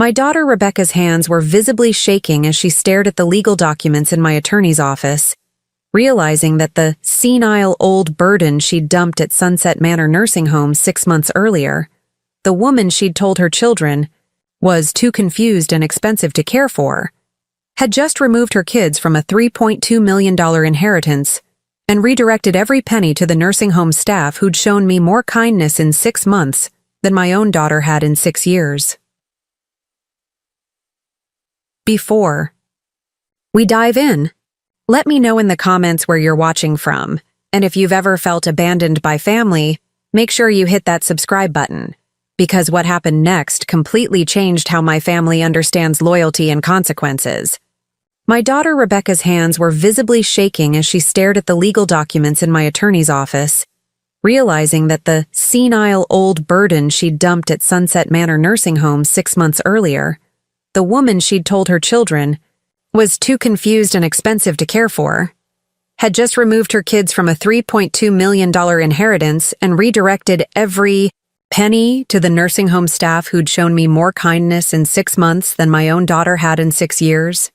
My daughter Rebecca's hands were visibly shaking as she stared at the legal documents in my attorney's office, realizing that the senile old burden she'd dumped at Sunset Manor nursing home 6 months earlier, the woman she'd told her children was too confused and expensive to care for, had just removed her kids from a $3.2 million inheritance and redirected every penny to the nursing home staff who'd shown me more kindness in 6 months than my own daughter had in 6 years. Before we dive in, let me know in the comments where you're watching from, and if you've ever felt abandoned by family, make sure you hit that subscribe button, because what happened next completely changed how my family understands loyalty and consequences. My daughter Rebecca's hands were visibly shaking as she stared at the legal documents in my attorney's office, realizing that the senile old burden she'd dumped at Sunset Manor nursing home 6 months earlier, the woman she'd told her children was too confused and expensive to care for, had just removed her kids from a $3.2 million inheritance and redirected every penny to the nursing home staff who'd shown me more kindness in 6 months than my own daughter had in 6 years.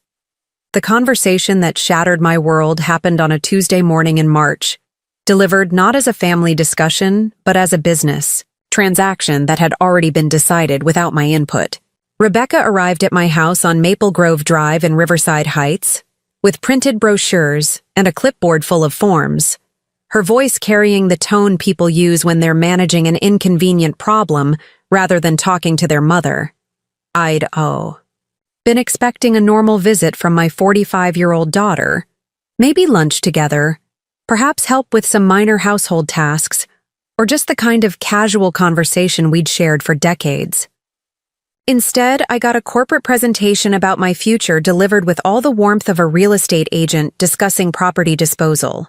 The conversation that shattered my world happened on a Tuesday morning in March, delivered not as a family discussion, but as a business transaction that had already been decided without my input. Rebecca arrived at my house on Maple Grove Drive in Riverside Heights, with printed brochures and a clipboard full of forms, her voice carrying the tone people use when they're managing an inconvenient problem rather than talking to their mother. I'd been expecting a normal visit from my 45-year-old daughter, maybe lunch together, perhaps help with some minor household tasks, or just the kind of casual conversation we'd shared for decades. Instead, I got a corporate presentation about my future delivered with all the warmth of a real estate agent discussing property disposal.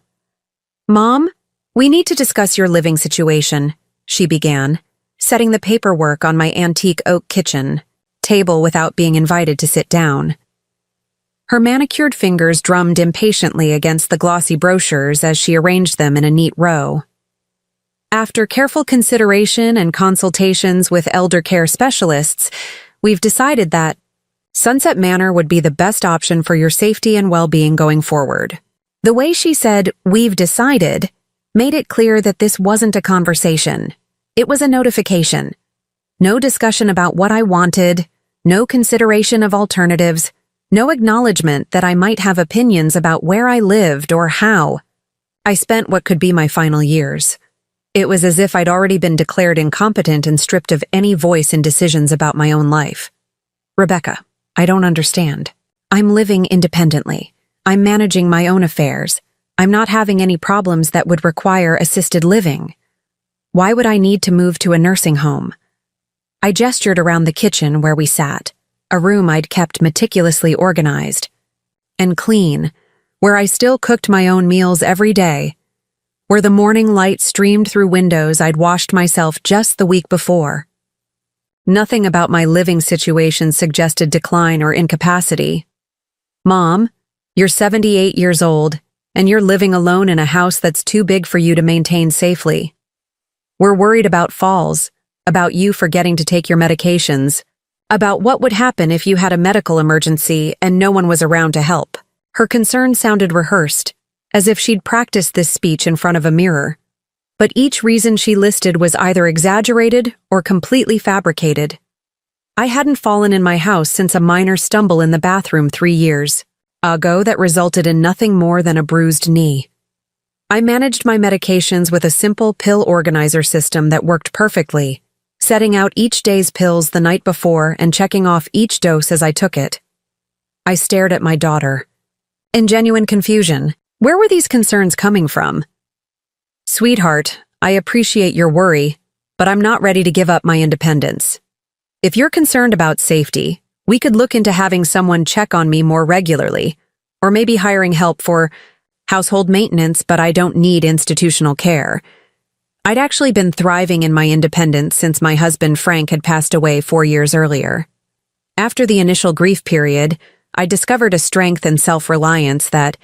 "Mom, we need to discuss your living situation," she began, setting the paperwork on my antique oak kitchen table without being invited to sit down. Her manicured fingers drummed impatiently against the glossy brochures as she arranged them in a neat row. "After careful consideration and consultations with elder care specialists, we've decided that Sunset Manor would be the best option for your safety and well-being going forward." The way she said, "we've decided," made it clear that this wasn't a conversation. It was a notification. No discussion about what I wanted, no consideration of alternatives, no acknowledgement that I might have opinions about where I lived or how I spent what could be my final years. It was as if I'd already been declared incompetent and stripped of any voice in decisions about my own life. "Rebecca, I don't understand. I'm living independently. I'm managing my own affairs. I'm not having any problems that would require assisted living. Why would I need to move to a nursing home?" I gestured around the kitchen where we sat, a room I'd kept meticulously organized and clean, where I still cooked my own meals every day, where the morning light streamed through windows I'd washed myself just the week before. Nothing about my living situation suggested decline or incapacity. "Mom, you're 78 years old, and you're living alone in a house that's too big for you to maintain safely. We're worried about falls, about you forgetting to take your medications, about what would happen if you had a medical emergency and no one was around to help." Her concern sounded rehearsed, as if she'd practiced this speech in front of a mirror. But each reason she listed was either exaggerated or completely fabricated. I hadn't fallen in my house since a minor stumble in the bathroom 3 years ago that resulted in nothing more than a bruised knee. I managed my medications with a simple pill organizer system that worked perfectly, setting out each day's pills the night before and checking off each dose as I took it. I stared at my daughter, in genuine confusion. Where were these concerns coming from? "Sweetheart, I appreciate your worry, but I'm not ready to give up my independence. If you're concerned about safety, we could look into having someone check on me more regularly, or maybe hiring help for household maintenance, but I don't need institutional care." I'd actually been thriving in my independence since my husband Frank had passed away 4 years earlier. After the initial grief period, I discovered a strength and self-reliance that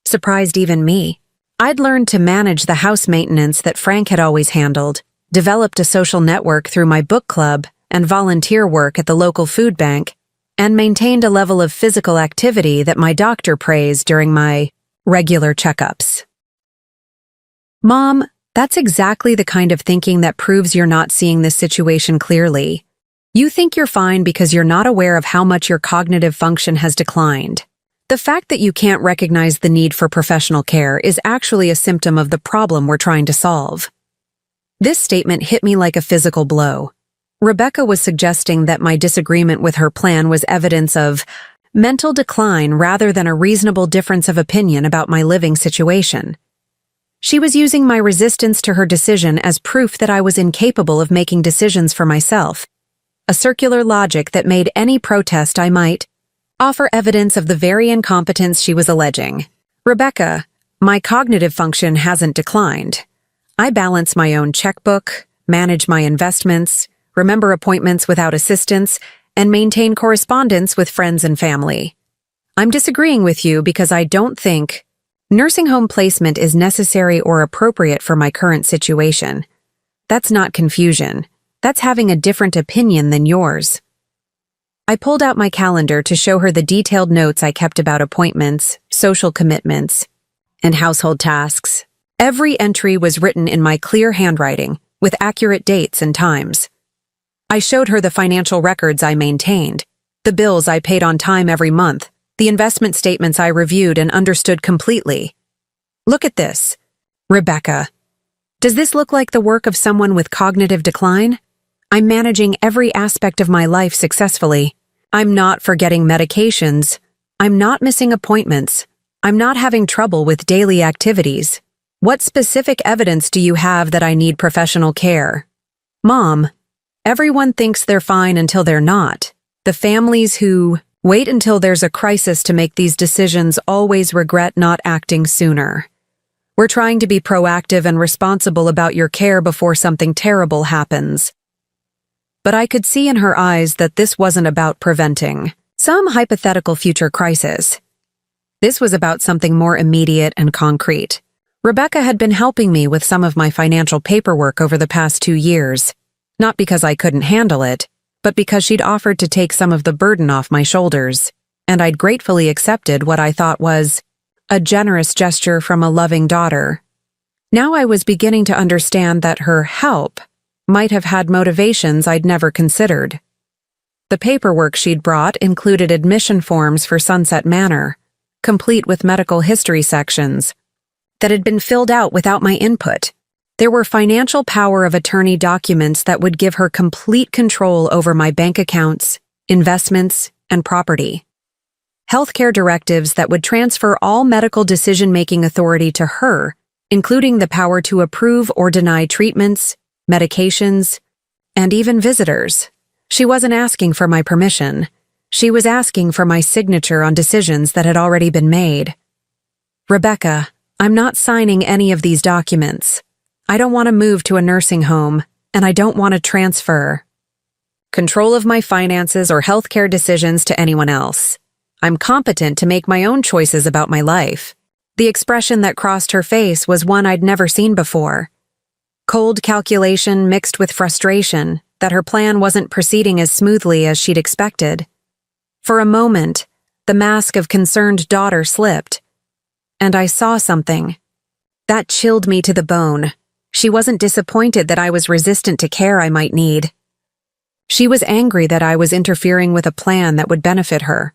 surprised even me. I'd learned to manage the house maintenance that Frank had always handled, developed a social network through my book club, and volunteer work at the local food bank, and maintained a level of physical activity that my doctor praised during my regular checkups. Mom, that's exactly the kind of thinking that proves you're not seeing this situation clearly. You think you're fine because you're not aware of how much your cognitive function has declined. The fact that you can't recognize the need for professional care is actually a symptom of the problem we're trying to solve. This statement hit me like a physical blow. Rebecca was suggesting that my disagreement with her plan was evidence of mental decline rather than a reasonable difference of opinion about my living situation. She was using my resistance to her decision as proof that I was incapable of making decisions for myself, a circular logic that made any protest I might offer evidence of the very incompetence she was alleging. Rebecca, my cognitive function hasn't declined. I balance my own checkbook, manage my investments, remember appointments without assistance, and maintain correspondence with friends and family. I'm disagreeing with you because I don't think nursing home placement is necessary or appropriate for my current situation. That's not confusion. That's having a different opinion than yours. I pulled out my calendar to show her the detailed notes I kept about appointments, social commitments, and household tasks. Every entry was written in my clear handwriting, with accurate dates and times. I showed her the financial records I maintained, the bills I paid on time every month, the investment statements I reviewed and understood completely. Look at this. Rebecca, does this look like the work of someone with cognitive decline? I'm managing every aspect of my life successfully. I'm not forgetting medications. I'm not missing appointments. I'm not having trouble with daily activities. What specific evidence do you have that I need professional care? Mom, everyone thinks they're fine until they're not. The families who wait until there's a crisis to make these decisions always regret not acting sooner. We're trying to be proactive and responsible about your care before something terrible happens. But I could see in her eyes that this wasn't about preventing some hypothetical future crisis. This was about something more immediate and concrete. Rebecca had been helping me with some of my financial paperwork over the past 2 years, not because I couldn't handle it, but because she'd offered to take some of the burden off my shoulders, and I'd gratefully accepted what I thought was a generous gesture from a loving daughter. Now I was beginning to understand that her help might have had motivations I'd never considered. The paperwork she'd brought included admission forms for Sunset Manor, complete with medical history sections, that had been filled out without my input. There were financial power of attorney documents that would give her complete control over my bank accounts, investments, and property. Healthcare directives that would transfer all medical decision-making authority to her, including the power to approve or deny treatments, medications, and even visitors. She wasn't asking for my permission. She was asking for my signature on decisions that had already been made. Rebecca, I'm not signing any of these documents. I don't want to move to a nursing home, and I don't want to transfer control of my finances or healthcare decisions to anyone else. I'm competent to make my own choices about my life. The expression that crossed her face was one I'd never seen before. Cold calculation mixed with frustration that her plan wasn't proceeding as smoothly as she'd expected. For a moment, the mask of concerned daughter slipped, and I saw something. That chilled me to the bone. She wasn't disappointed that I was resistant to care I might need. She was angry that I was interfering with a plan that would benefit her.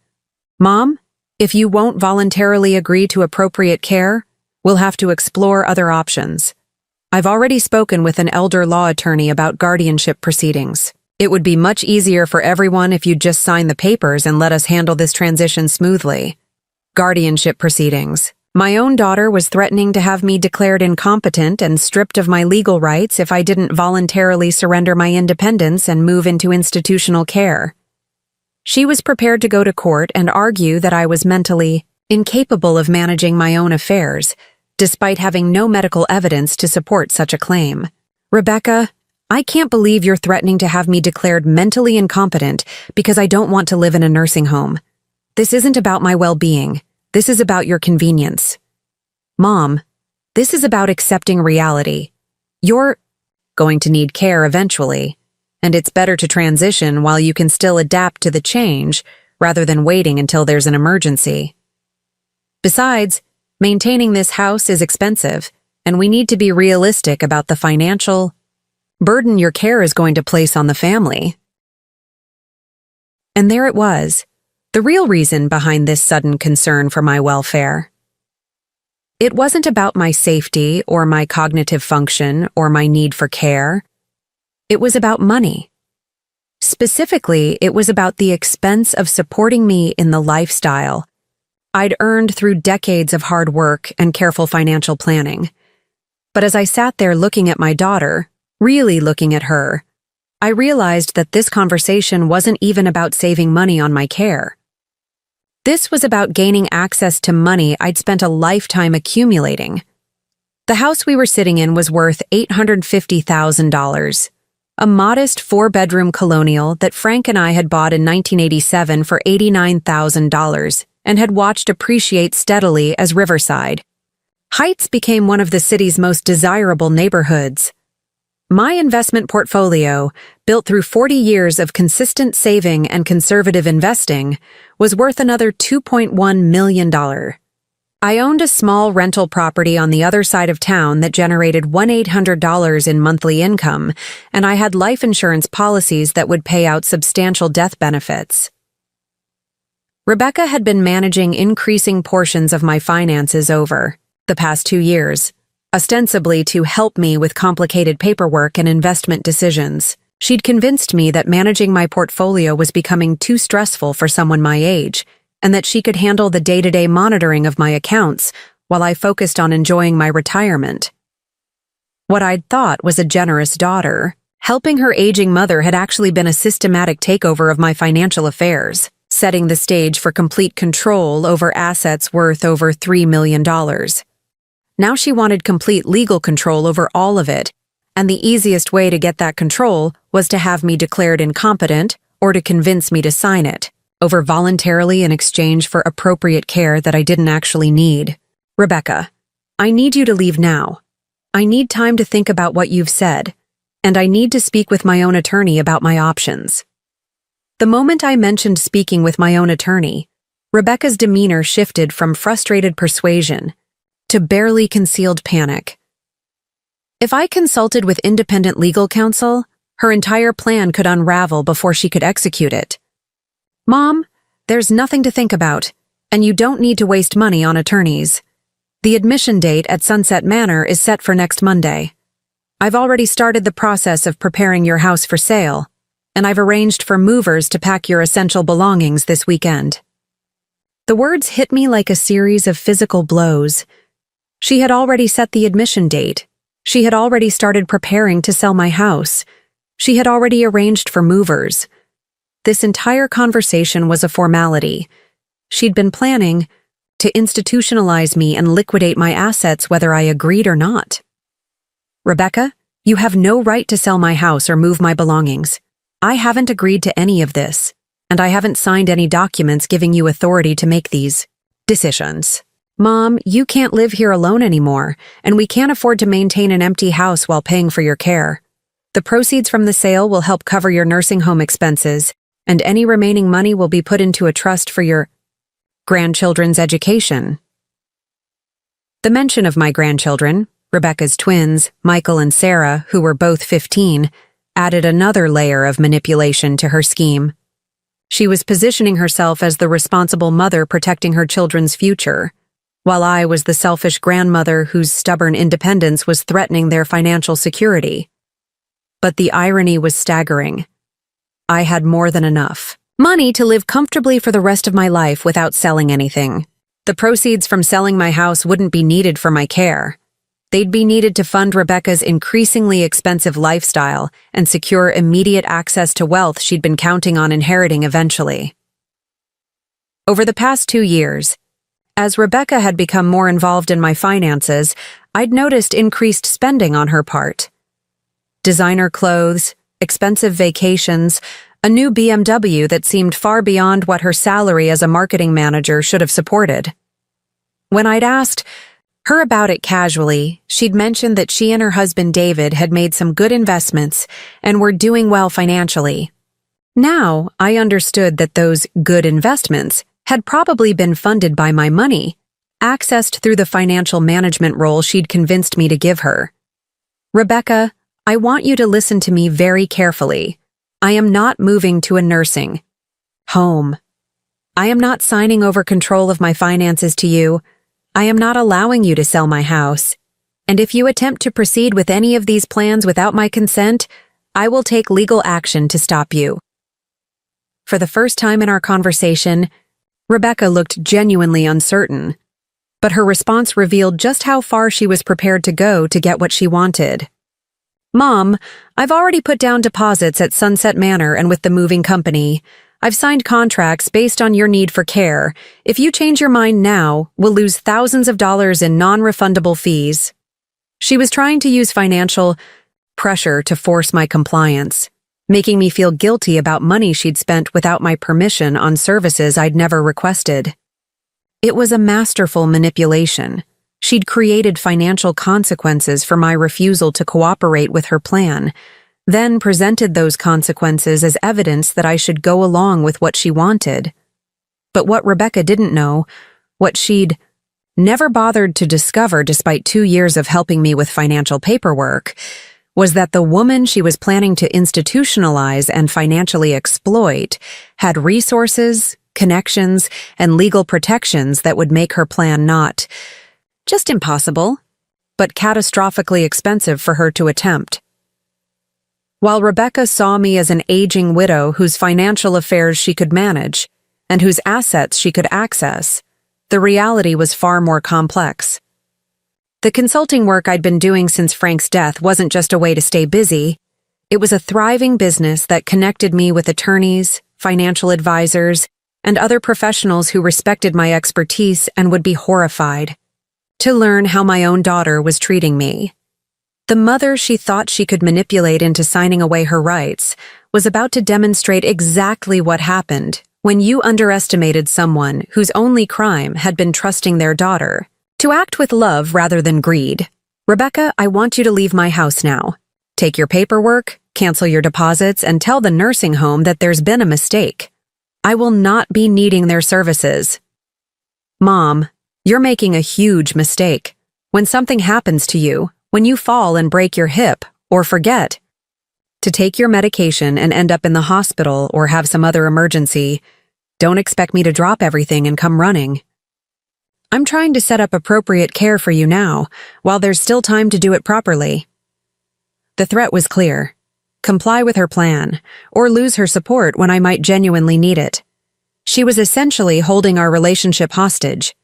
Mom, if you won't voluntarily agree to appropriate care, we'll have to explore other options. I've already spoken with an elder law attorney about guardianship proceedings. It would be much easier for everyone if you'd just sign the papers and let us handle this transition smoothly. Guardianship proceedings. My own daughter was threatening to have me declared incompetent and stripped of my legal rights if I didn't voluntarily surrender my independence and move into institutional care. She was prepared to go to court and argue that I was mentally incapable of managing my own affairs, despite having no medical evidence to support such a claim. Rebecca, I can't believe you're threatening to have me declared mentally incompetent because I don't want to live in a nursing home. This isn't about my well-being. This is about your convenience. Mom, this is about accepting reality. You're going to need care eventually, and it's better to transition while you can still adapt to the change rather than waiting until there's an emergency. Besides, maintaining this house is expensive, and we need to be realistic about the financial burden your care is going to place on the family. And there it was, the real reason behind this sudden concern for my welfare. It wasn't about my safety or my cognitive function or my need for care. It was about money. Specifically, it was about the expense of supporting me in the lifestyle I'd earned through decades of hard work and careful financial planning. But as I sat there looking at my daughter, really looking at her, I realized that this conversation wasn't even about saving money on my care. This was about gaining access to money I'd spent a lifetime accumulating. The house we were sitting in was worth $850,000, a modest 4-bedroom colonial that Frank and I had bought in 1987 for $89,000 and had watched appreciate steadily as Riverside Heights became one of the city's most desirable neighborhoods. My investment portfolio, built through 40 years of consistent saving and conservative investing, was worth another $2.1 million. I owned a small rental property on the other side of town that generated $1,800 in monthly income, and I had life insurance policies that would pay out substantial death benefits. Rebecca had been managing increasing portions of my finances over the past 2 years, ostensibly to help me with complicated paperwork and investment decisions. She'd convinced me that managing my portfolio was becoming too stressful for someone my age, and that she could handle the day-to-day monitoring of my accounts while I focused on enjoying my retirement. What I'd thought was a generous daughter, helping her aging mother had actually been a systematic takeover of my financial affairs, setting the stage for complete control over assets worth over $3 million. Now she wanted complete legal control over all of it, and the easiest way to get that control was to have me declared incompetent or to convince me to sign it, over voluntarily in exchange for appropriate care that I didn't actually need. Rebecca, I need you to leave now. I need time to think about what you've said, and I need to speak with my own attorney about my options. The moment I mentioned speaking with my own attorney, Rebecca's demeanor shifted from frustrated persuasion to barely concealed panic. If I consulted with independent legal counsel, her entire plan could unravel before she could execute it. Mom, there's nothing to think about, and you don't need to waste money on attorneys. The admission date at Sunset Manor is set for next Monday. I've already started the process of preparing your house for sale, and I've arranged for movers to pack your essential belongings this weekend. The words hit me like a series of physical blows. She had already set the admission date. She had already started preparing to sell my house. She had already arranged for movers. This entire conversation was a formality. She'd been planning to institutionalize me and liquidate my assets whether I agreed or not. Rebecca, you have no right to sell my house or move my belongings. I haven't agreed to any of this, and I haven't signed any documents giving you authority to make these decisions. Mom, you can't live here alone anymore, and we can't afford to maintain an empty house while paying for your care. The proceeds from the sale will help cover your nursing home expenses, and any remaining money will be put into a trust for your grandchildren's education. The mention of my grandchildren, Rebecca's twins, Michael and Sarah, who were both 15, added another layer of manipulation to her scheme. She was positioning herself as the responsible mother protecting her children's future, while I was the selfish grandmother whose stubborn independence was threatening their financial security. But the irony was staggering. I had more than enough money to live comfortably for the rest of my life without selling anything. The proceeds from selling my house wouldn't be needed for my care. They'd be needed to fund Rebecca's increasingly expensive lifestyle and secure immediate access to wealth she'd been counting on inheriting eventually. Over the past 2 years, as Rebecca had become more involved in my finances, I'd noticed increased spending on her part. Designer clothes, expensive vacations, a new BMW that seemed far beyond what her salary as a marketing manager should have supported. When I'd asked, Her about it casually, she'd mentioned that she and her husband David had made some good investments and were doing well financially. Now, I understood that those good investments had probably been funded by my money, accessed through the financial management role she'd convinced me to give her. Rebecca, I want you to listen to me very carefully. I am not moving to a nursing home. I am not signing over control of my finances to you. I am not allowing you to sell my house. And if you attempt to proceed with any of these plans without my consent, I will take legal action to stop you. For the first time in our conversation, Rebecca looked genuinely uncertain, but her response revealed just how far she was prepared to go to get what she wanted. Mom, I've already put down deposits at Sunset Manor and with the moving company. I've signed contracts based on your need for care. If you change your mind now, we'll lose thousands of dollars in non-refundable fees. She was trying to use financial pressure to force my compliance, making me feel guilty about money she'd spent without my permission on services I'd never requested. It was a masterful manipulation. She'd created financial consequences for my refusal to cooperate with her plan, then presented those consequences as evidence that I should go along with what she wanted. But what Rebecca didn't know, what she'd never bothered to discover despite 2 years of helping me with financial paperwork, was that the woman she was planning to institutionalize and financially exploit had resources, connections, and legal protections that would make her plan not just impossible, but catastrophically expensive for her to attempt. While Rebecca saw me as an aging widow whose financial affairs she could manage and whose assets she could access, the reality was far more complex. The consulting work I'd been doing since Frank's death wasn't just a way to stay busy. It was a thriving business that connected me with attorneys, financial advisors, and other professionals who respected my expertise and would be horrified to learn how my own daughter was treating me. The mother she thought she could manipulate into signing away her rights was about to demonstrate exactly what happened when you underestimated someone whose only crime had been trusting their daughter to act with love rather than greed. Rebecca, I want you to leave my house now. Take your paperwork, cancel your deposits, and tell the nursing home that there's been a mistake. I will not be needing their services. Mom, you're making a huge mistake. When something happens to you, when you fall and break your hip, or forget to take your medication and end up in the hospital or have some other emergency, don't expect me to drop everything and come running. I'm trying to set up appropriate care for you now, while there's still time to do it properly. The threat was clear. Comply with her plan, or lose her support when I might genuinely need it. She was essentially holding our relationship hostage,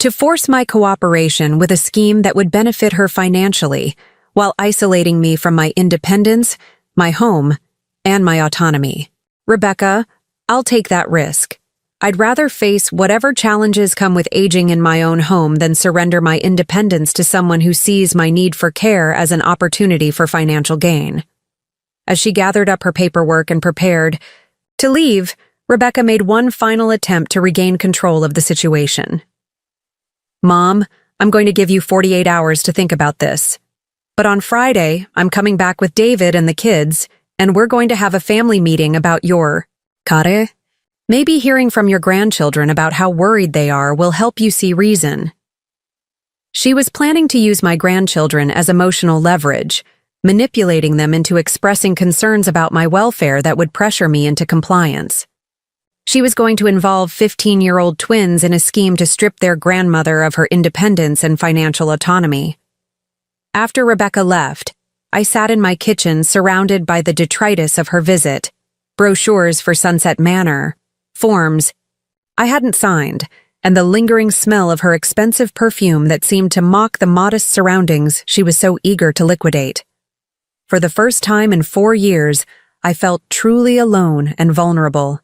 to force my cooperation with a scheme that would benefit her financially, while isolating me from my independence, my home, and my autonomy. Rebecca, I'll take that risk. I'd rather face whatever challenges come with aging in my own home than surrender my independence to someone who sees my need for care as an opportunity for financial gain. As she gathered up her paperwork and prepared to leave, Rebecca made one final attempt to regain control of the situation. Mom, I'm going to give you 48 hours to think about this. But on Friday, I'm coming back with David and the kids, and we're going to have a family meeting about your care. Maybe hearing from your grandchildren about how worried they are will help you see reason. She was planning to use my grandchildren as emotional leverage, manipulating them into expressing concerns about my welfare that would pressure me into compliance. She was going to involve 15-year-old twins in a scheme to strip their grandmother of her independence and financial autonomy. After Rebecca left, I sat in my kitchen surrounded by the detritus of her visit, brochures for Sunset Manor, forms I hadn't signed, and the lingering smell of her expensive perfume that seemed to mock the modest surroundings she was so eager to liquidate. For the first time in 4 years, I felt truly alone and vulnerable.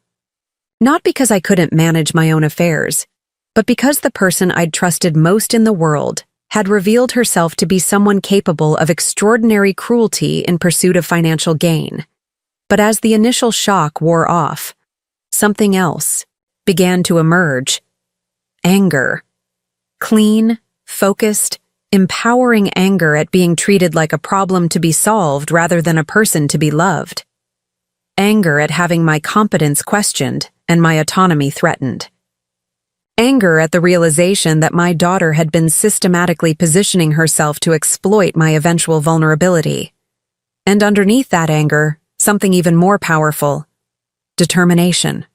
Not because I couldn't manage my own affairs, but because the person I'd trusted most in the world had revealed herself to be someone capable of extraordinary cruelty in pursuit of financial gain. But as the initial shock wore off, something else began to emerge. Anger. Clean, focused, empowering anger at being treated like a problem to be solved rather than a person to be loved. Anger at having my competence questioned and my autonomy threatened. Anger at the realization that my daughter had been systematically positioning herself to exploit my eventual vulnerability. And underneath that anger, something even more powerful: determination.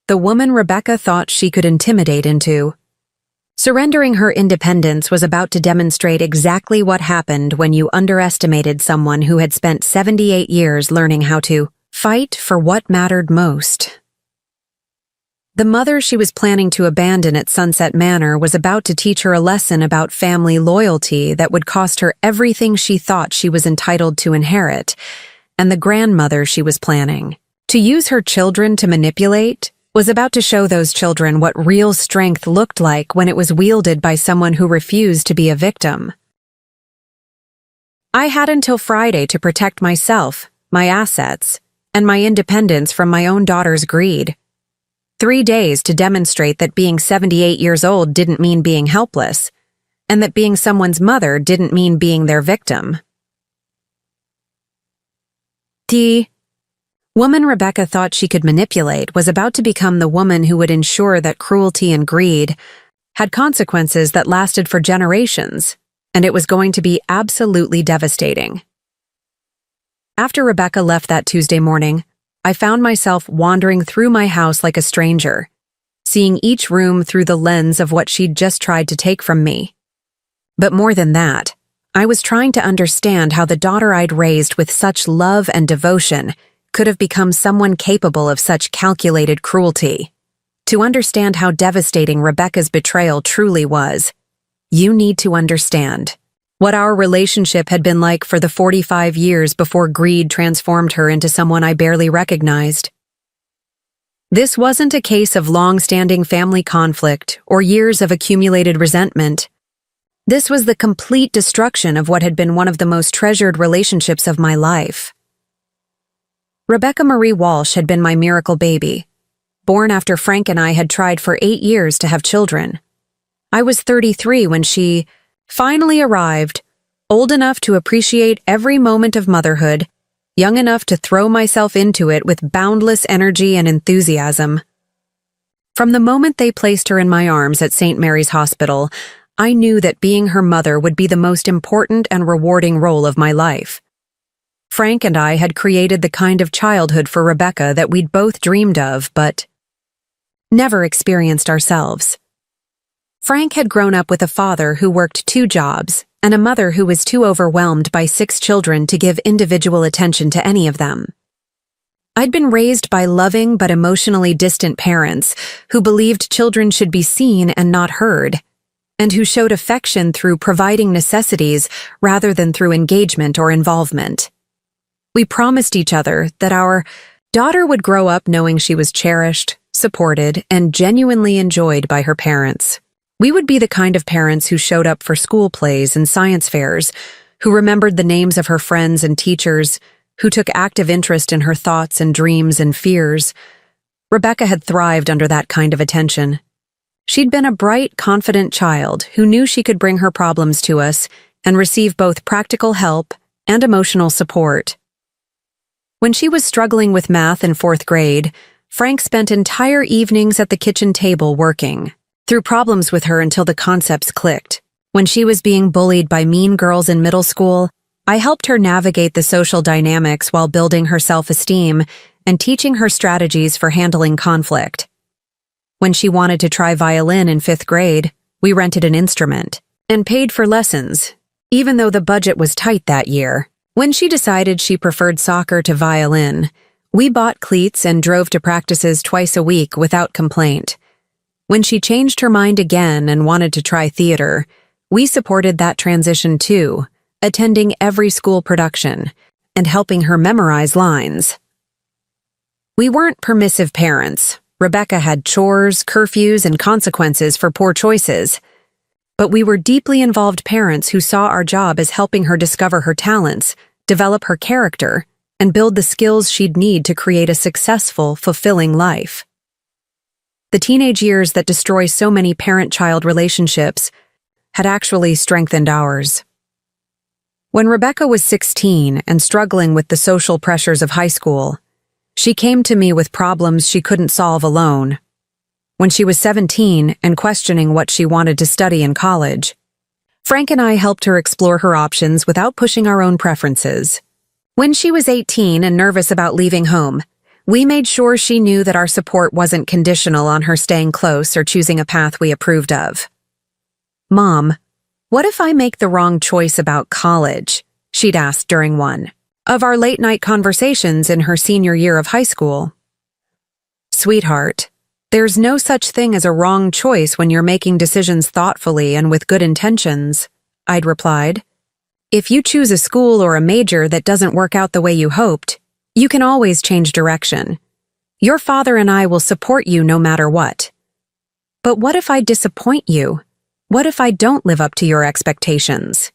The woman Rebecca thought she could intimidate into. Surrendering her independence was about to demonstrate exactly what happened when you underestimated someone who had spent 78 years learning how to fight for what mattered most. The mother she was planning to abandon at Sunset Manor was about to teach her a lesson about family loyalty that would cost her everything she thought she was entitled to inherit, and the grandmother she was planning to use her children to manipulate was about to show those children what real strength looked like when it was wielded by someone who refused to be a victim. I had until Friday to protect myself, my assets, and my independence from my own daughter's greed. 3 days to demonstrate that being 78 years old didn't mean being helpless, and that being someone's mother didn't mean being their victim. The woman Rebecca thought she could manipulate was about to become the woman who would ensure that cruelty and greed had consequences that lasted for generations, and it was going to be absolutely devastating. After Rebecca left that Tuesday morning, I found myself wandering through my house like a stranger, seeing each room through the lens of what she'd just tried to take from me. But more than that, I was trying to understand how the daughter I'd raised with such love and devotion could have become someone capable of such calculated cruelty. To understand how devastating Rebecca's betrayal truly was, you need to understand what our relationship had been like for the 45 years before greed transformed her into someone I barely recognized. This wasn't a case of long-standing family conflict or years of accumulated resentment. This was the complete destruction of what had been one of the most treasured relationships of my life. Rebecca Marie Walsh had been my miracle baby, born after Frank and I had tried for 8 years to have children. I was 33 when she finally arrived, old enough to appreciate every moment of motherhood, young enough to throw myself into it with boundless energy and enthusiasm. From the moment they placed her in my arms at St. Mary's Hospital, I knew that being her mother would be the most important and rewarding role of my life. Frank and I had created the kind of childhood for Rebecca that we'd both dreamed of, but never experienced ourselves. Frank had grown up with a father who worked 2 jobs and a mother who was too overwhelmed by 6 children to give individual attention to any of them. I'd been raised by loving but emotionally distant parents who believed children should be seen and not heard, and who showed affection through providing necessities rather than through engagement or involvement. We promised each other that our daughter would grow up knowing she was cherished, supported, and genuinely enjoyed by her parents. We would be the kind of parents who showed up for school plays and science fairs, who remembered the names of her friends and teachers, who took active interest in her thoughts and dreams and fears. Rebecca had thrived under that kind of attention. She'd been a bright, confident child who knew she could bring her problems to us and receive both practical help and emotional support. When she was struggling with math in 4th grade, Frank spent entire evenings at the kitchen table working through problems with her until the concepts clicked. When she was being bullied by mean girls in middle school, I helped her navigate the social dynamics while building her self-esteem and teaching her strategies for handling conflict. When she wanted to try violin in 5th grade, we rented an instrument and paid for lessons, even though the budget was tight that year. When she decided she preferred soccer to violin, we bought cleats and drove to practices twice a week without complaint. When she changed her mind again and wanted to try theater, we supported that transition too, attending every school production and helping her memorize lines. We weren't permissive parents. Rebecca had chores, curfews, and consequences for poor choices. But we were deeply involved parents who saw our job as helping her discover her talents, develop her character, and build the skills she'd need to create a successful, fulfilling life. The teenage years that destroy so many parent-child relationships had actually strengthened ours. When Rebecca was 16 and struggling with the social pressures of high school, she came to me with problems she couldn't solve alone. When she was 17 and questioning what she wanted to study in college, Frank and I helped her explore her options without pushing our own preferences. When she was 18 and nervous about leaving home, we made sure she knew that our support wasn't conditional on her staying close or choosing a path we approved of. "Mom, what if I make the wrong choice about college?" she'd asked during one of our late-night conversations in her senior year of high school. "Sweetheart, there's no such thing as a wrong choice when you're making decisions thoughtfully and with good intentions," I'd replied. "If you choose a school or a major that doesn't work out the way you hoped, you can always change direction. Your father and I will support you no matter what. But what if I disappoint you? What if I don't live up to your expectations?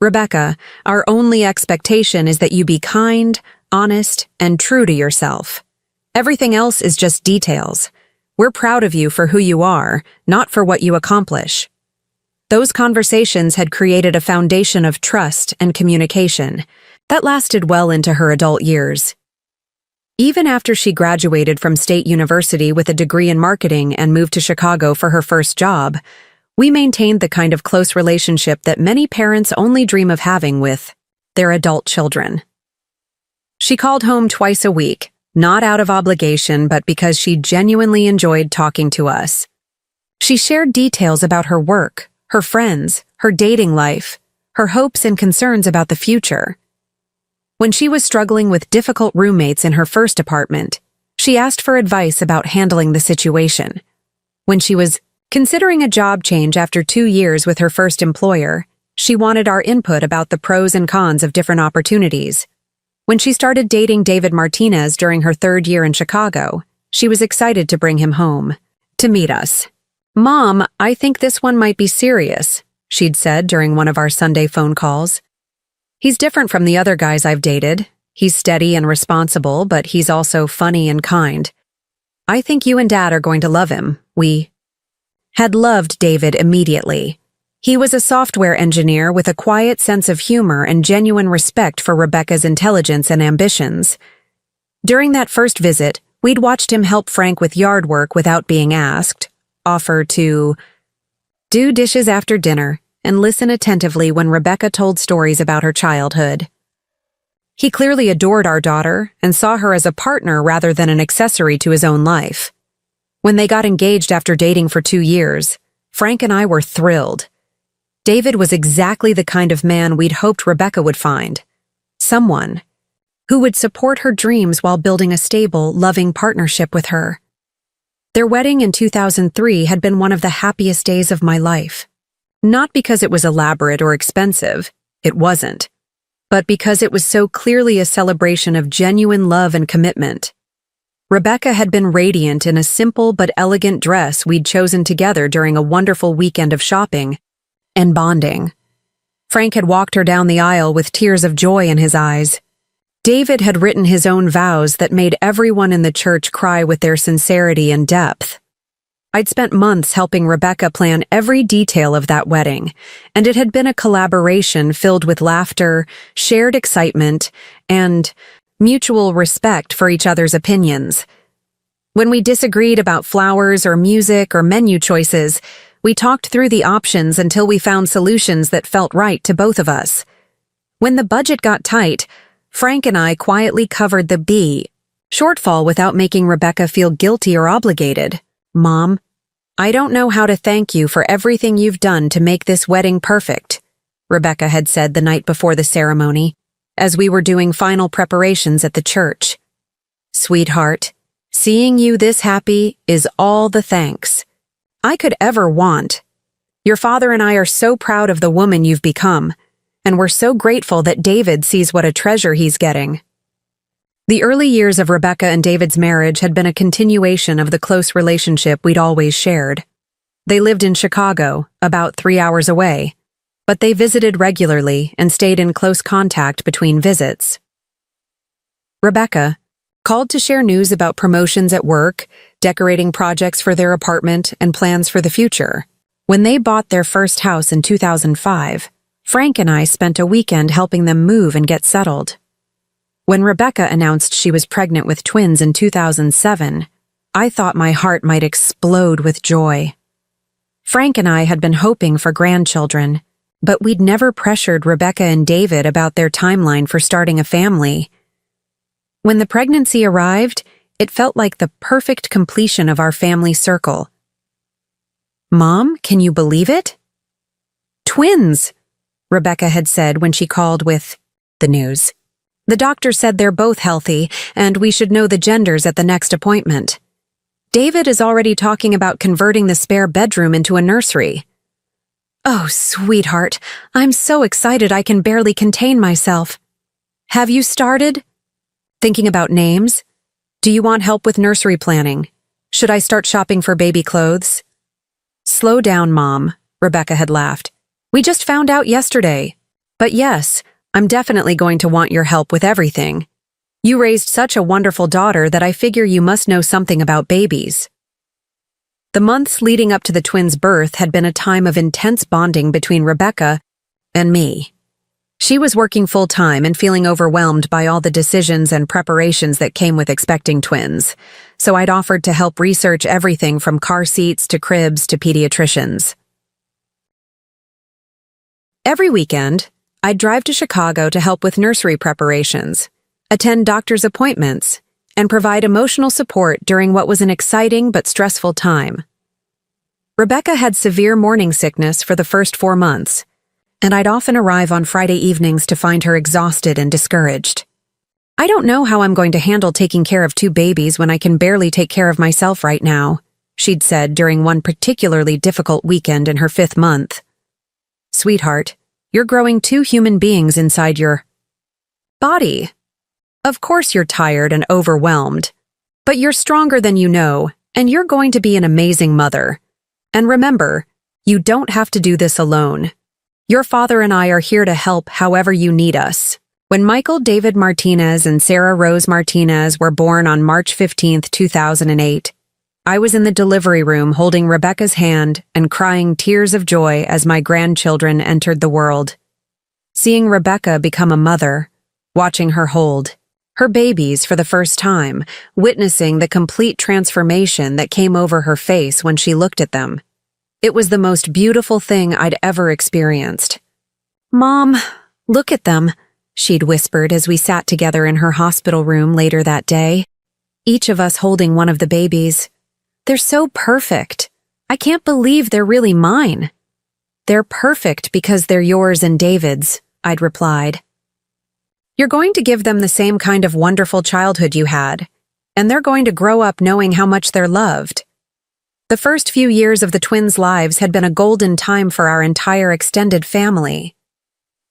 Rebecca, our only expectation is that you be kind, honest, and true to yourself. Everything else is just details. We're proud of you for who you are, not for what you accomplish." Those conversations had created a foundation of trust and communication that lasted well into her adult years. Even after she graduated from State University with a degree in marketing and moved to Chicago for her first job, we maintained the kind of close relationship that many parents only dream of having with their adult children. She called home twice a week, not out of obligation, but because she genuinely enjoyed talking to us. She shared details about her work, her friends, her dating life, her hopes and concerns about the future. When she was struggling with difficult roommates in her first apartment, she asked for advice about handling the situation. When she was considering a job change after 2 years with her first employer, she wanted our input about the pros and cons of different opportunities. When she started dating David Martinez during her 3rd year in Chicago, she was excited to bring him home to meet us. "Mom, I think this one might be serious," she'd said during one of our Sunday phone calls. "He's different from the other guys I've dated. He's steady and responsible, but he's also funny and kind. I think you and Dad are going to love him." We had loved David immediately. He was a software engineer with a quiet sense of humor and genuine respect for Rebecca's intelligence and ambitions. During that first visit, we'd watched him help Frank with yard work without being asked, offer to do dishes after dinner, and listen attentively when Rebecca told stories about her childhood. He clearly adored our daughter and saw her as a partner rather than an accessory to his own life. When they got engaged after dating for 2 years, Frank and I were thrilled. David was exactly the kind of man we'd hoped Rebecca would find. Someone who would support her dreams while building a stable, loving partnership with her. Their wedding in 2003 had been one of the happiest days of my life. Not because it was elaborate or expensive, it wasn't, but because it was so clearly a celebration of genuine love and commitment. Rebecca had been radiant in a simple but elegant dress we'd chosen together during a wonderful weekend of shopping and bonding. Frank had walked her down the aisle with tears of joy in his eyes. David had written his own vows that made everyone in the church cry with their sincerity and depth. I'd spent months helping Rebecca plan every detail of that wedding, and it had been a collaboration filled with laughter, shared excitement, and mutual respect for each other's opinions. When we disagreed about flowers or music or menu choices, we talked through the options until we found solutions that felt right to both of us. When the budget got tight, Frank and I quietly covered the shortfall without making Rebecca feel guilty or obligated. "Mom, I don't know how to thank you for everything you've done to make this wedding perfect," Rebecca had said the night before the ceremony, as we were doing final preparations at the church. "Sweetheart, seeing you this happy is all the thanks I could ever want. Your father and I are so proud of the woman you've become, and we're so grateful that David sees what a treasure he's getting." The early years of Rebecca and David's marriage had been a continuation of the close relationship we'd always shared. They lived in Chicago, about 3 hours away, but they visited regularly and stayed in close contact between visits. Rebecca called to share news about promotions at work, decorating projects for their apartment, and plans for the future, When they bought their first house in 2005, Frank and I spent a weekend helping them move and get settled. When Rebecca announced she was pregnant with twins in 2007, I thought my heart might explode with joy. Frank and I had been hoping for grandchildren, but we'd never pressured Rebecca and David about their timeline for starting a family. When the pregnancy arrived, it felt like the perfect completion of our family circle. "Mom, can you believe it?" "Twins," Rebecca had said when she called with the news. "The doctor said they're both healthy, and we should know the genders at the next appointment. David is already talking about converting the spare bedroom into a nursery." "Oh, sweetheart, I'm so excited I can barely contain myself." "Have you started thinking about names? Do you want help with nursery planning? Should I start shopping for baby clothes?" "Slow down, Mom," Rebecca had laughed. "We just found out yesterday. But yes, I'm definitely going to want your help with everything. You raised such a wonderful daughter that I figure you must know something about babies." The months leading up to the twins' birth had been a time of intense bonding between Rebecca and me. She was working full-time and feeling overwhelmed by all the decisions and preparations that came with expecting twins, so I'd offered to help research everything from car seats to cribs to pediatricians. Every weekend, I'd drive to Chicago to help with nursery preparations, attend doctor's appointments, and provide emotional support during what was an exciting but stressful time. Rebecca had severe morning sickness for the first 4 months, and I'd often arrive on Friday evenings to find her exhausted and discouraged. "I don't know how I'm going to handle taking care of 2 babies when I can barely take care of myself right now," she'd said during one particularly difficult weekend in her 5th month. "Sweetheart, you're growing 2 human beings inside your body. Of course you're tired and overwhelmed, but you're stronger than you know, and you're going to be an amazing mother. And remember, you don't have to do this alone. Your father and I are here to help however you need us." When Michael David Martinez and Sarah Rose Martinez were born on March 15, 2008, I was in the delivery room holding Rebecca's hand and crying tears of joy as my grandchildren entered the world. Seeing Rebecca become a mother, watching her hold her babies for the first time, witnessing the complete transformation that came over her face when she looked at them. It was the most beautiful thing I'd ever experienced. "Mom, look at them," she'd whispered as we sat together in her hospital room later that day, each of us holding one of the babies. "They're so perfect. I can't believe they're really mine." "They're perfect because they're yours and David's," I'd replied. "You're going to give them the same kind of wonderful childhood you had, and they're going to grow up knowing how much they're loved." The first few years of the twins' lives had been a golden time for our entire extended family.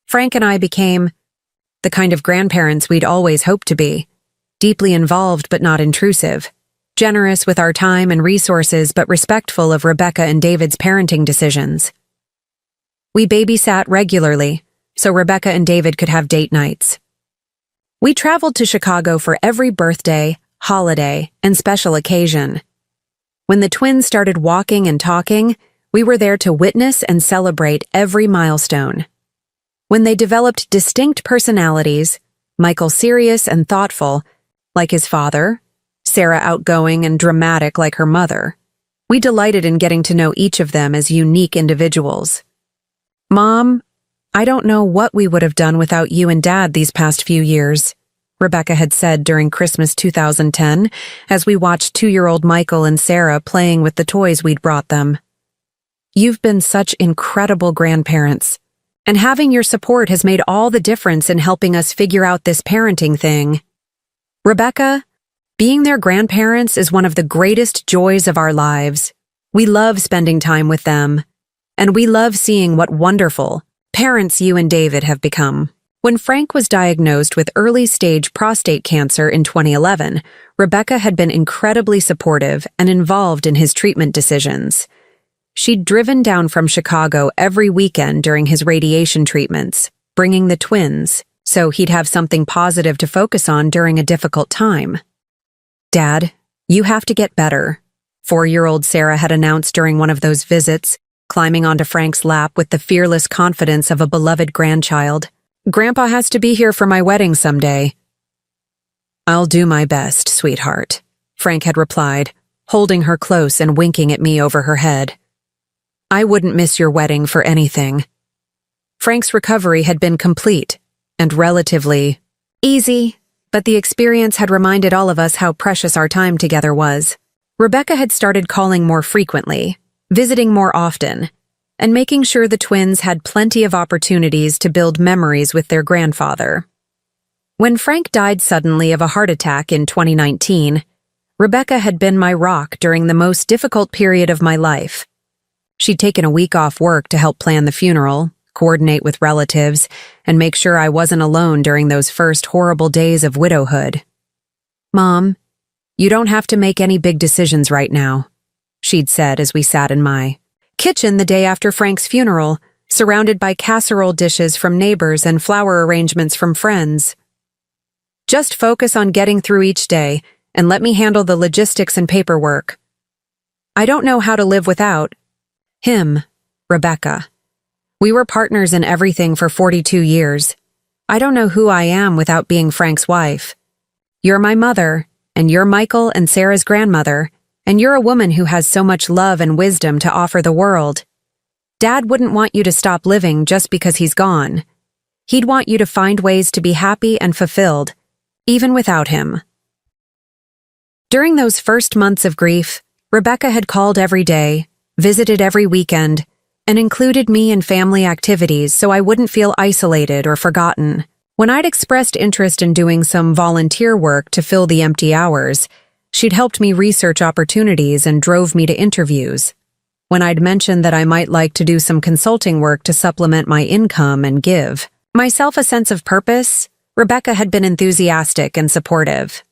Frank and I became the kind of grandparents we'd always hoped to be, deeply involved but not intrusive, generous with our time and resources but respectful of Rebecca and David's parenting decisions. We babysat regularly, so Rebecca and David could have date nights. We traveled to Chicago for every birthday, holiday, and special occasion. When the twins started walking and talking, we were there to witness and celebrate every milestone. When they developed distinct personalities, Michael serious and thoughtful, like his father, Sarah outgoing and dramatic like her mother, we delighted in getting to know each of them as unique individuals. "Mom, I don't know what we would have done without you and Dad these past few years," Rebecca had said during Christmas 2010 as we watched 2-year-old Michael and Sarah playing with the toys we'd brought them. "You've been such incredible grandparents, and having your support has made all the difference in helping us figure out this parenting thing. Rebecca, being their grandparents is one of the greatest joys of our lives. We love spending time with them, and we love seeing what wonderful parents you and David have become." When Frank was diagnosed with early-stage prostate cancer in 2011, Rebecca had been incredibly supportive and involved in his treatment decisions. She'd driven down from Chicago every weekend during his radiation treatments, bringing the twins, so he'd have something positive to focus on during a difficult time. "Dad, you have to get better," 4-year-old Sarah had announced during one of those visits, climbing onto Frank's lap with the fearless confidence of a beloved grandchild. "Grandpa has to be here for my wedding someday." "I'll do my best, sweetheart," Frank had replied, holding her close and winking at me over her head. "I wouldn't miss your wedding for anything." Frank's recovery had been complete and relatively easy, but the experience had reminded all of us how precious our time together was. Rebecca had started calling more frequently, visiting more often, and making sure the twins had plenty of opportunities to build memories with their grandfather. When Frank died suddenly of a heart attack in 2019, Rebecca had been my rock during the most difficult period of my life. She'd taken a week off work to help plan the funeral, coordinate with relatives, and make sure I wasn't alone during those first horrible days of widowhood. "Mom, you don't have to make any big decisions right now," she'd said as we sat in my kitchen the day after Frank's funeral, surrounded by casserole dishes from neighbors and flower arrangements from friends. "Just focus on getting through each day and let me handle the logistics and paperwork. I don't know how to live without him, Rebecca. We were partners in everything for 42 years. I don't know who I am without being Frank's wife. You're my mother, and you're Michael and Sarah's grandmother, and you're a woman who has so much love and wisdom to offer the world. Dad wouldn't want you to stop living just because he's gone. He'd want you to find ways to be happy and fulfilled, even without him." During those first months of grief, Rebecca had called every day, visited every weekend, and included me in family activities so I wouldn't feel isolated or forgotten. When I'd expressed interest in doing some volunteer work to fill the empty hours, she'd helped me research opportunities and drove me to interviews. When I'd mentioned that I might like to do some consulting work to supplement my income and give myself a sense of purpose, Rebecca had been enthusiastic and supportive.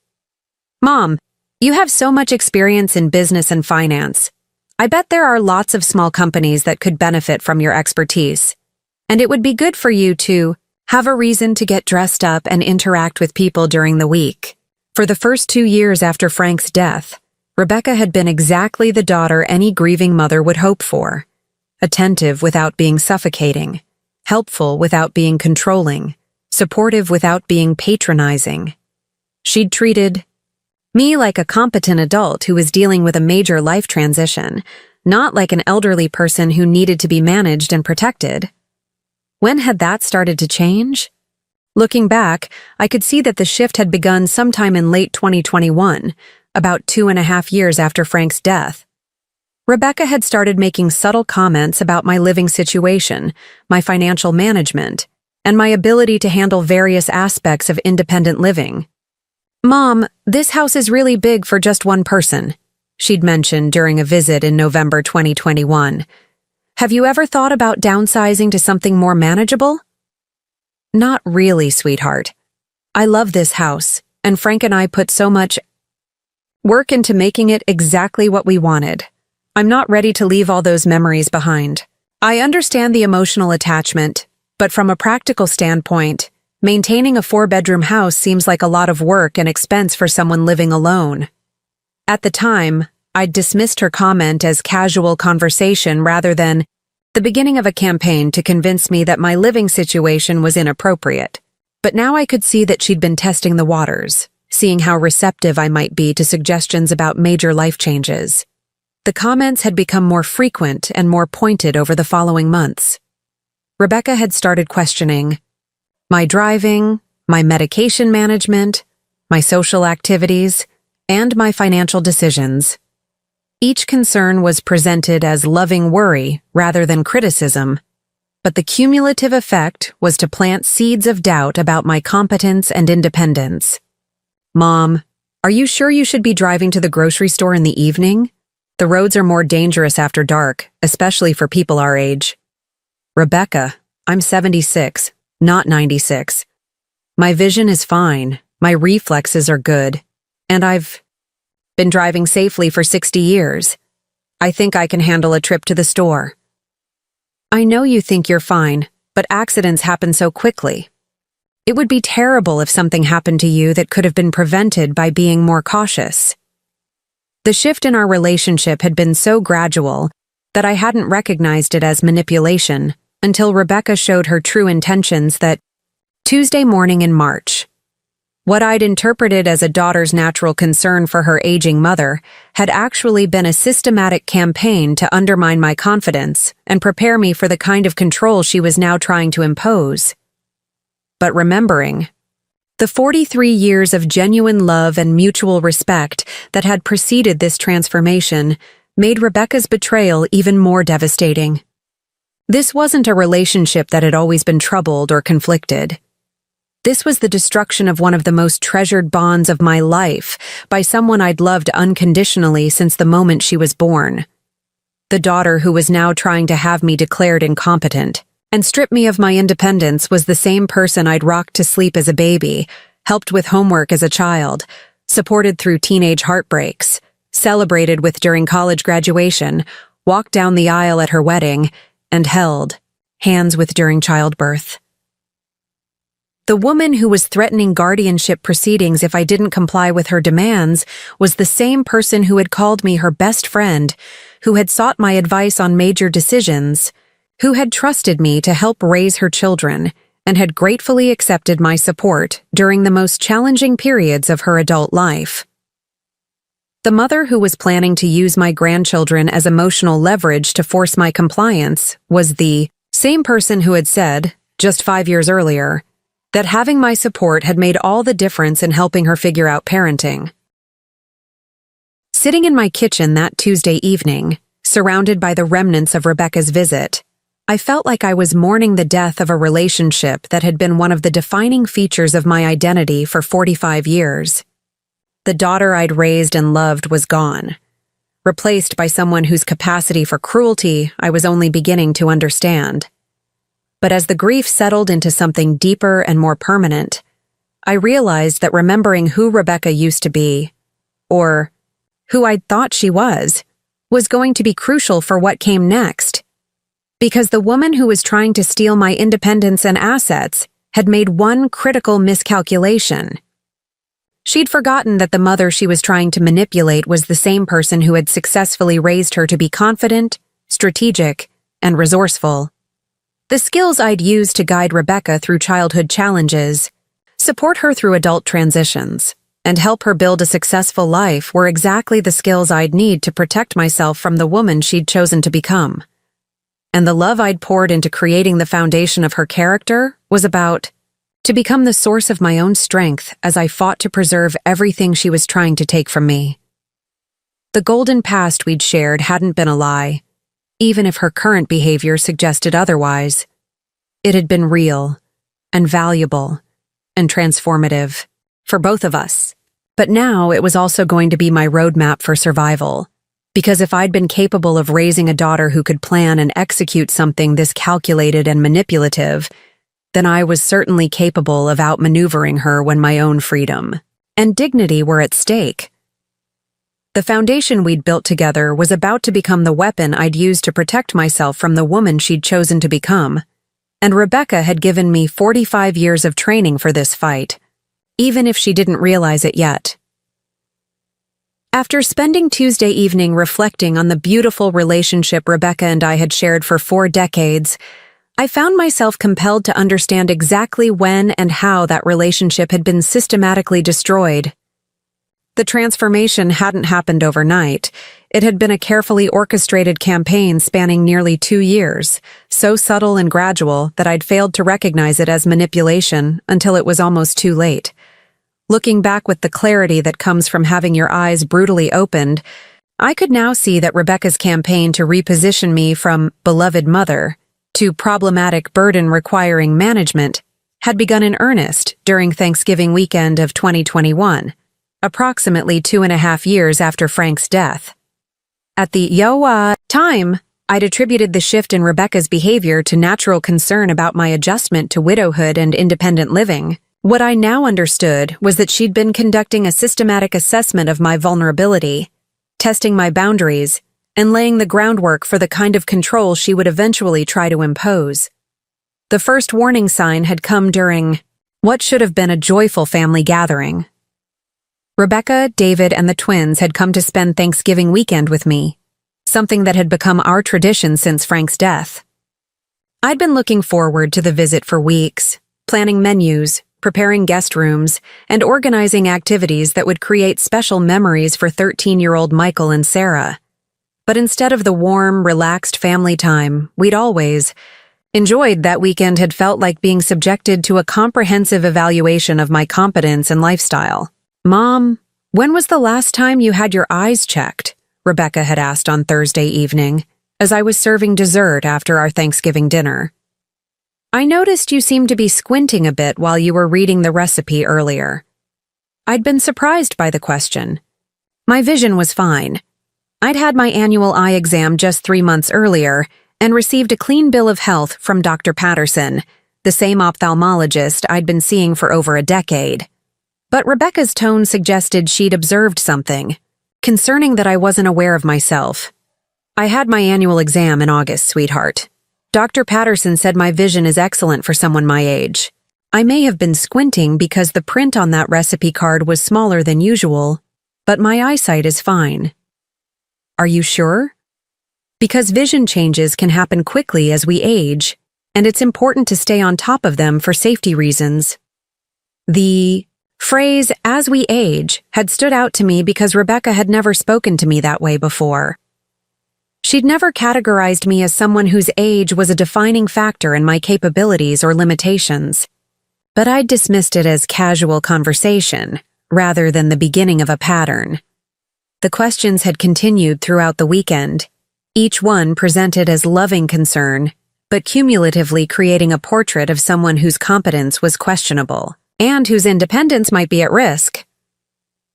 "Mom, you have so much experience in business and finance. I bet there are lots of small companies that could benefit from your expertise. And it would be good for you to have a reason to get dressed up and interact with people during the week." For the first 2 years after Frank's death, Rebecca had been exactly the daughter any grieving mother would hope for. Attentive without being suffocating, helpful without being controlling, supportive without being patronizing. She'd treated me like a competent adult who was dealing with a major life transition, not like an elderly person who needed to be managed and protected. When had that started to change? Looking back, I could see that the shift had begun sometime in late 2021, about 2.5 years after Frank's death. Rebecca had started making subtle comments about my living situation, my financial management, and my ability to handle various aspects of independent living. "Mom, this house is really big for just one person," she'd mentioned during a visit in November 2021. "Have you ever thought about downsizing to something more manageable?" "Not really, sweetheart. I love this house, and Frank and I put so much work into making it exactly what we wanted. I'm not ready to leave all those memories behind. I understand the emotional attachment, but from a practical standpoint, maintaining a 4-bedroom house seems like a lot of work and expense for someone living alone." At the time, I'd dismissed her comment as casual conversation rather than the beginning of a campaign to convince me that my living situation was inappropriate. But now I could see that she'd been testing the waters, seeing how receptive I might be to suggestions about major life changes. The comments had become more frequent and more pointed over the following months. Rebecca had started questioning my driving, my medication management, my social activities, and my financial decisions. Each concern was presented as loving worry rather than criticism, but the cumulative effect was to plant seeds of doubt about my competence and independence. "Mom, are you sure you should be driving to the grocery store in the evening? The roads are more dangerous after dark, especially for people our age." "Rebecca, I'm 76. Not 96. My vision is fine, my reflexes are good, and I've been driving safely for 60 years. I think I can handle a trip to the store." "I know you think you're fine, but accidents happen so quickly. It would be terrible if something happened to you that could have been prevented by being more cautious." The shift in our relationship had been so gradual that I hadn't recognized it as manipulation until Rebecca showed her true intentions that Tuesday morning in March. What I'd interpreted as a daughter's natural concern for her aging mother had actually been a systematic campaign to undermine my confidence and prepare me for the kind of control she was now trying to impose. But remembering the 43 years of genuine love and mutual respect that had preceded this transformation made Rebecca's betrayal even more devastating. This wasn't a relationship that had always been troubled or conflicted. This was the destruction of one of the most treasured bonds of my life by someone I'd loved unconditionally since the moment she was born. The daughter who was now trying to have me declared incompetent and strip me of my independence was the same person I'd rocked to sleep as a baby, helped with homework as a child, supported through teenage heartbreaks, celebrated with during college graduation, walked down the aisle at her wedding, and held hands with during childbirth. The woman who was threatening guardianship proceedings if I didn't comply with her demands was the same person who had called me her best friend, who had sought my advice on major decisions, who had trusted me to help raise her children, and had gratefully accepted my support during the most challenging periods of her adult life. The mother who was planning to use my grandchildren as emotional leverage to force my compliance was the same person who had said, just 5 years earlier, that having my support had made all the difference in helping her figure out parenting. Sitting in my kitchen that Tuesday evening, surrounded by the remnants of Rebecca's visit, I felt like I was mourning the death of a relationship that had been one of the defining features of my identity for 45 years. The daughter I'd raised and loved was gone, replaced by someone whose capacity for cruelty I was only beginning to understand. But as the grief settled into something deeper and more permanent, I realized that remembering who Rebecca used to be, or who I'd thought she was going to be crucial for what came next. Because the woman who was trying to steal my independence and assets had made one critical miscalculation. She'd forgotten that the mother she was trying to manipulate was the same person who had successfully raised her to be confident, strategic, and resourceful. The skills I'd used to guide Rebecca through childhood challenges, support her through adult transitions, and help her build a successful life were exactly the skills I'd need to protect myself from the woman she'd chosen to become. And the love I'd poured into creating the foundation of her character was about to become the source of my own strength as I fought to preserve everything she was trying to take from me. The golden past we'd shared hadn't been a lie, even if her current behavior suggested otherwise. It had been real, and valuable, and transformative, for both of us. But now it was also going to be my roadmap for survival, because if I'd been capable of raising a daughter who could plan and execute something this calculated and manipulative, then I was certainly capable of outmaneuvering her when my own freedom and dignity were at stake. The foundation we'd built together was about to become the weapon I'd use to protect myself from the woman she'd chosen to become, and Rebecca had given me 45 years of training for this fight, even if she didn't realize it yet. After spending Tuesday evening reflecting on the beautiful relationship Rebecca and I had shared for 4 decades, I found myself compelled to understand exactly when and how that relationship had been systematically destroyed. The transformation hadn't happened overnight. It had been a carefully orchestrated campaign spanning nearly 2 years, so subtle and gradual that I'd failed to recognize it as manipulation until it was almost too late. Looking back with the clarity that comes from having your eyes brutally opened, I could now see that Rebecca's campaign to reposition me from beloved mother to problematic burden requiring management had begun in earnest during Thanksgiving weekend of 2021. Approximately 2.5 years after Frank's death. At the time, I'd attributed the shift in Rebecca's behavior to natural concern about my adjustment to widowhood and independent living. What I now understood was that she'd been conducting a systematic assessment of my vulnerability, testing my boundaries, and laying the groundwork for the kind of control she would eventually try to impose. The first warning sign had come during what should have been a joyful family gathering. Rebecca, David, and the twins had come to spend Thanksgiving weekend with me, something that had become our tradition since Frank's death. I'd been looking forward to the visit for weeks, planning menus, preparing guest rooms, and organizing activities that would create special memories for 13-year-old Michael and Sarah. But instead of the warm, relaxed family time we'd always enjoyed, that weekend had felt like being subjected to a comprehensive evaluation of my competence and lifestyle. "Mom, when was the last time you had your eyes checked?" Rebecca had asked on Thursday evening, as I was serving dessert after our Thanksgiving dinner. "I noticed you seemed to be squinting a bit while you were reading the recipe earlier." I'd been surprised by the question. My vision was fine. I'd had my annual eye exam just 3 months earlier and received a clean bill of health from Dr. Patterson, the same ophthalmologist I'd been seeing for over a decade. But Rebecca's tone suggested she'd observed something, concerning that I wasn't aware of myself. "I had my annual exam in August, sweetheart. Dr. Patterson said my vision is excellent for someone my age. I may have been squinting because the print on that recipe card was smaller than usual, but my eyesight is fine." "Are you sure?" "Because vision changes can happen quickly as we age, and it's important to stay on top of them for safety reasons." The phrase, "as we age," had stood out to me because Rebecca had never spoken to me that way before. She'd never categorized me as someone whose age was a defining factor in my capabilities or limitations. But I'd dismissed it as casual conversation, rather than the beginning of a pattern. The questions had continued throughout the weekend, each one presented as loving concern, but cumulatively creating a portrait of someone whose competence was questionable, and whose independence might be at risk.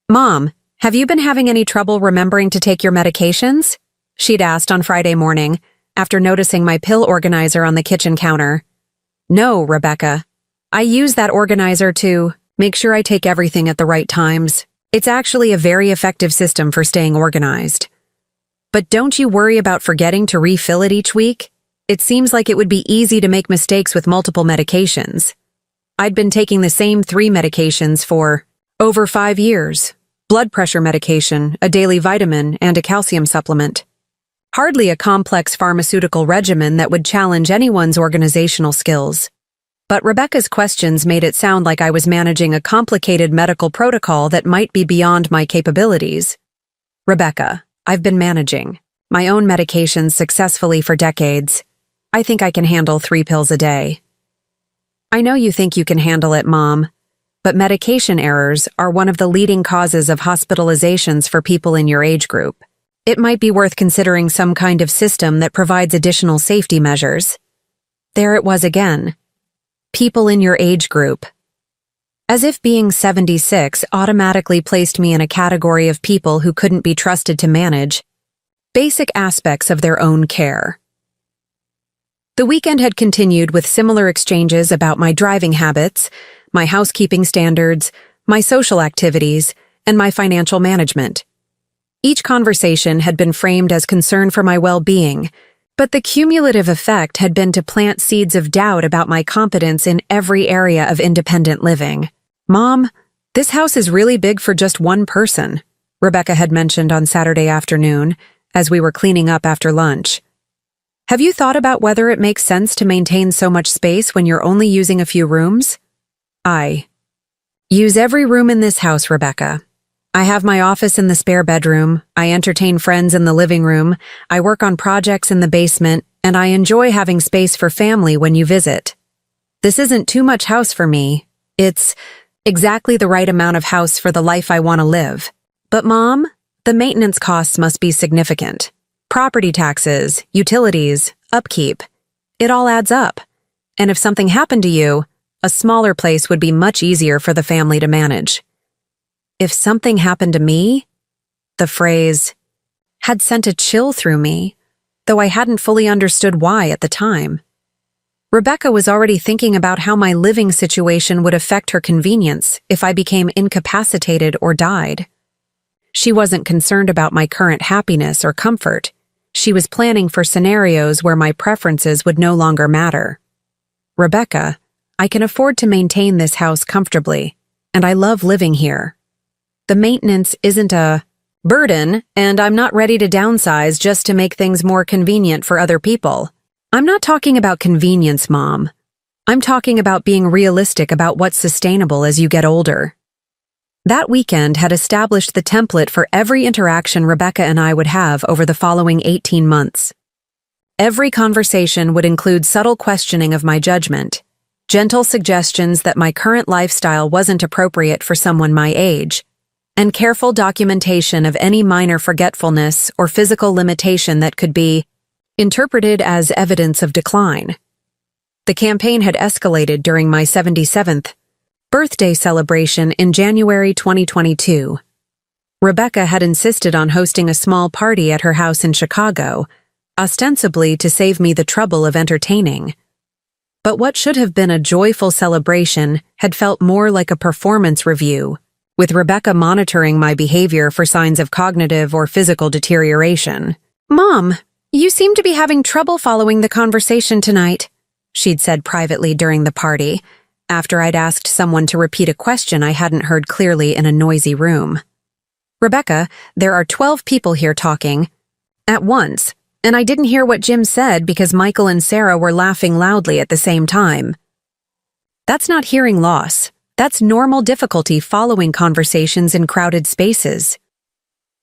"Mom, have you been having any trouble remembering to take your medications?" she'd asked on Friday morning, after noticing my pill organizer on the kitchen counter. "No, Rebecca. I use that organizer to make sure I take everything at the right times. It's actually a very effective system for staying organized. But don't you worry about forgetting to refill it each week? It seems like it would be easy to make mistakes with multiple medications. I'd been taking the same 3 medications for over 5 years. Blood pressure medication, a daily vitamin, and a calcium supplement. Hardly a complex pharmaceutical regimen that would challenge anyone's organizational skills. But Rebecca's questions made it sound like I was managing a complicated medical protocol that might be beyond my capabilities. "Rebecca, I've been managing my own medications successfully for decades. I think I can handle 3 pills a day." "I know you think you can handle it, Mom, but medication errors are one of the leading causes of hospitalizations for people in your age group. It might be worth considering some kind of system that provides additional safety measures." There it was again. People in your age group. As if being 76 automatically placed me in a category of people who couldn't be trusted to manage basic aspects of their own care. The weekend had continued with similar exchanges about my driving habits, my housekeeping standards, my social activities, and my financial management. Each conversation had been framed as concern for my well-being, but the cumulative effect had been to plant seeds of doubt about my competence in every area of independent living. "Mom, this house is really big for just one person," Rebecca had mentioned on Saturday afternoon, as we were cleaning up after lunch. "Have you thought about whether it makes sense to maintain so much space when you're only using a few rooms?" "I use every room in this house, Rebecca. I have my office in the spare bedroom, I entertain friends in the living room, I work on projects in the basement, and I enjoy having space for family when you visit. This isn't too much house for me. It's exactly the right amount of house for the life I want to live. But Mom, the maintenance costs must be significant. Property taxes, utilities, upkeep. It all adds up. And if something happened to you, a smaller place would be much easier for the family to manage." If something happened to me? The phrase had sent a chill through me, though I hadn't fully understood why at the time. Rebecca was already thinking about how my living situation would affect her convenience if I became incapacitated or died. She wasn't concerned about my current happiness or comfort. She was planning for scenarios where my preferences would no longer matter. "Rebecca, I can afford to maintain this house comfortably, and I love living here. The maintenance isn't a burden, and I'm not ready to downsize just to make things more convenient for other people. I'm not talking about convenience, Mom. I'm talking about being realistic about what's sustainable as you get older. That weekend had established the template for every interaction Rebecca and I would have over the following 18 months. Every conversation would include subtle questioning of my judgment, gentle suggestions that my current lifestyle wasn't appropriate for someone my age, and careful documentation of any minor forgetfulness or physical limitation that could be interpreted as evidence of decline. The campaign had escalated during my 77th birthday celebration in January 2022. Rebecca had insisted on hosting a small party at her house in Chicago, ostensibly to save me the trouble of entertaining. But what should have been a joyful celebration had felt more like a performance review, with Rebecca monitoring my behavior for signs of cognitive or physical deterioration. "Mom, you seem to be having trouble following the conversation tonight," she'd said privately during the party, after I'd asked someone to repeat a question I hadn't heard clearly in a noisy room. "Rebecca, there are 12 people here talking at once, and I didn't hear what Jim said because Michael and Sarah were laughing loudly at the same time." That's not hearing loss. That's normal difficulty following conversations in crowded spaces.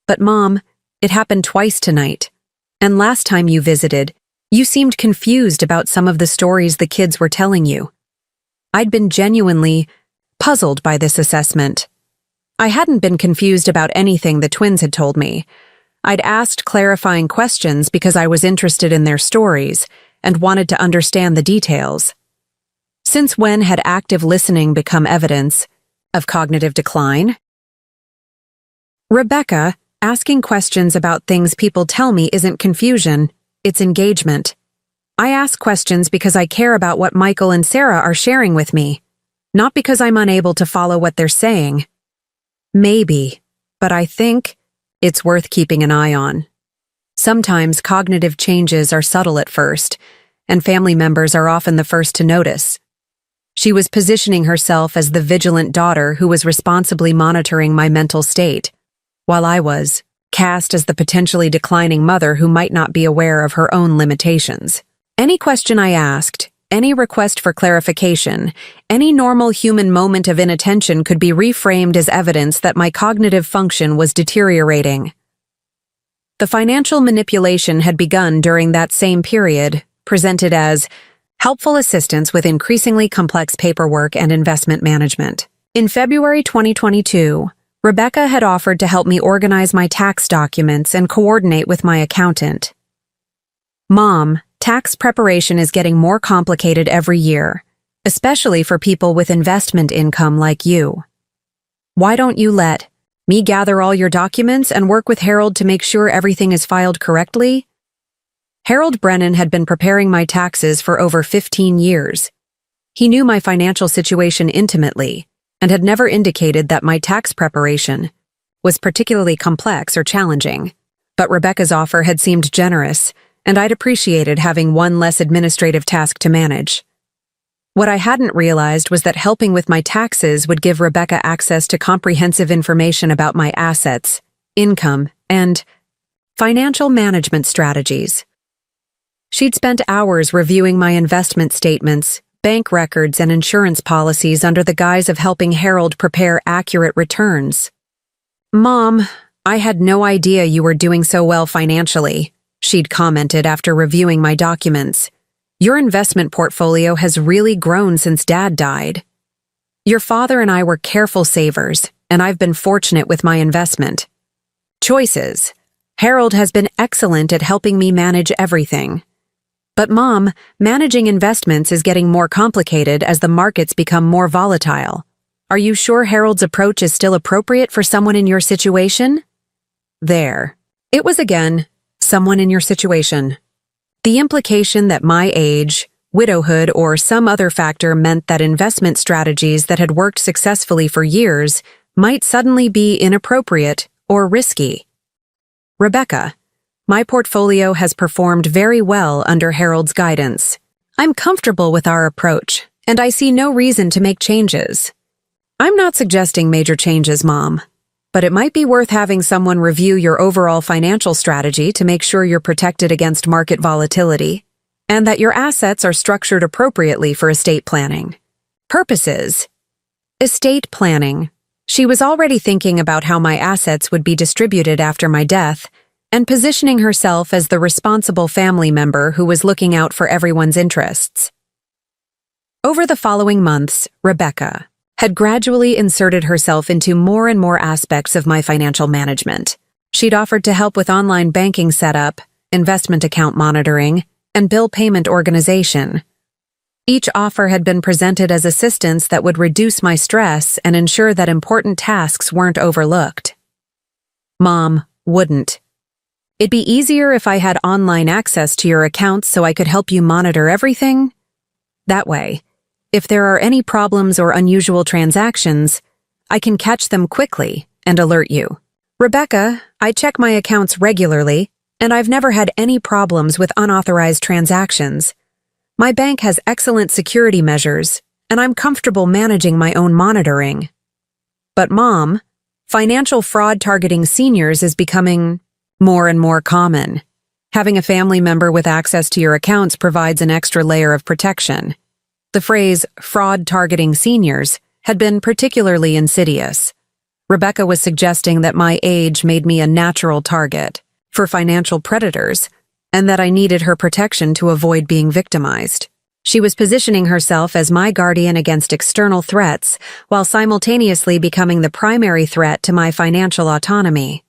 "But Mom, it happened twice tonight. And last time you visited, you seemed confused about some of the stories the kids were telling you." I'd been genuinely puzzled by this assessment. I hadn't been confused about anything the twins had told me. I'd asked clarifying questions because I was interested in their stories and wanted to understand the details. Since when had active listening become evidence of cognitive decline? "Rebecca, asking questions about things people tell me isn't confusion, it's engagement. I ask questions because I care about what Michael and Sarah are sharing with me, not because I'm unable to follow what they're saying. Maybe, but I think it's worth keeping an eye on. Sometimes cognitive changes are subtle at first, and family members are often the first to notice." She was positioning herself as the vigilant daughter who was responsibly monitoring my mental state, while I was cast as the potentially declining mother who might not be aware of her own limitations. Any question I asked, any request for clarification, any normal human moment of inattention could be reframed as evidence that my cognitive function was deteriorating. The financial manipulation had begun during that same period, presented as helpful assistance with increasingly complex paperwork and investment management. In February 2022, Rebecca had offered to help me organize my tax documents and coordinate with my accountant. "Mom, tax preparation is getting more complicated every year, especially for people with investment income like you. Why don't you let me gather all your documents and work with Harold to make sure everything is filed correctly?" Harold Brennan had been preparing my taxes for over 15 years. He knew my financial situation intimately and had never indicated that my tax preparation was particularly complex or challenging. But Rebecca's offer had seemed generous, and I'd appreciated having one less administrative task to manage. What I hadn't realized was that helping with my taxes would give Rebecca access to comprehensive information about my assets, income, and financial management strategies. She'd spent hours reviewing my investment statements, bank records, and insurance policies under the guise of helping Harold prepare accurate returns. "Mom, I had no idea you were doing so well financially," she'd commented after reviewing my documents. "Your investment portfolio has really grown since Dad died. Your father and I were careful savers, and I've been fortunate with my investment choices. Harold has been excellent at helping me manage everything. But Mom, managing investments is getting more complicated as the markets become more volatile. Are you sure Harold's approach is still appropriate for someone in your situation?" There. It was again, someone in your situation. The implication that my age, widowhood, or some other factor meant that investment strategies that had worked successfully for years might suddenly be inappropriate or risky. "Rebecca, my portfolio has performed very well under Harold's guidance. I'm comfortable with our approach, and I see no reason to make changes." "I'm not suggesting major changes, Mom. but it might be worth having someone review your overall financial strategy to make sure you're protected against market volatility and that your assets are structured appropriately for estate planning. Purposes. Estate planning. She was already thinking about how my assets would be distributed after my death and positioning herself as the responsible family member who was looking out for everyone's interests. Over the following months, Rebecca had gradually inserted herself into more and more aspects of my financial management. She'd offered to help with online banking setup, investment account monitoring, and bill payment organization. Each offer had been presented as assistance that would reduce my stress and ensure that important tasks weren't overlooked. Mom, wouldn't. It'd be easier if I had online access to your accounts so I could help you monitor everything? That way, if there are any problems or unusual transactions, I can catch them quickly and alert you. Rebecca, I check my accounts regularly, and I've never had any problems with unauthorized transactions. My bank has excellent security measures, and I'm comfortable managing my own monitoring. But Mom, financial fraud targeting seniors is becoming more and more common. Having a family member with access to your accounts provides an extra layer of protection. The phrase, fraud targeting seniors, had been particularly insidious. Rebecca was suggesting that my age made me a natural target for financial predators, and that I needed her protection to avoid being victimized. She was positioning herself as my guardian against external threats, while simultaneously becoming the primary threat to my financial autonomy.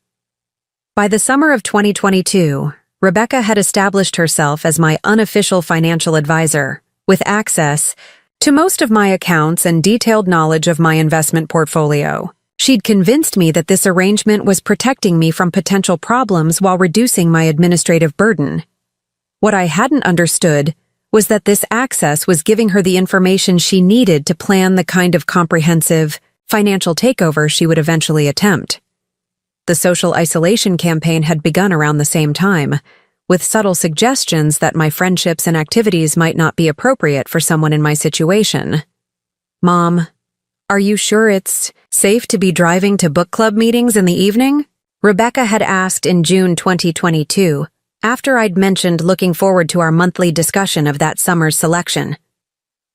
By the summer of 2022, Rebecca had established herself as my unofficial financial advisor, with access to most of my accounts and detailed knowledge of my investment portfolio. She'd convinced me that this arrangement was protecting me from potential problems while reducing my administrative burden. What I hadn't understood was that this access was giving her the information she needed to plan the kind of comprehensive financial takeover she would eventually attempt. The social isolation campaign had begun around the same time, with subtle suggestions that my friendships and activities might not be appropriate for someone in my situation. Mom, are you sure it's safe to be driving to book club meetings in the evening? Rebecca had asked in June 2022, after I'd mentioned looking forward to our monthly discussion of that summer's selection.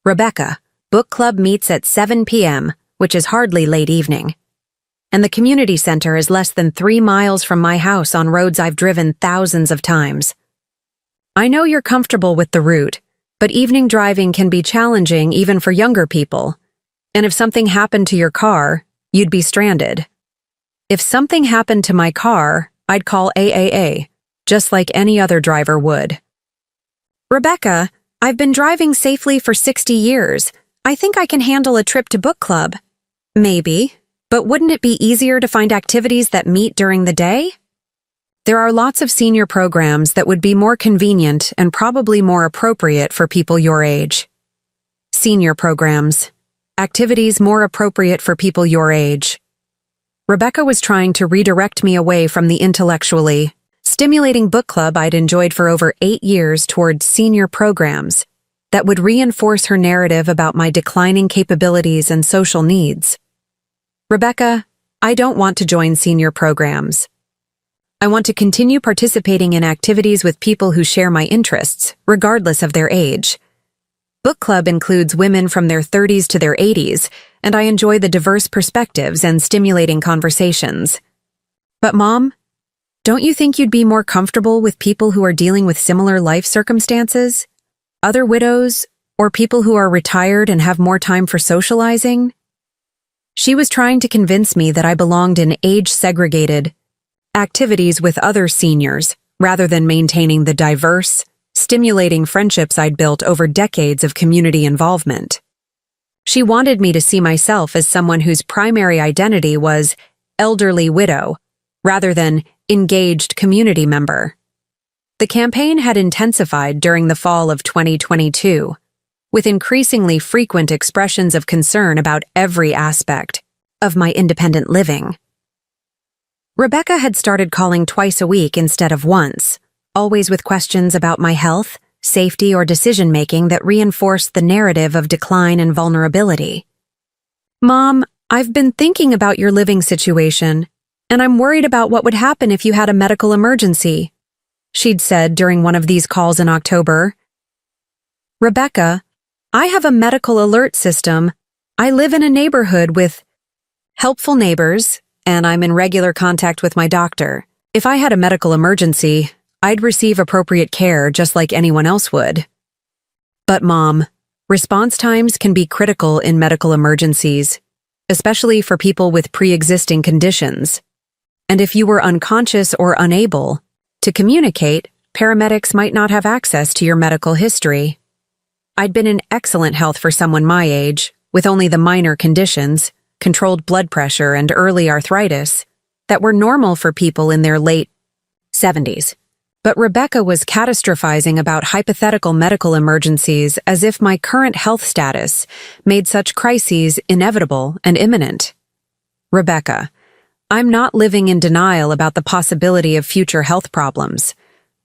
Rebecca, book club meets at 7 p.m., which is hardly late evening. And the community center is less than 3 miles from my house on roads I've driven thousands of times. I know you're comfortable with the route, but evening driving can be challenging even for younger people. And if something happened to your car, you'd be stranded. If something happened to my car, I'd call AAA, just like any other driver would. Rebecca, I've been driving safely for 60 years. I think I can handle a trip to book club. Maybe. But wouldn't it be easier to find activities that meet during the day? There are lots of senior programs that would be more convenient and probably more appropriate for people your age. Senior programs. Activities more appropriate for people your age. Rebecca was trying to redirect me away from the intellectually stimulating book club I'd enjoyed for over 8 years towards senior programs that would reinforce her narrative about my declining capabilities and social needs. Rebecca, I don't want to join senior programs. I want to continue participating in activities with people who share my interests, regardless of their age. Book club includes women from their 30s to their 80s, and I enjoy the diverse perspectives and stimulating conversations. But Mom, don't you think you'd be more comfortable with people who are dealing with similar life circumstances? Other widows, or people who are retired and have more time for socializing? She was trying to convince me that I belonged in age-segregated activities with other seniors, rather than maintaining the diverse, stimulating friendships I'd built over decades of community involvement. She wanted me to see myself as someone whose primary identity was elderly widow, rather than engaged community member. The campaign had intensified during the fall of 2022, with increasingly frequent expressions of concern about every aspect of my independent living. Rebecca had started calling twice a week instead of once, always with questions about my health, safety, or decision-making that reinforced the narrative of decline and vulnerability. Mom, I've been thinking about your living situation, and I'm worried about what would happen if you had a medical emergency," she'd said during one of these calls in October. "Rebecca, I have a medical alert system. I live in a neighborhood with helpful neighbors, and I'm in regular contact with my doctor. If I had a medical emergency, I'd receive appropriate care just like anyone else would." But Mom, response times can be critical in medical emergencies, especially for people with pre-existing conditions. And if you were unconscious or unable to communicate, paramedics might not have access to your medical history. I'd been in excellent health for someone my age, with only the minor conditions, controlled blood pressure and early arthritis, that were normal for people in their late 70s. But Rebecca was catastrophizing about hypothetical medical emergencies as if my current health status made such crises inevitable and imminent. "Rebecca, I'm not living in denial about the possibility of future health problems,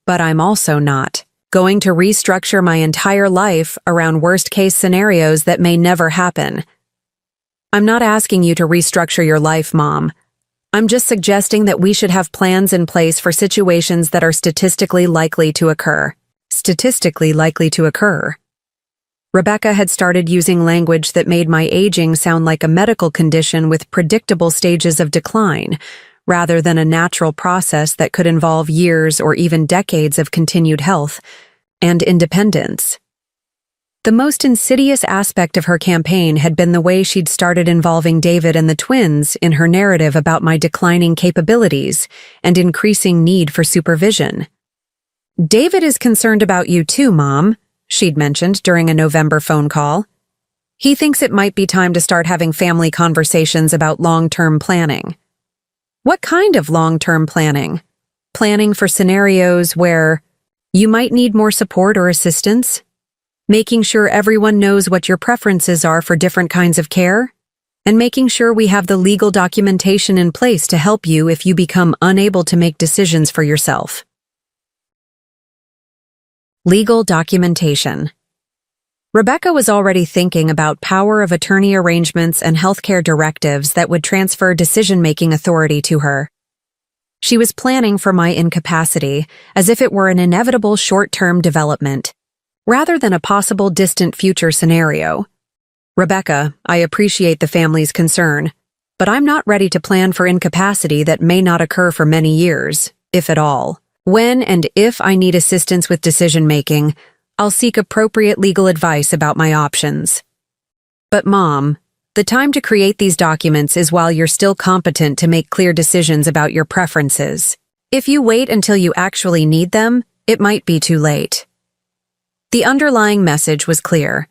but I'm also not going to restructure my entire life around worst-case scenarios that may never happen. I'm not asking you to restructure your life, Mom. I'm just suggesting that we should have plans in place for situations that are statistically likely to occur." Statistically likely to occur. Rebecca had started using language that made my aging sound like a medical condition with predictable stages of decline, rather than a natural process that could involve years or even decades of continued health and independence. The most insidious aspect of her campaign had been the way she'd started involving David and the twins in her narrative about my declining capabilities and increasing need for supervision. "David is concerned about you too, Mom," she'd mentioned during a November phone call. "He thinks it might be time to start having family conversations about long-term planning." "What kind of long-term planning? Planning for scenarios where you might need more support or assistance? Making sure everyone knows what your preferences are for different kinds of care? And making sure we have the legal documentation in place to help you if you become unable to make decisions for yourself." Legal documentation. Rebecca was already thinking about power of attorney arrangements and healthcare directives that would transfer decision-making authority to her. She was planning for my incapacity as if it were an inevitable short-term development, rather than a possible distant future scenario. "Rebecca, I appreciate the family's concern, but I'm not ready to plan for incapacity that may not occur for many years, if at all. When and if I need assistance with decision-making, I'll seek appropriate legal advice about my options." "But Mom, the time to create these documents is while you're still competent to make clear decisions about your preferences. If you wait until you actually need them, it might be too late." The underlying message was clear.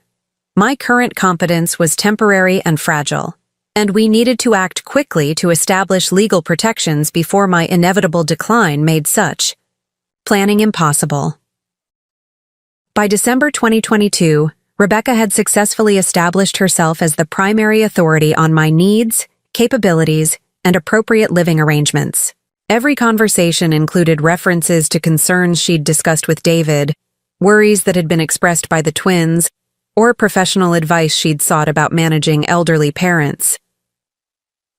My current competence was temporary and fragile, and we needed to act quickly to establish legal protections before my inevitable decline made such planning impossible. By December 2022, Rebecca had successfully established herself as the primary authority on my needs, capabilities, and appropriate living arrangements. Every conversation included references to concerns she'd discussed with David, worries that had been expressed by the twins, or professional advice she'd sought about managing elderly parents.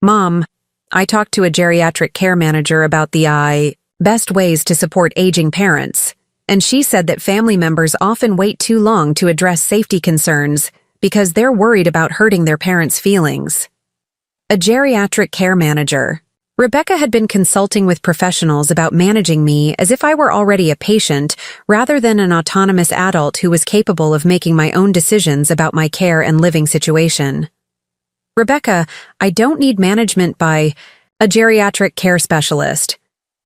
"Mom, I talked to a geriatric care manager about the best ways to support aging parents, and she said that family members often wait too long to address safety concerns because they're worried about hurting their parents' feelings." A geriatric care manager. Rebecca had been consulting with professionals about managing me as if I were already a patient rather than an autonomous adult who was capable of making my own decisions about my care and living situation. "Rebecca, I don't need management by a geriatric care specialist.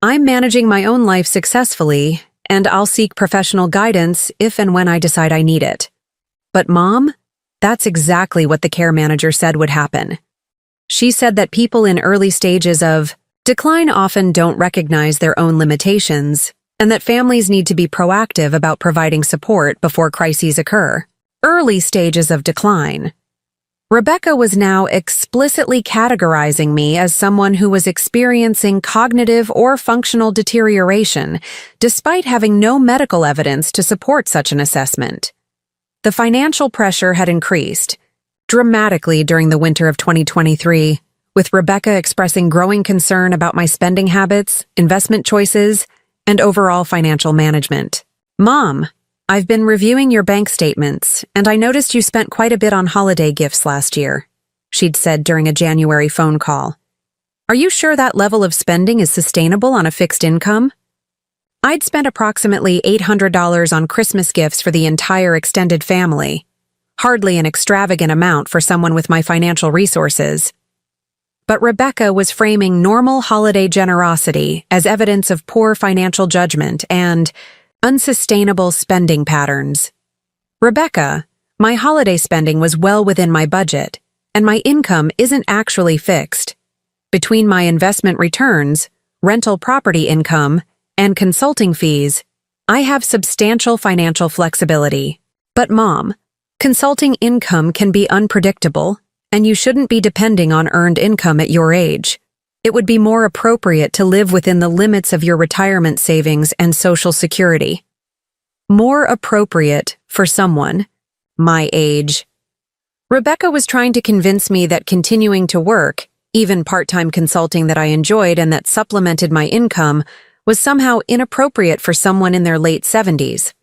I'm managing my own life successfully, and I'll seek professional guidance if and when I decide I need it." But Mom, that's exactly what the care manager said would happen. She said that people in early stages of decline often don't recognize their own limitations, and that families need to be proactive about providing support before crises occur. Early stages of decline. Rebecca was now explicitly categorizing me as someone who was experiencing cognitive or functional deterioration, despite having no medical evidence to support such an assessment. The financial pressure had increased dramatically during the winter of 2023, with Rebecca expressing growing concern about my spending habits, investment choices, and overall financial management. Mom, I've been reviewing your bank statements, and I noticed you spent quite a bit on holiday gifts last year, she'd said during a January phone call. Are you sure that level of spending is sustainable on a fixed income? I'd spent approximately $800 on Christmas gifts for the entire extended family. Hardly an extravagant amount for someone with my financial resources. But Rebecca was framing normal holiday generosity as evidence of poor financial judgment and unsustainable spending patterns. Rebecca, my holiday spending was well within my budget, and my income isn't actually fixed. Between my investment returns, rental property income, and consulting fees, I have substantial financial flexibility. But Mom, consulting income can be unpredictable, and you shouldn't be depending on earned income at your age. It would be more appropriate to live within the limits of your retirement savings and Social Security. More appropriate for someone my age. Rebecca was trying to convince me that continuing to work, even part-time consulting that I enjoyed and that supplemented my income, was somehow inappropriate for someone in their late 70s.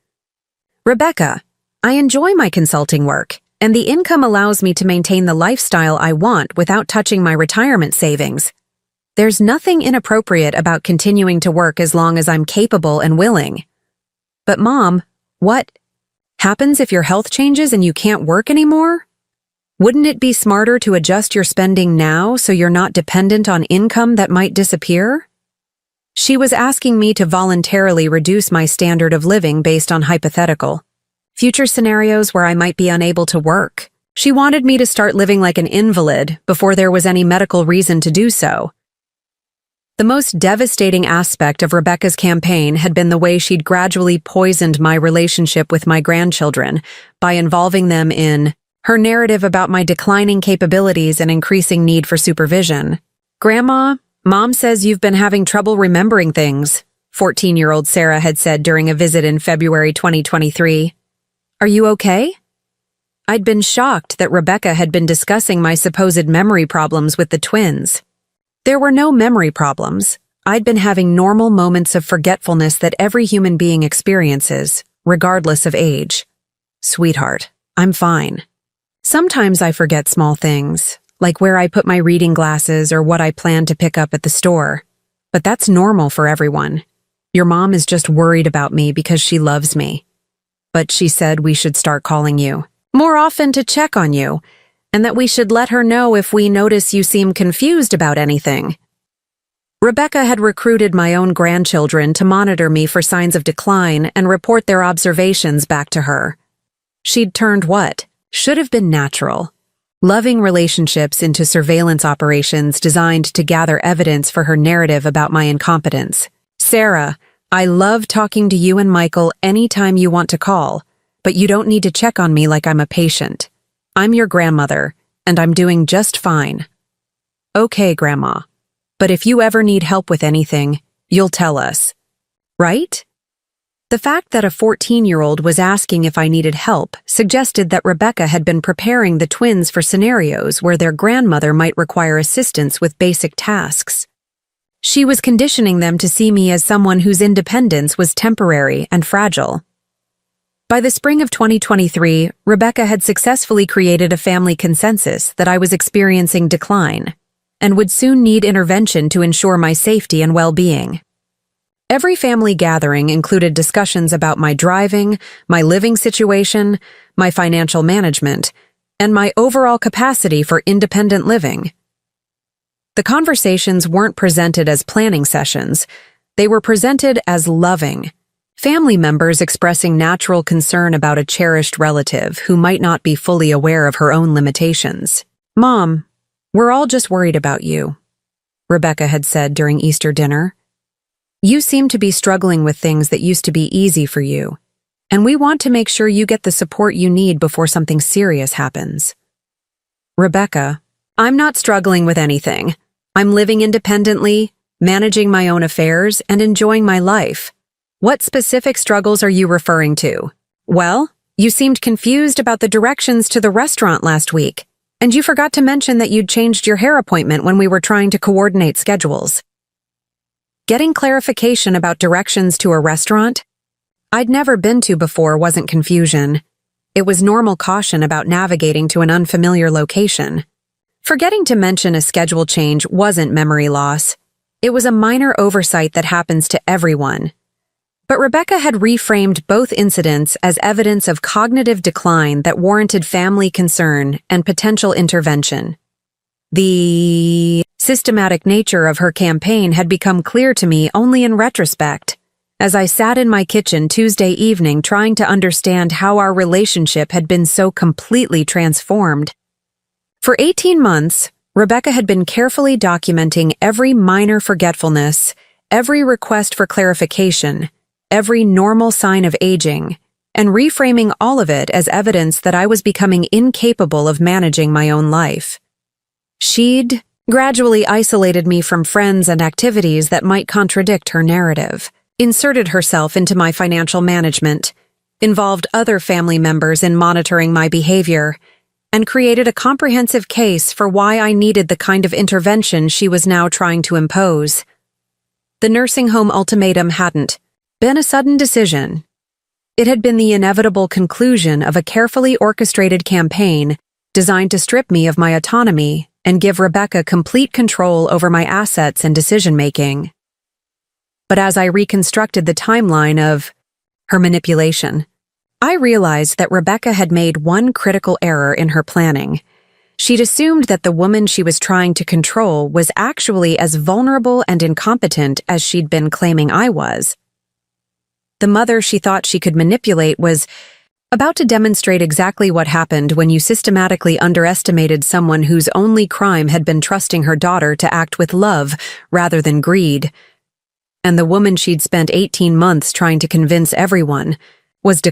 Rebecca, I enjoy my consulting work, and the income allows me to maintain the lifestyle I want without touching my retirement savings. There's nothing inappropriate about continuing to work as long as I'm capable and willing. But Mom, what happens if your health changes and you can't work anymore? Wouldn't it be smarter to adjust your spending now so you're not dependent on income that might disappear? She was asking me to voluntarily reduce my standard of living based on hypothetical future scenarios where I might be unable to work. She wanted me to start living like an invalid before there was any medical reason to do so. The most devastating aspect of Rebecca's campaign had been the way she'd gradually poisoned my relationship with my grandchildren by involving them in her narrative about my declining capabilities and increasing need for supervision. Grandma, Mom says you've been having trouble remembering things, 14-year-old Sarah had said during a visit in February 2023. Are you okay? I'd been shocked that Rebecca had been discussing my supposed memory problems with the twins. There were no memory problems. I'd been having normal moments of forgetfulness that every human being experiences, regardless of age. Sweetheart, I'm fine. Sometimes I forget small things, like where I put my reading glasses or what I plan to pick up at the store. But that's normal for everyone. Your mom is just worried about me because she loves me. But she said we should start calling you more often to check on you, and that we should let her know if we notice you seem confused about anything. Rebecca had recruited my own grandchildren to monitor me for signs of decline and report their observations back to her. She'd turned what should have been natural, loving relationships into surveillance operations designed to gather evidence for her narrative about my incompetence. Sarah, I love talking to you and Michael anytime you want to call, but you don't need to check on me like I'm a patient. I'm your grandmother, and I'm doing just fine. Okay, Grandma, but if you ever need help with anything, you'll tell us. Right? The fact that a 14-year-old was asking if I needed help suggested that Rebecca had been preparing the twins for scenarios where their grandmother might require assistance with basic tasks. She was conditioning them to see me as someone whose independence was temporary and fragile. By the spring of 2023, Rebecca had successfully created a family consensus that I was experiencing decline and would soon need intervention to ensure my safety and well-being. Every family gathering included discussions about my driving, my living situation, my financial management, and my overall capacity for independent living. The conversations weren't presented as planning sessions. They were presented as loving, family members expressing natural concern about a cherished relative who might not be fully aware of her own limitations. Mom, we're all just worried about you, Rebecca had said during Easter dinner. You seem to be struggling with things that used to be easy for you, and we want to make sure you get the support you need before something serious happens. Rebecca, I'm not struggling with anything. I'm living independently, managing my own affairs, and enjoying my life. What specific struggles are you referring to? Well, you seemed confused about the directions to the restaurant last week. And you forgot to mention that you'd changed your hair appointment when we were trying to coordinate schedules. Getting clarification about directions to a restaurant I'd never been to before wasn't confusion. It was normal caution about navigating to an unfamiliar location. Forgetting to mention a schedule change wasn't memory loss. It was a minor oversight that happens to everyone. But Rebecca had reframed both incidents as evidence of cognitive decline that warranted family concern and potential intervention. The systematic nature of her campaign had become clear to me only in retrospect, as I sat in my kitchen Tuesday evening trying to understand how our relationship had been so completely transformed. For 18 months, Rebecca had been carefully documenting every minor forgetfulness, every request for clarification, every normal sign of aging, and reframing all of it as evidence that I was becoming incapable of managing my own life. She'd gradually isolated me from friends and activities that might contradict her narrative, inserted herself into my financial management, involved other family members in monitoring my behavior, and created a comprehensive case for why I needed the kind of intervention she was now trying to impose. The nursing home ultimatum hadn't been a sudden decision. It had been the inevitable conclusion of a carefully orchestrated campaign designed to strip me of my autonomy and give Rebecca complete control over my assets and decision-making. But as I reconstructed the timeline of her manipulation, I realized that Rebecca had made one critical error in her planning. She'd assumed that the woman she was trying to control was actually as vulnerable and incompetent as she'd been claiming I was. The mother she thought she could manipulate was about to demonstrate exactly what happened when you systematically underestimated someone whose only crime had been trusting her daughter to act with love rather than greed. And the woman she'd spent 18 months trying to convince everyone was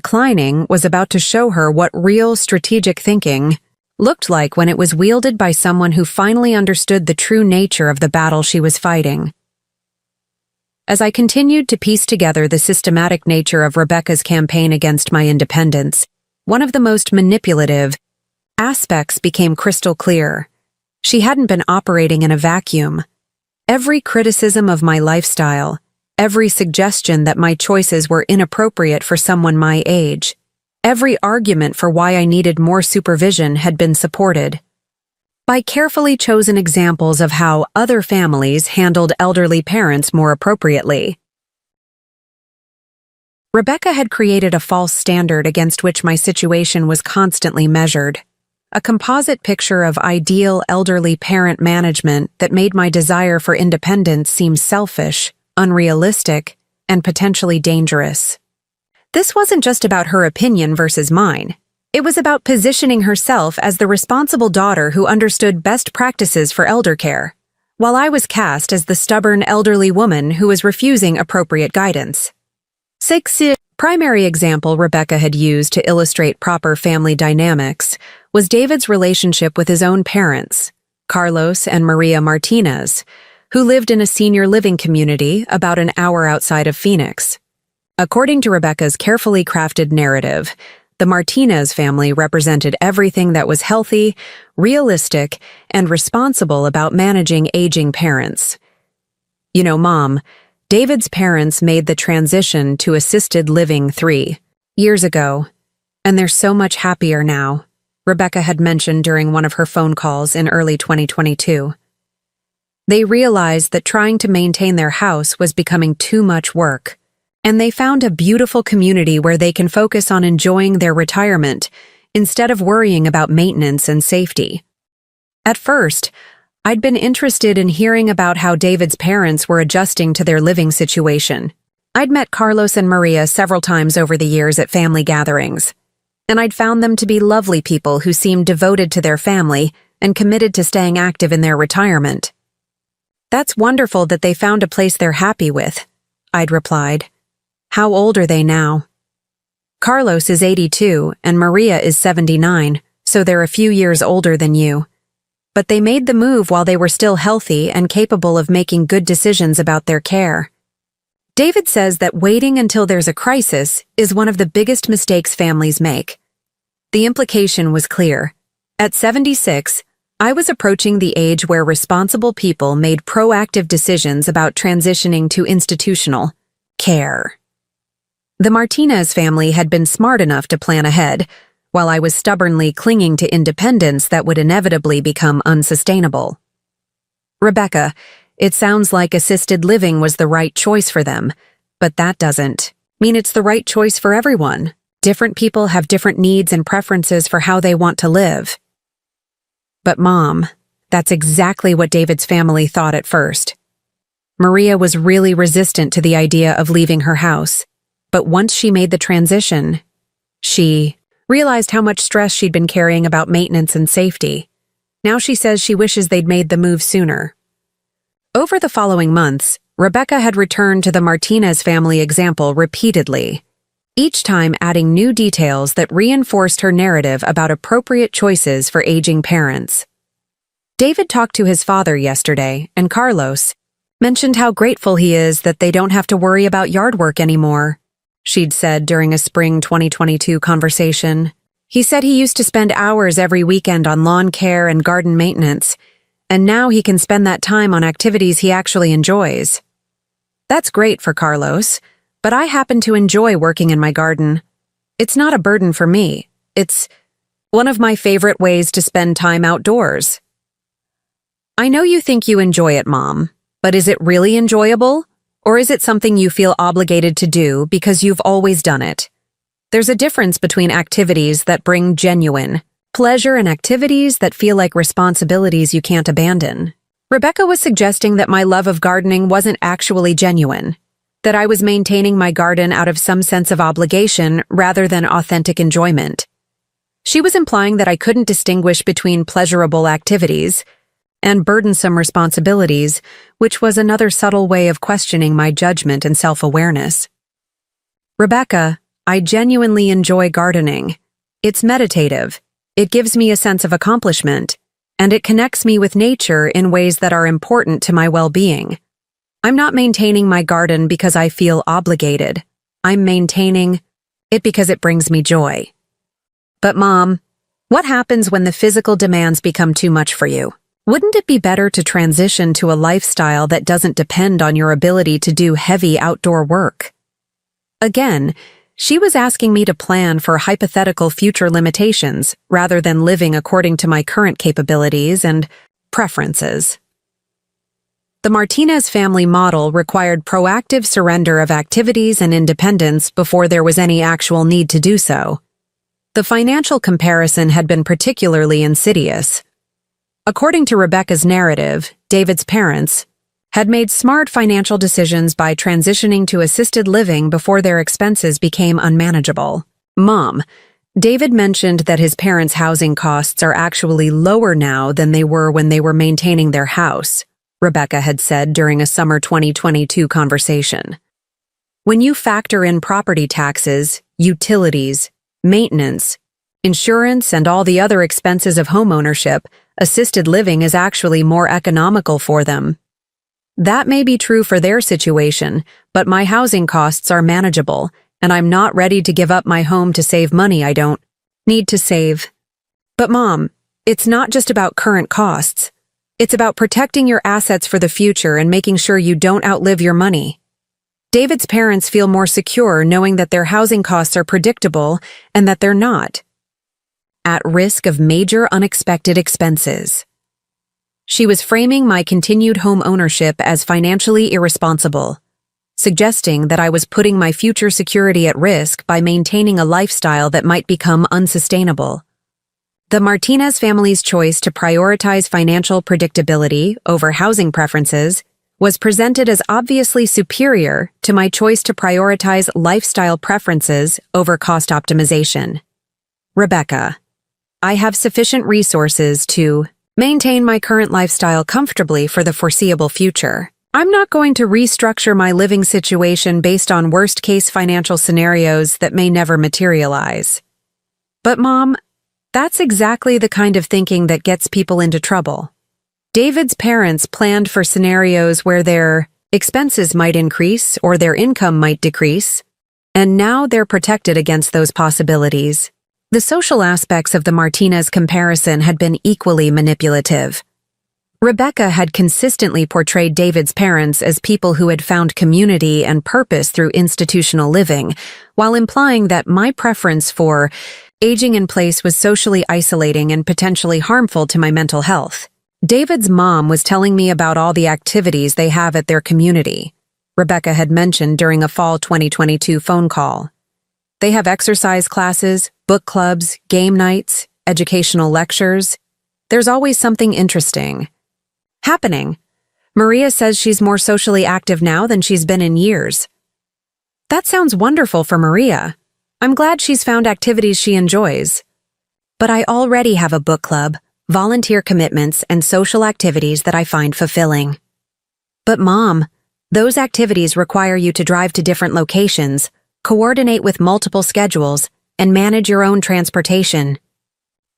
about to show her what real strategic thinking looked like when it was wielded by someone who finally understood the true nature of the battle she was fighting. As I continued to piece together the systematic nature of Rebecca's campaign against my independence, one of the most manipulative aspects became crystal clear. She hadn't been operating in a vacuum. Every criticism of my lifestyle, every suggestion that my choices were inappropriate for someone my age, every argument for why I needed more supervision had been supported by carefully chosen examples of how other families handled elderly parents more appropriately. Rebecca had created a false standard against which my situation was constantly measured, a composite picture of ideal elderly parent management that made my desire for independence seem selfish, unrealistic, and potentially dangerous. This wasn't just about her opinion versus mine. It was about positioning herself as the responsible daughter who understood best practices for elder care, while I was cast as the stubborn elderly woman who was refusing appropriate guidance. Primary example Rebecca had used to illustrate proper family dynamics was David's relationship with his own parents, Carlos and Maria Martinez, who lived in a senior living community about an hour outside of Phoenix. According to Rebecca's carefully crafted narrative, the Martinez family represented everything that was healthy, realistic, and responsible about managing aging parents. You know, Mom, David's parents made the transition to assisted living 3 years ago, and they're so much happier now, Rebecca had mentioned during one of her phone calls in early 2022. They realized that trying to maintain their house was becoming too much work, and they found a beautiful community where they can focus on enjoying their retirement instead of worrying about maintenance and safety. At first, I'd been interested in hearing about how David's parents were adjusting to their living situation. I'd met Carlos and Maria several times over the years at family gatherings, and I'd found them to be lovely people who seemed devoted to their family and committed to staying active in their retirement. That's wonderful that they found a place they're happy with, I'd replied. How old are they now? Carlos is 82 and Maria is 79, so they're a few years older than you. But they made the move while they were still healthy and capable of making good decisions about their care. David says that waiting until there's a crisis is one of the biggest mistakes families make. The implication was clear. At 76, I was approaching the age where responsible people made proactive decisions about transitioning to institutional care. The Martinez family had been smart enough to plan ahead, while I was stubbornly clinging to independence that would inevitably become unsustainable. Rebecca, it sounds like assisted living was the right choice for them, but that doesn't mean it's the right choice for everyone. Different people have different needs and preferences for how they want to live. But Mom, that's exactly what David's family thought at first. Maria was really resistant to the idea of leaving her house, but once she made the transition, she realized how much stress she'd been carrying about maintenance and safety. Now she says she wishes they'd made the move sooner. Over the following months, Rebecca had returned to the Martinez family example repeatedly, each time adding new details that reinforced her narrative about appropriate choices for aging parents. David talked to his father yesterday, and Carlos mentioned how grateful he is that they don't have to worry about yard work anymore, she'd said during a spring 2022 conversation. He said he used to spend hours every weekend on lawn care and garden maintenance, and now he can spend that time on activities he actually enjoys. That's great for Carlos, but I happen to enjoy working in my garden. It's not a burden for me. It's one of my favorite ways to spend time outdoors. I know you think you enjoy it, Mom, but is it really enjoyable? Or is it something you feel obligated to do because you've always done it? There's a difference between activities that bring genuine pleasure and activities that feel like responsibilities you can't abandon. Rebecca was suggesting that my love of gardening wasn't actually genuine, that I was maintaining my garden out of some sense of obligation rather than authentic enjoyment. She was implying that I couldn't distinguish between pleasurable activities and burdensome responsibilities, which was another subtle way of questioning my judgment and self-awareness. Rebecca, I genuinely enjoy gardening. It's meditative. It gives me a sense of accomplishment, and it connects me with nature in ways that are important to my well-being. I'm not maintaining my garden because I feel obligated. I'm maintaining it because it brings me joy. But Mom, what happens when the physical demands become too much for you? Wouldn't it be better to transition to a lifestyle that doesn't depend on your ability to do heavy outdoor work? Again, she was asking me to plan for hypothetical future limitations rather than living according to my current capabilities and preferences. The Martinez family model required proactive surrender of activities and independence before there was any actual need to do so. The financial comparison had been particularly insidious. According to Rebecca's narrative, David's parents had made smart financial decisions by transitioning to assisted living before their expenses became unmanageable. Mom, David mentioned that his parents' housing costs are actually lower now than they were when they were maintaining their house, Rebecca had said during a summer 2022 conversation. When you factor in property taxes, utilities, maintenance, insurance, and all the other expenses of homeownership, assisted living is actually more economical for them. That may be true for their situation, but my housing costs are manageable, and I'm not ready to give up my home to save money I don't need to save. But Mom, it's not just about current costs. It's about protecting your assets for the future and making sure you don't outlive your money. David's parents feel more secure knowing that their housing costs are predictable and that they're not at risk of major unexpected expenses. She was framing my continued home ownership as financially irresponsible, suggesting that I was putting my future security at risk by maintaining a lifestyle that might become unsustainable. The Martinez family's choice to prioritize financial predictability over housing preferences was presented as obviously superior to my choice to prioritize lifestyle preferences over cost optimization. Rebecca, I have sufficient resources to maintain my current lifestyle comfortably for the foreseeable future. I'm not going to restructure my living situation based on worst-case financial scenarios that may never materialize. But Mom, that's exactly the kind of thinking that gets people into trouble. David's parents planned for scenarios where their expenses might increase or their income might decrease, and now they're protected against those possibilities. The social aspects of the Martinez comparison had been equally manipulative. Rebecca had consistently portrayed David's parents as people who had found community and purpose through institutional living, while implying that my preference for aging in place was socially isolating and potentially harmful to my mental health. David's mom was telling me about all the activities they have at their community, Rebecca had mentioned during a fall 2022 phone call. They have exercise classes, book clubs, game nights, educational lectures. There's always something interesting happening. Maria says she's more socially active now than she's been in years. That sounds wonderful for Maria. I'm glad she's found activities she enjoys. But I already have a book club, volunteer commitments, and social activities that I find fulfilling. But Mom, those activities require you to drive to different locations, coordinate with multiple schedules, and manage your own transportation.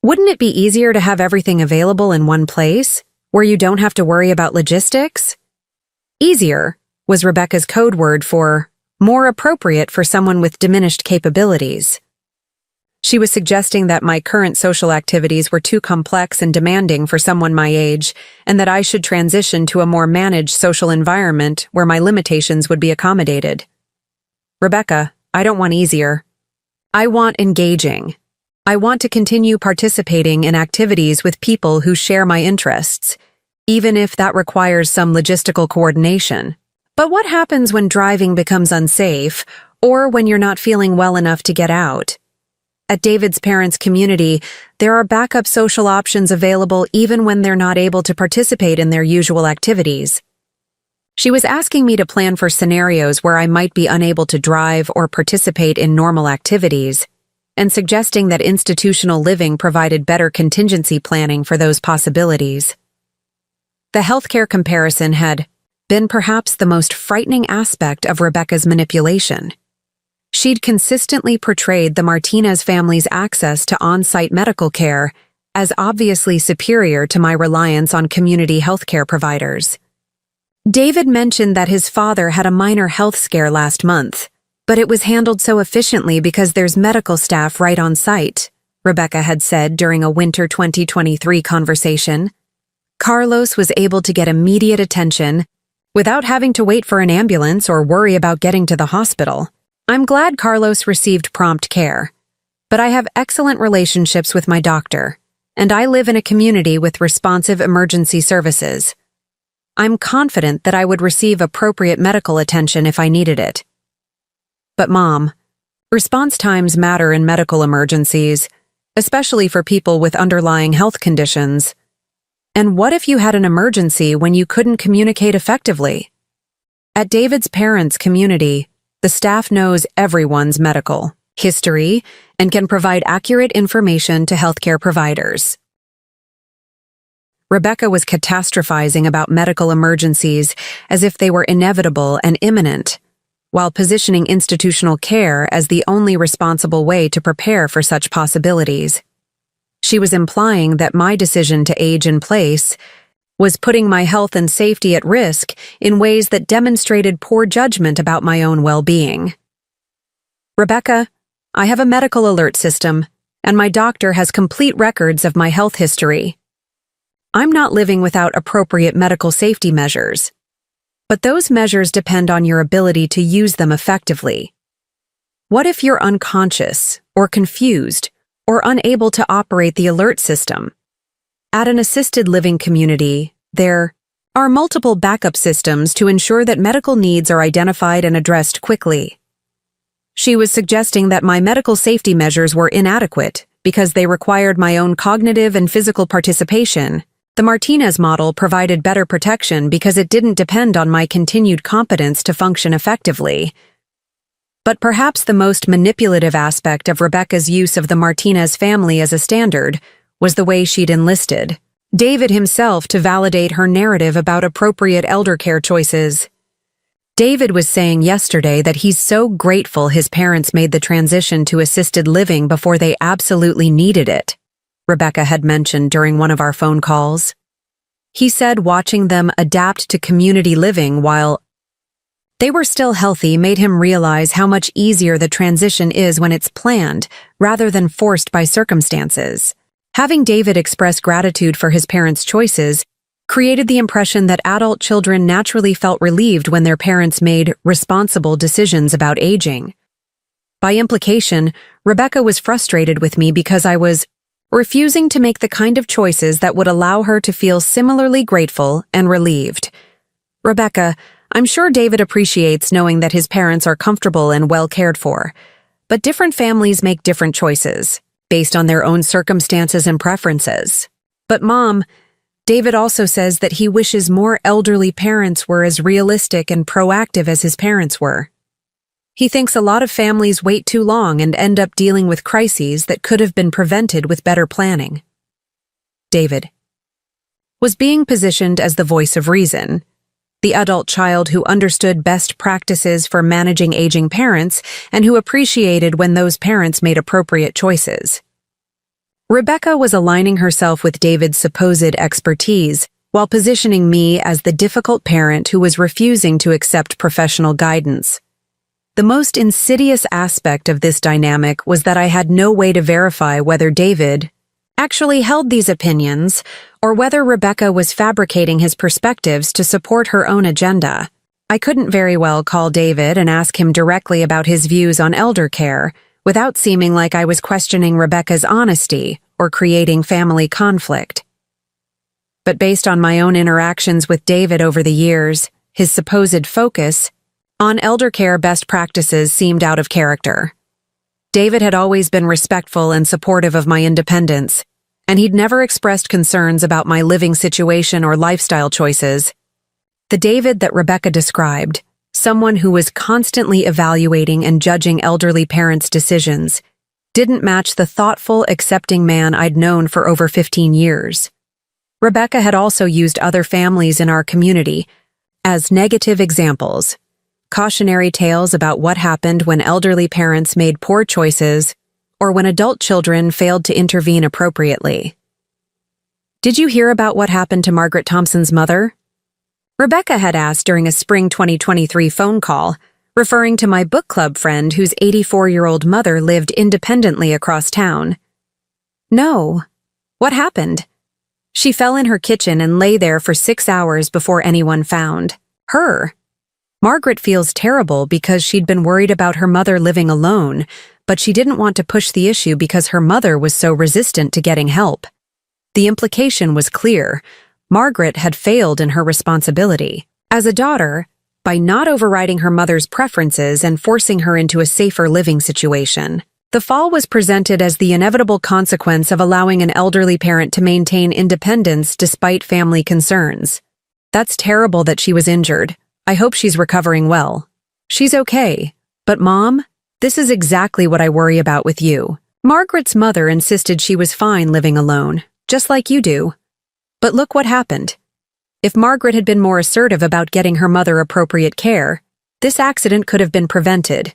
Wouldn't it be easier to have everything available in one place, where you don't have to worry about logistics? Easier was Rebecca's code word for more appropriate for someone with diminished capabilities. She was suggesting that my current social activities were too complex and demanding for someone my age, and that I should transition to a more managed social environment where my limitations would be accommodated. Rebecca, I don't want easier. I want engaging. I want to continue participating in activities with people who share my interests, even if that requires some logistical coordination. But what happens when driving becomes unsafe, or when you're not feeling well enough to get out? At David's parents' community, there are backup social options available even when they're not able to participate in their usual activities. She was asking me to plan for scenarios where I might be unable to drive or participate in normal activities, and suggesting that institutional living provided better contingency planning for those possibilities. The healthcare comparison had been perhaps the most frightening aspect of Rebecca's manipulation. She'd consistently portrayed the Martinez family's access to on-site medical care as obviously superior to my reliance on community healthcare providers. David mentioned that his father had a minor health scare last month, but it was handled so efficiently because there's medical staff right on site, Rebecca had said during a winter 2023 conversation. Carlos was able to get immediate attention without having to wait for an ambulance or worry about getting to the hospital. I'm glad Carlos received prompt care, but I have excellent relationships with my doctor, and I live in a community with responsive emergency services. I'm confident that I would receive appropriate medical attention if I needed it. But Mom, response times matter in medical emergencies, especially for people with underlying health conditions. And what if you had an emergency when you couldn't communicate effectively? At David's parents' community, the staff knows everyone's medical history and can provide accurate information to healthcare providers. Rebecca was catastrophizing about medical emergencies as if they were inevitable and imminent, while positioning institutional care as the only responsible way to prepare for such possibilities. She was implying that my decision to age in place was putting my health and safety at risk in ways that demonstrated poor judgment about my own well-being. Rebecca, I have a medical alert system, and my doctor has complete records of my health history. I'm not living without appropriate medical safety measures, but those measures depend on your ability to use them effectively. What if you're unconscious or confused or unable to operate the alert system? At an assisted living community, there are multiple backup systems to ensure that medical needs are identified and addressed quickly. She was suggesting that my medical safety measures were inadequate because they required my own cognitive and physical participation. The Martinez model provided better protection because it didn't depend on my continued competence to function effectively. But perhaps the most manipulative aspect of Rebecca's use of the Martinez family as a standard was the way she'd enlisted David himself to validate her narrative about appropriate elder care choices. David was saying yesterday that he's so grateful his parents made the transition to assisted living before they absolutely needed it, Rebecca had mentioned during one of our phone calls. He said watching them adapt to community living while They were still healthy made him realize how much easier the transition is when it's planned, rather than forced by circumstances. Having David express gratitude for his parents' choices created the impression that adult children naturally felt relieved when their parents made responsible decisions about aging. By implication, Rebecca was frustrated with me because I was refusing to make the kind of choices that would allow her to feel similarly grateful and relieved. Rebecca, I'm sure David appreciates knowing that his parents are comfortable and well cared for, but different families make different choices, based on their own circumstances and preferences. But Mom, David also says that he wishes more elderly parents were as realistic and proactive as his parents were. He thinks a lot of families wait too long and end up dealing with crises that could have been prevented with better planning. David was being positioned as the voice of reason, the adult child who understood best practices for managing aging parents and who appreciated when those parents made appropriate choices. Rebecca was aligning herself with David's supposed expertise while positioning me as the difficult parent who was refusing to accept professional guidance. The most insidious aspect of this dynamic was that I had no way to verify whether David actually held these opinions or whether Rebecca was fabricating his perspectives to support her own agenda. I couldn't very well call David and ask him directly about his views on elder care without seeming like I was questioning Rebecca's honesty or creating family conflict. But based on my own interactions with David over the years, his supposed focus on elder care best practices seemed out of character. David had always been respectful and supportive of my independence, and he'd never expressed concerns about my living situation or lifestyle choices. The David that Rebecca described, someone who was constantly evaluating and judging elderly parents' decisions, didn't match the thoughtful, accepting man I'd known for over 15 years. Rebecca had also used other families in our community as negative examples, cautionary tales about what happened when elderly parents made poor choices or when adult children failed to intervene appropriately. Did you hear about what happened to Margaret Thompson's mother? Rebecca had asked during a spring 2023 phone call, referring to my book club friend whose 84-year-old mother lived independently across town. No. What happened? She fell in her kitchen and lay there for 6 hours before anyone found her. Margaret feels terrible because she'd been worried about her mother living alone, but she didn't want to push the issue because her mother was so resistant to getting help. The implication was clear. Margaret had failed in her responsibility as a daughter by not overriding her mother's preferences and forcing her into a safer living situation. The fall was presented as the inevitable consequence of allowing an elderly parent to maintain independence despite family concerns. That's terrible that she was injured. I hope she's recovering well. She's okay. But Mom, this is exactly what I worry about with you. Margaret's mother insisted she was fine living alone, just like you do. But look what happened. If Margaret had been more assertive about getting her mother appropriate care, this accident could have been prevented.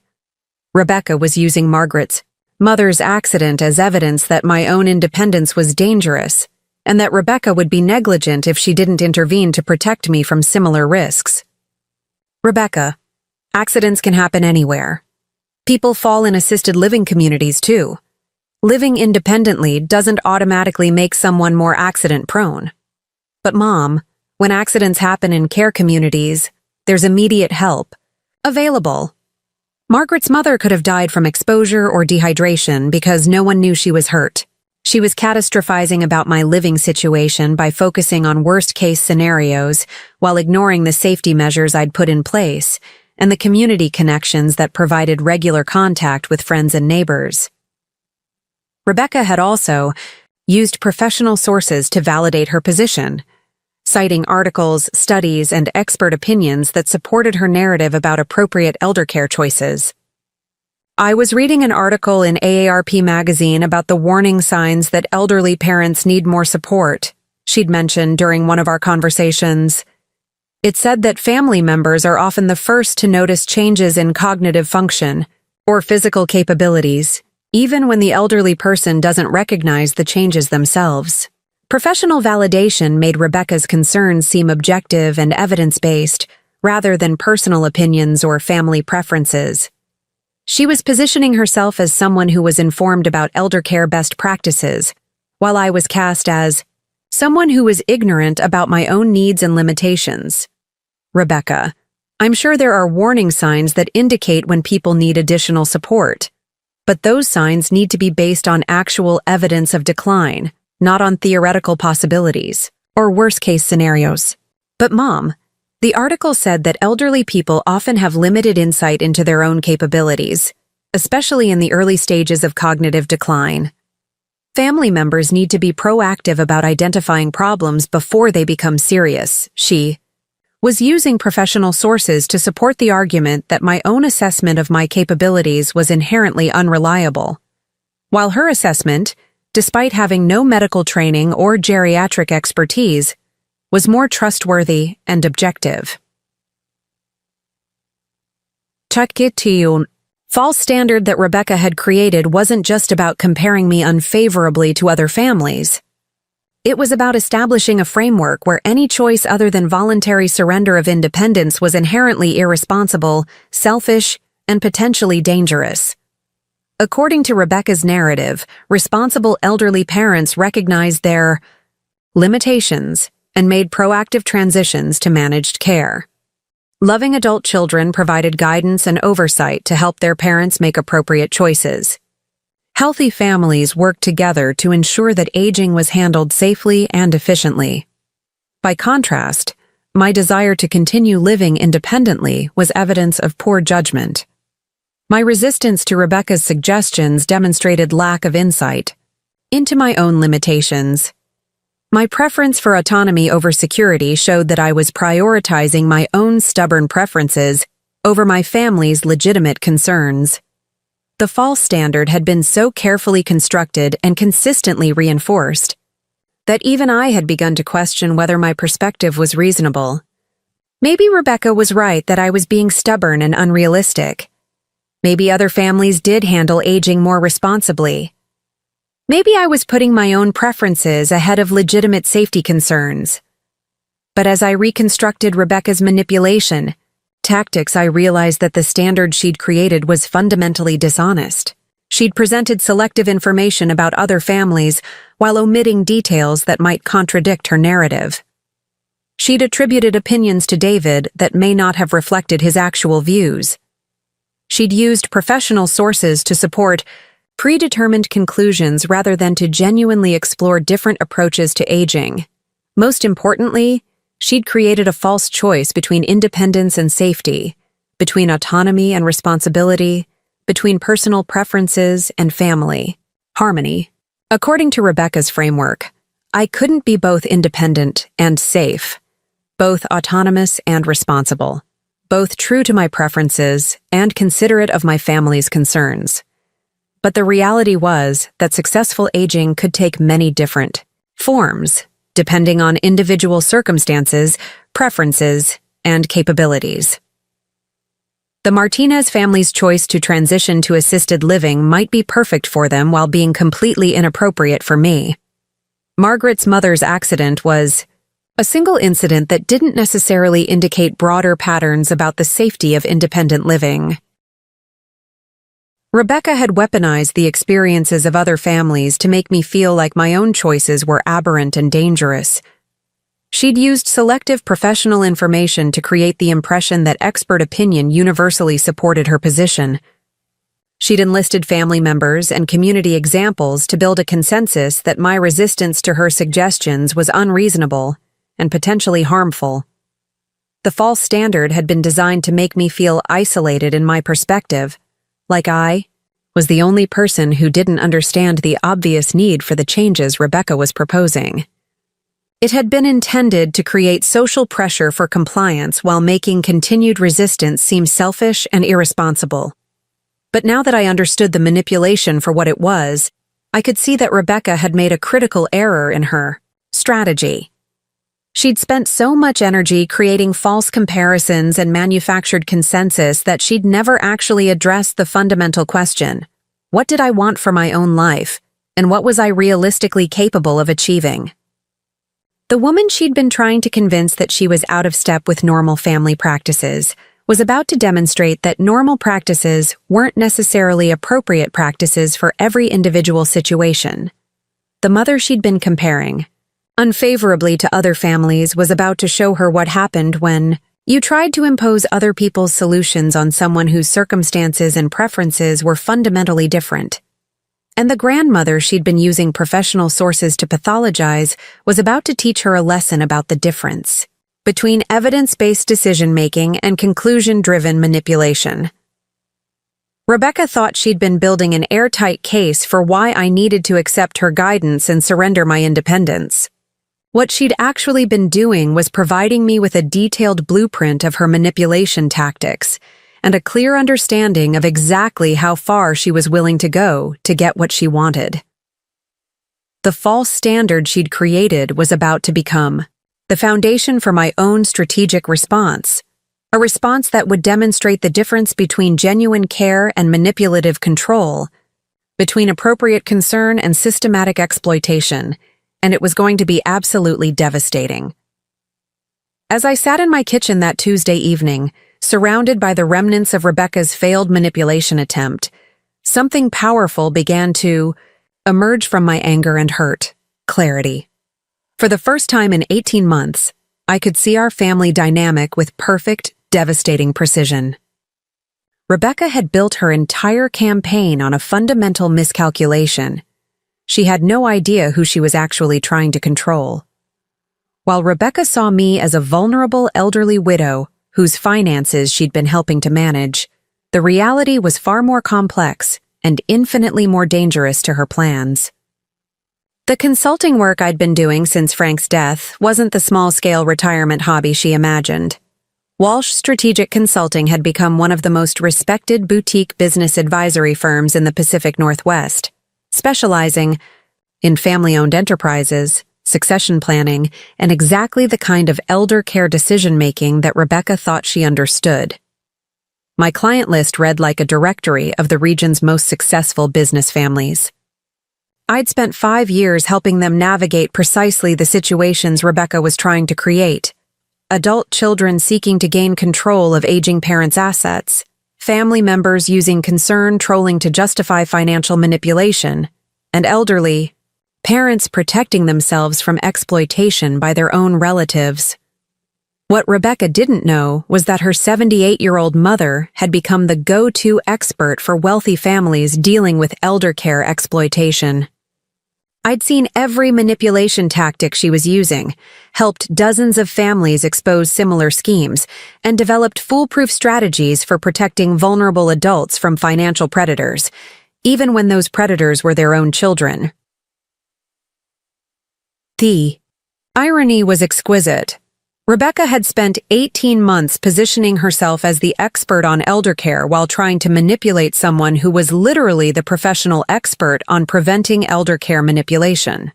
Rebecca was using Margaret's mother's accident as evidence that my own independence was dangerous, and that Rebecca would be negligent if she didn't intervene to protect me from similar risks. Rebecca, accidents can happen anywhere. People fall in assisted living communities too. Living independently doesn't automatically make someone more accident-prone. But Mom, when accidents happen in care communities, there's immediate help available. Margaret's mother could have died from exposure or dehydration because no one knew she was hurt. She was catastrophizing about my living situation by focusing on worst-case scenarios while ignoring the safety measures I'd put in place and the community connections that provided regular contact with friends and neighbors. Rebecca had also used professional sources to validate her position, citing articles, studies, and expert opinions that supported her narrative about appropriate elder care choices. I was reading an article in AARP magazine about the warning signs that elderly parents need more support, she'd mentioned during one of our conversations. It said that family members are often the first to notice changes in cognitive function or physical capabilities, even when the elderly person doesn't recognize the changes themselves. Professional validation made Rebecca's concerns seem objective and evidence-based, rather than personal opinions or family preferences. She was positioning herself as someone who was informed about elder care best practices, while I was cast as someone who was ignorant about my own needs and limitations. Rebecca, I'm sure there are warning signs that indicate when people need additional support, but those signs need to be based on actual evidence of decline, not on theoretical possibilities or worst-case scenarios. But Mom, the article said that elderly people often have limited insight into their own capabilities, especially in the early stages of cognitive decline. Family members need to be proactive about identifying problems before they become serious. She was using professional sources to support the argument that my own assessment of my capabilities was inherently unreliable, while her assessment, despite having no medical training or geriatric expertise, was more trustworthy and objective. False standard that Rebecca had created wasn't just about comparing me unfavorably to other families. It was about establishing a framework where any choice other than voluntary surrender of independence was inherently irresponsible, selfish, and potentially dangerous. According to Rebecca's narrative, responsible elderly parents recognized their limitations and made proactive transitions to managed care. Loving adult children provided guidance and oversight to help their parents make appropriate choices. Healthy families worked together to ensure that aging was handled safely and efficiently. By contrast, my desire to continue living independently was evidence of poor judgment. My resistance to Rebecca's suggestions demonstrated lack of insight into my own limitations. My preference for autonomy over security showed that I was prioritizing my own stubborn preferences over my family's legitimate concerns. The false standard had been so carefully constructed and consistently reinforced that even I had begun to question whether my perspective was reasonable. Maybe Rebecca was right that I was being stubborn and unrealistic. Maybe other families did handle aging more responsibly. Maybe I was putting my own preferences ahead of legitimate safety concerns. But as I reconstructed Rebecca's manipulation tactics, I realized that the standard she'd created was fundamentally dishonest. She'd presented selective information about other families while omitting details that might contradict her narrative. She'd attributed opinions to David that may not have reflected his actual views. She'd used professional sources to support predetermined conclusions rather than to genuinely explore different approaches to aging. Most importantly, she'd created a false choice between independence and safety, between autonomy and responsibility, between personal preferences and family harmony. According to Rebecca's framework, I couldn't be both independent and safe, both autonomous and responsible, both true to my preferences and considerate of my family's concerns. But the reality was that successful aging could take many different forms, depending on individual circumstances, preferences, and capabilities. The Martinez family's choice to transition to assisted living might be perfect for them while being completely inappropriate for me. Margaret's mother's accident was a single incident that didn't necessarily indicate broader patterns about the safety of independent living. Rebecca had weaponized the experiences of other families to make me feel like my own choices were aberrant and dangerous. She'd used selective professional information to create the impression that expert opinion universally supported her position. She'd enlisted family members and community examples to build a consensus that my resistance to her suggestions was unreasonable and potentially harmful. The false standard had been designed to make me feel isolated in my perspective, like I was the only person who didn't understand the obvious need for the changes Rebecca was proposing. It had been intended to create social pressure for compliance while making continued resistance seem selfish and irresponsible. But now that I understood the manipulation for what it was, I could see that Rebecca had made a critical error in her strategy. She'd spent so much energy creating false comparisons and manufactured consensus that she'd never actually addressed the fundamental question: what did I want for my own life, and what was I realistically capable of achieving? The woman she'd been trying to convince that she was out of step with normal family practices was about to demonstrate that normal practices weren't necessarily appropriate practices for every individual situation. The mother she'd been comparing, unfavorably to other families, was about to show her what happened when you tried to impose other people's solutions on someone whose circumstances and preferences were fundamentally different. And the grandmother she'd been using professional sources to pathologize was about to teach her a lesson about the difference between evidence-based decision-making and conclusion-driven manipulation. Rebecca thought she'd been building an airtight case for why I needed to accept her guidance and surrender my independence. What she'd actually been doing was providing me with a detailed blueprint of her manipulation tactics and a clear understanding of exactly how far she was willing to go to get what she wanted. The false standard she'd created was about to become the foundation for my own strategic response, a response that would demonstrate the difference between genuine care and manipulative control, between appropriate concern and systematic exploitation, and it was going to be absolutely devastating. As I sat in my kitchen that Tuesday evening, surrounded by the remnants of Rebecca's failed manipulation attempt, something powerful began to emerge from my anger and hurt: clarity. For the first time in 18 months, I could see our family dynamic with perfect, devastating precision. Rebecca had built her entire campaign on a fundamental miscalculation. She had no idea who she was actually trying to control. While Rebecca saw me as a vulnerable elderly widow whose finances she'd been helping to manage, the reality was far more complex and infinitely more dangerous to her plans. The consulting work I'd been doing since Frank's death wasn't the small-scale retirement hobby she imagined. Walsh Strategic Consulting had become one of the most respected boutique business advisory firms in the Pacific Northwest, specializing in family-owned enterprises, succession planning, and exactly the kind of elder care decision-making that Rebecca thought she understood. My client list read like a directory of the region's most successful business families. I'd spent 5 years helping them navigate precisely the situations Rebecca was trying to create: adult children seeking to gain control of aging parents' assets, family members using concern trolling to justify financial manipulation, and elderly parents protecting themselves from exploitation by their own relatives. What Rebecca didn't know was that her 78-year-old mother had become the go-to expert for wealthy families dealing with elder care exploitation. I'd seen every manipulation tactic she was using, helped dozens of families expose similar schemes, and developed foolproof strategies for protecting vulnerable adults from financial predators, even when those predators were their own children. The irony was exquisite. Rebecca had spent 18 months positioning herself as the expert on elder care while trying to manipulate someone who was literally the professional expert on preventing elder care manipulation.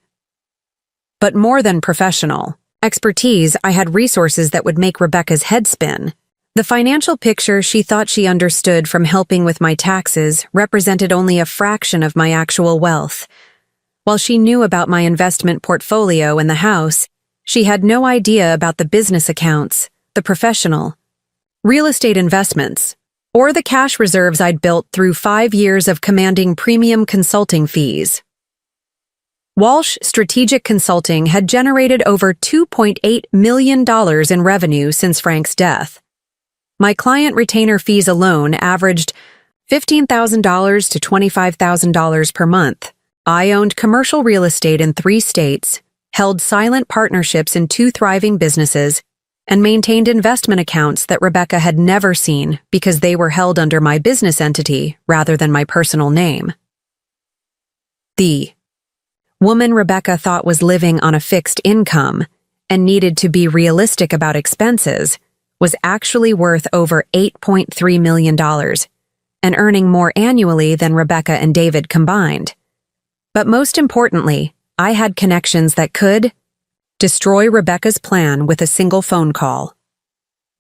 But more than professional expertise, I had resources that would make Rebecca's head spin. The financial picture she thought she understood from helping with my taxes represented only a fraction of my actual wealth. While she knew about my investment portfolio and the house, she had no idea about the business accounts, the professional, real estate investments, or the cash reserves I'd built through 5 years of commanding premium consulting fees. Walsh Strategic Consulting had generated over $2.8 million in revenue since Frank's death. My client retainer fees alone averaged $15,000 to $25,000 per month. I owned commercial real estate in 3 states, held silent partnerships in 2 thriving businesses, and maintained investment accounts that Rebecca had never seen because they were held under my business entity rather than my personal name. The woman Rebecca thought was living on a fixed income and needed to be realistic about expenses was actually worth over $8.3 million and earning more annually than Rebecca and David combined. But most importantly, I had connections that could destroy Rebecca's plan with a single phone call.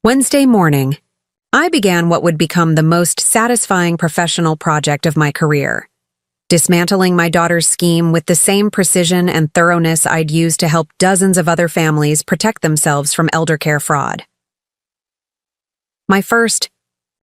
Wednesday morning, I began what would become the most satisfying professional project of my career. dismantling my daughter's scheme with the same precision and thoroughness I'd used to help dozens of other families protect themselves from elder care fraud. My first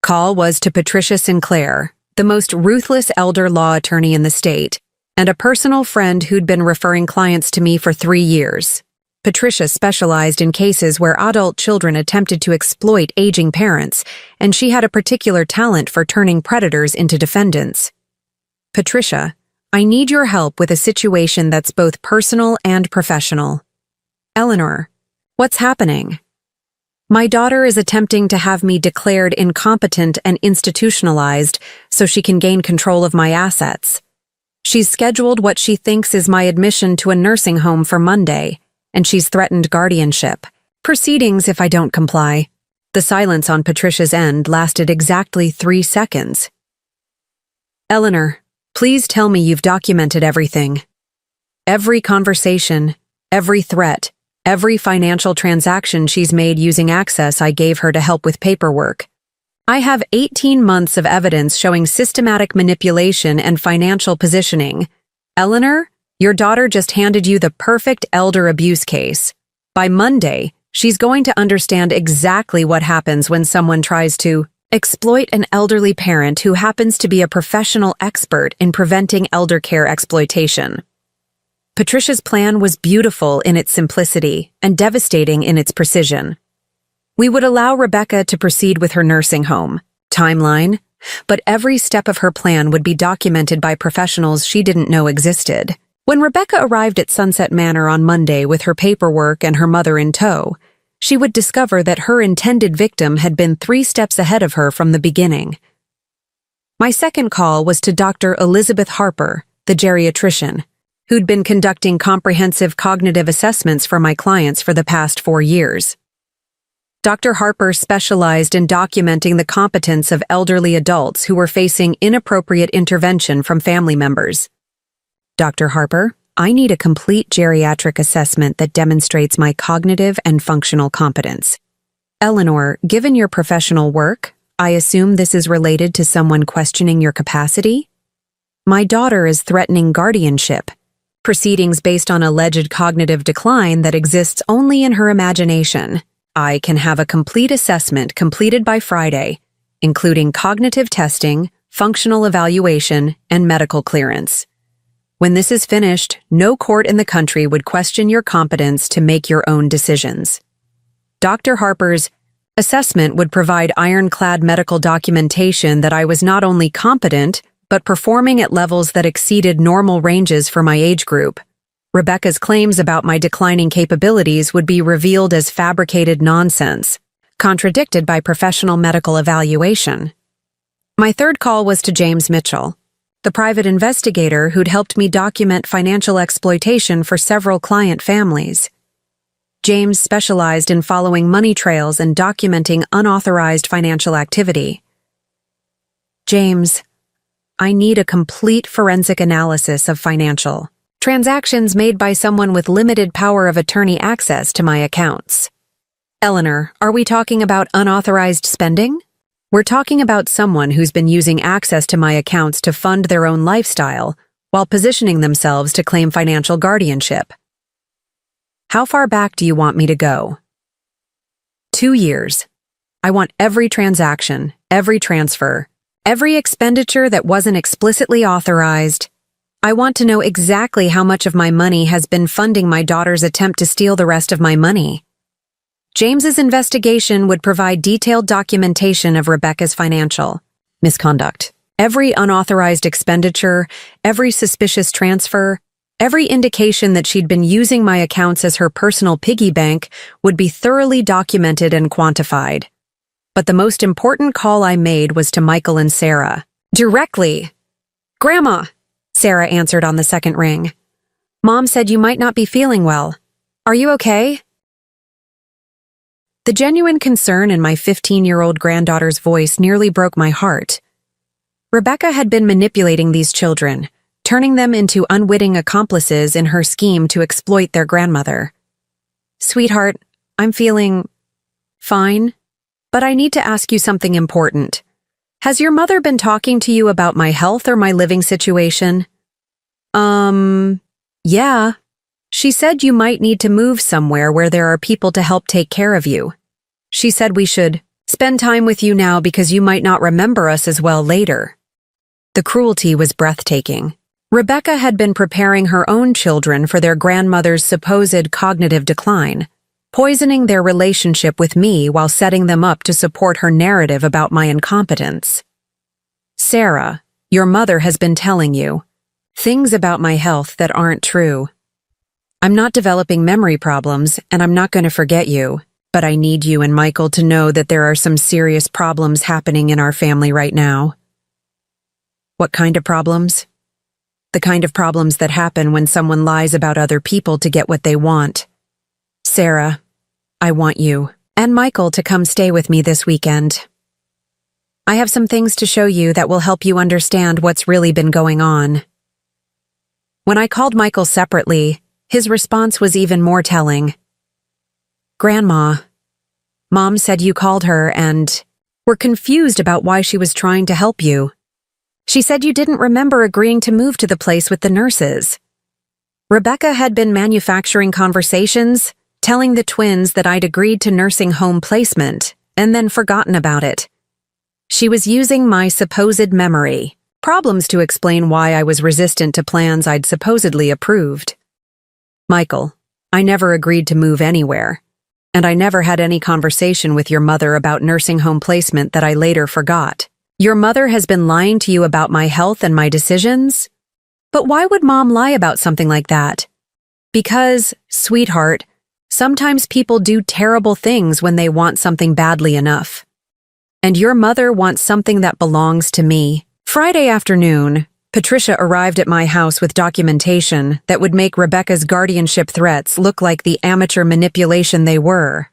call was to Patricia Sinclair, the most ruthless elder law attorney in the state, and a personal friend who'd been referring clients to me for 3 years. Patricia specialized in cases where adult children attempted to exploit aging parents, and she had a particular talent for turning predators into defendants. Patricia, I need your help with a situation that's both personal and professional. Eleanor, what's happening? My daughter is attempting to have me declared incompetent and institutionalized so she can gain control of my assets. She's scheduled what she thinks is my admission to a nursing home for Monday, and she's threatened guardianship. Proceedings if I don't comply. The silence on Patricia's end lasted exactly 3 seconds. Eleanor, please tell me you've documented everything. Every conversation, every threat, every financial transaction she's made using access I gave her to help with paperwork. I have 18 months of evidence showing systematic manipulation and financial positioning. Eleanor, your daughter just handed you the perfect elder abuse case. By Monday, she's going to understand exactly what happens when someone tries to exploit an elderly parent who happens to be a professional expert in preventing elder care exploitation. Patricia's plan was beautiful in its simplicity and devastating in its precision. We would allow Rebecca to proceed with her nursing home timeline, but every step of her plan would be documented by professionals she didn't know existed. When Rebecca arrived at Sunset Manor on Monday with her paperwork and her mother in tow, she would discover that her intended victim had been 3 steps ahead of her from the beginning. My second call was to Dr. Elizabeth Harper, the geriatrician, who'd been conducting comprehensive cognitive assessments for my clients for the past 4 years. Dr. Harper specialized in documenting the competence of elderly adults who were facing inappropriate intervention from family members. Dr. Harper, I need a complete geriatric assessment that demonstrates my cognitive and functional competence. Eleanor, given your professional work, I assume this is related to someone questioning your capacity? My daughter is threatening guardianship, proceedings based on alleged cognitive decline that exists only in her imagination. I can have a complete assessment completed by Friday, including cognitive testing, functional evaluation, and medical clearance. When this is finished, no court in the country would question your competence to make your own decisions. Dr. Harper's assessment would provide ironclad medical documentation that I was not only competent, but performing at levels that exceeded normal ranges for my age group. Rebecca's claims about my declining capabilities would be revealed as fabricated nonsense, contradicted by professional medical evaluation. My third call was to James Mitchell, the private investigator who'd helped me document financial exploitation for several client families. James specialized in following money trails and documenting unauthorized financial activity. James, I need a complete forensic analysis of financial transactions made by someone with limited power of attorney access to my accounts. Eleanor, are we talking about unauthorized spending? We're talking about someone who's been using access to my accounts to fund their own lifestyle while positioning themselves to claim financial guardianship. How far back do you want me to go? 2 years. I want every transaction, every transfer, every expenditure that wasn't explicitly authorized. I want to know exactly how much of my money has been funding my daughter's attempt to steal the rest of my money. James's investigation would provide detailed documentation of Rebecca's financial misconduct. Every unauthorized expenditure, every suspicious transfer, every indication that she'd been using my accounts as her personal piggy bank would be thoroughly documented and quantified. But the most important call I made was to Michael and Sarah. Directly. Grandma, Sarah answered on the second ring. Mom said you might not be feeling well. Are you okay? The genuine concern in my 15-year-old granddaughter's voice nearly broke my heart. Rebecca had been manipulating these children, turning them into unwitting accomplices in her scheme to exploit their grandmother. Sweetheart, I'm feeling fine, but I need to ask you something important. Has your mother been talking to you about my health or my living situation? Yeah. She said you might need to move somewhere where there are people to help take care of you. She said we should spend time with you now because you might not remember us as well later. The cruelty was breathtaking. Rebecca had been preparing her own children for their grandmother's supposed cognitive decline, poisoning their relationship with me while setting them up to support her narrative about my incompetence. Sarah, your mother has been telling you things about my health that aren't true. I'm not developing memory problems, and I'm not going to forget you, but I need you and Michael to know that there are some serious problems happening in our family right now. What kind of problems? The kind of problems that happen when someone lies about other people to get what they want. Sarah, I want you and Michael to come stay with me this weekend. I have some things to show you that will help you understand what's really been going on. When I called Michael separately, his response was even more telling. Grandma, Mom said you called her and were confused about why she was trying to help you. She said you didn't remember agreeing to move to the place with the nurses. Rebecca had been manufacturing conversations, telling the twins that I'd agreed to nursing home placement and then forgotten about it. She was using my supposed memory problems to explain why I was resistant to plans I'd supposedly approved. Michael, I never agreed to move anywhere, and I never had any conversation with your mother about nursing home placement that I later forgot. Your mother has been lying to you about my health and my decisions? But why would Mom lie about something like that? Because, sweetheart, sometimes people do terrible things when they want something badly enough. And your mother wants something that belongs to me. Friday afternoon, Patricia arrived at my house with documentation that would make Rebecca's guardianship threats look like the amateur manipulation they were.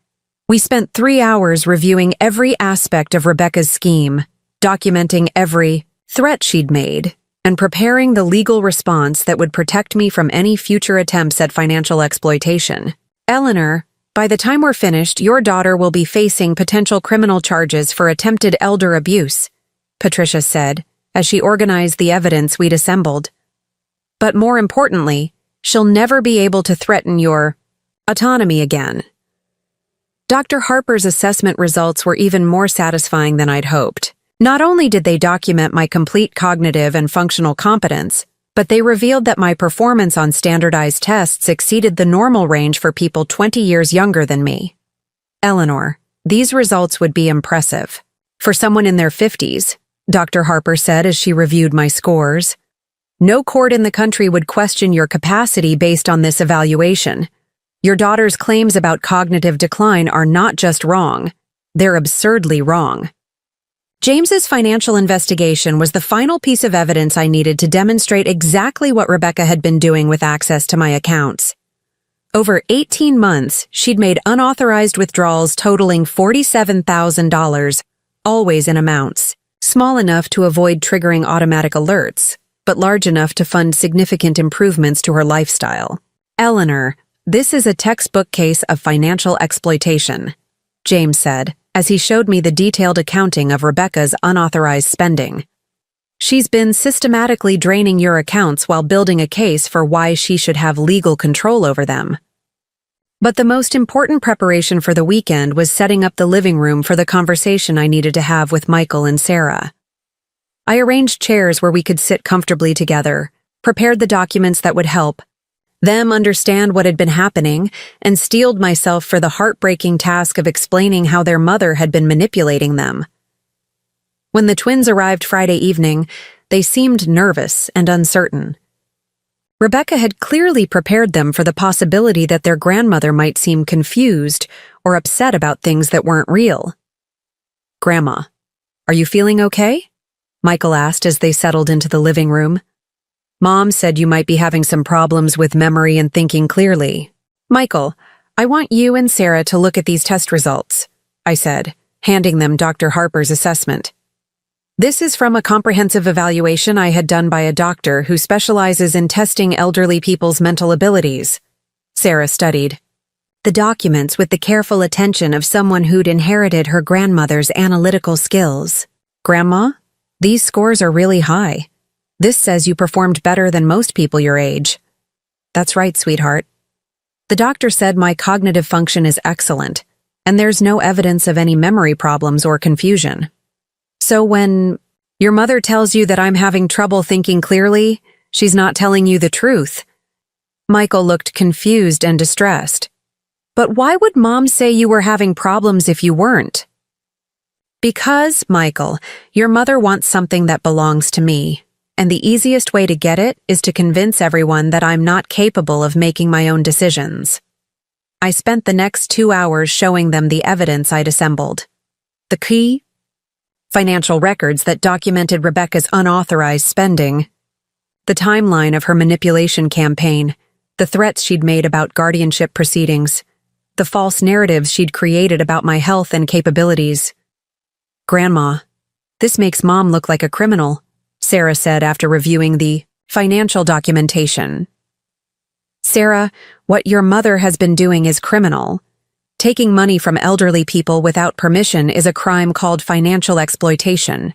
We spent 3 hours reviewing every aspect of Rebecca's scheme, documenting every threat she'd made, and preparing the legal response that would protect me from any future attempts at financial exploitation. Eleanor, by the time we're finished, your daughter will be facing potential criminal charges for attempted elder abuse, Patricia said, as she organized the evidence we'd assembled. But more importantly, she'll never be able to threaten your autonomy again. Dr. Harper's assessment results were even more satisfying than I'd hoped. Not only did they document my complete cognitive and functional competence, but they revealed that my performance on standardized tests exceeded the normal range for people 20 years younger than me. Eleanor, these results would be impressive. For someone in their 50s, Dr. Harper said as she reviewed my scores, no court in the country would question your capacity based on this evaluation. Your daughter's claims about cognitive decline are not just wrong, they're absurdly wrong. James's financial investigation was the final piece of evidence I needed to demonstrate exactly what Rebecca had been doing with access to my accounts. Over 18 months, she'd made unauthorized withdrawals totaling $47,000, always in amounts small enough to avoid triggering automatic alerts, but large enough to fund significant improvements to her lifestyle. Eleanor, this is a textbook case of financial exploitation, James said, as he showed me the detailed accounting of Rebecca's unauthorized spending. She's been systematically draining your accounts while building a case for why she should have legal control over them. But the most important preparation for the weekend was setting up the living room for the conversation I needed to have with Michael and Sarah. I arranged chairs where we could sit comfortably together, prepared the documents that would help them understand what had been happening, and steeled myself for the heartbreaking task of explaining how their mother had been manipulating them. When the twins arrived Friday evening, they seemed nervous and uncertain. Rebecca had clearly prepared them for the possibility that their grandmother might seem confused or upset about things that weren't real. Grandma, are you feeling okay? Michael asked as they settled into the living room. Mom said you might be having some problems with memory and thinking clearly. Michael, I want you and Sarah to look at these test results, I said, handing them Dr. Harper's assessment. This is from a comprehensive evaluation I had done by a doctor who specializes in testing elderly people's mental abilities. Sarah studied the documents with the careful attention of someone who'd inherited her grandmother's analytical skills. Grandma, these scores are really high. This says you performed better than most people your age. That's right, sweetheart. The doctor said my cognitive function is excellent, and there's no evidence of any memory problems or confusion. So when your mother tells you that I'm having trouble thinking clearly, she's not telling you the truth. Michael looked confused and distressed. But why would Mom say you were having problems if you weren't? Because, Michael, your mother wants something that belongs to me, and the easiest way to get it is to convince everyone that I'm not capable of making my own decisions. I spent the next 2 hours showing them the evidence I'd assembled. The key? Financial records that documented Rebecca's unauthorized spending, the timeline of her manipulation campaign, the threats she'd made about guardianship proceedings, the false narratives she'd created about my health and capabilities. Grandma, this makes Mom look like a criminal, Sarah said after reviewing the financial documentation. Sarah, what your mother has been doing is criminal. Taking money from elderly people without permission is a crime called financial exploitation.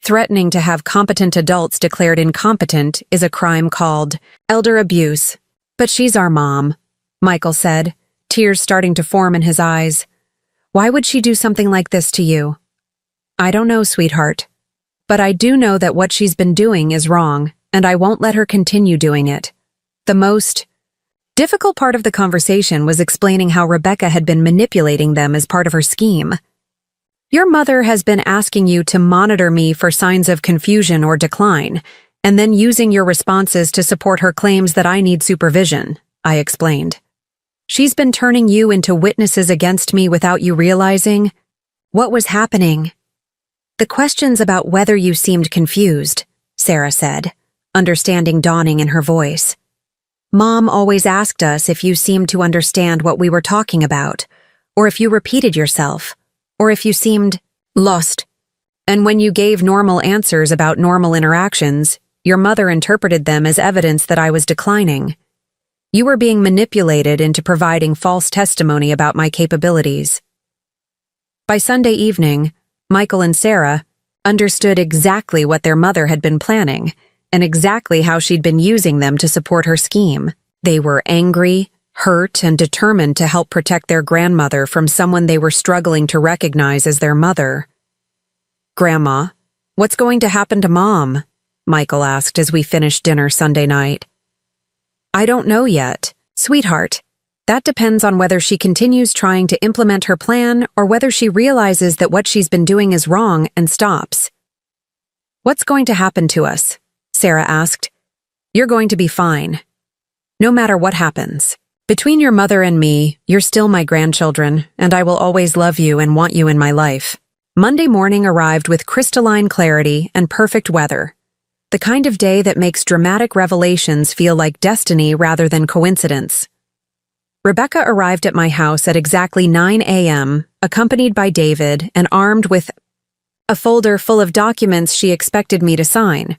Threatening to have competent adults declared incompetent is a crime called elder abuse. But she's our mom, Michael said, tears starting to form in his eyes. Why would she do something like this to you? I don't know, sweetheart. But I do know that what she's been doing is wrong, and I won't let her continue doing it. The most difficult part of the conversation was explaining how Rebecca had been manipulating them as part of her scheme. Your mother has been asking you to monitor me for signs of confusion or decline, and then using your responses to support her claims that I need supervision, I explained. She's been turning you into witnesses against me without you realizing what was happening. The questions about whether you seemed confused, Sarah said, understanding dawning in her voice. Mom always asked us if you seemed to understand what we were talking about, or if you repeated yourself, or if you seemed lost. And when you gave normal answers about normal interactions, your mother interpreted them as evidence that I was declining. You were being manipulated into providing false testimony about my capabilities. By Sunday evening, Michael and Sarah understood exactly what their mother had been planning and exactly how she'd been using them to support her scheme. They were angry, hurt, and determined to help protect their grandmother from someone they were struggling to recognize as their mother. Grandma, what's going to happen to Mom? Michael asked as we finished dinner Sunday night. I don't know yet, sweetheart. That depends on whether she continues trying to implement her plan or whether she realizes that what she's been doing is wrong and stops. What's going to happen to us? Sarah asked. You're going to be fine. No matter what happens. Between your mother and me, you're still my grandchildren, and I will always love you and want you in my life. Monday morning arrived with crystalline clarity and perfect weather. The kind of day that makes dramatic revelations feel like destiny rather than coincidence. Rebecca arrived at my house at exactly 9 a.m., accompanied by David and armed with a folder full of documents she expected me to sign.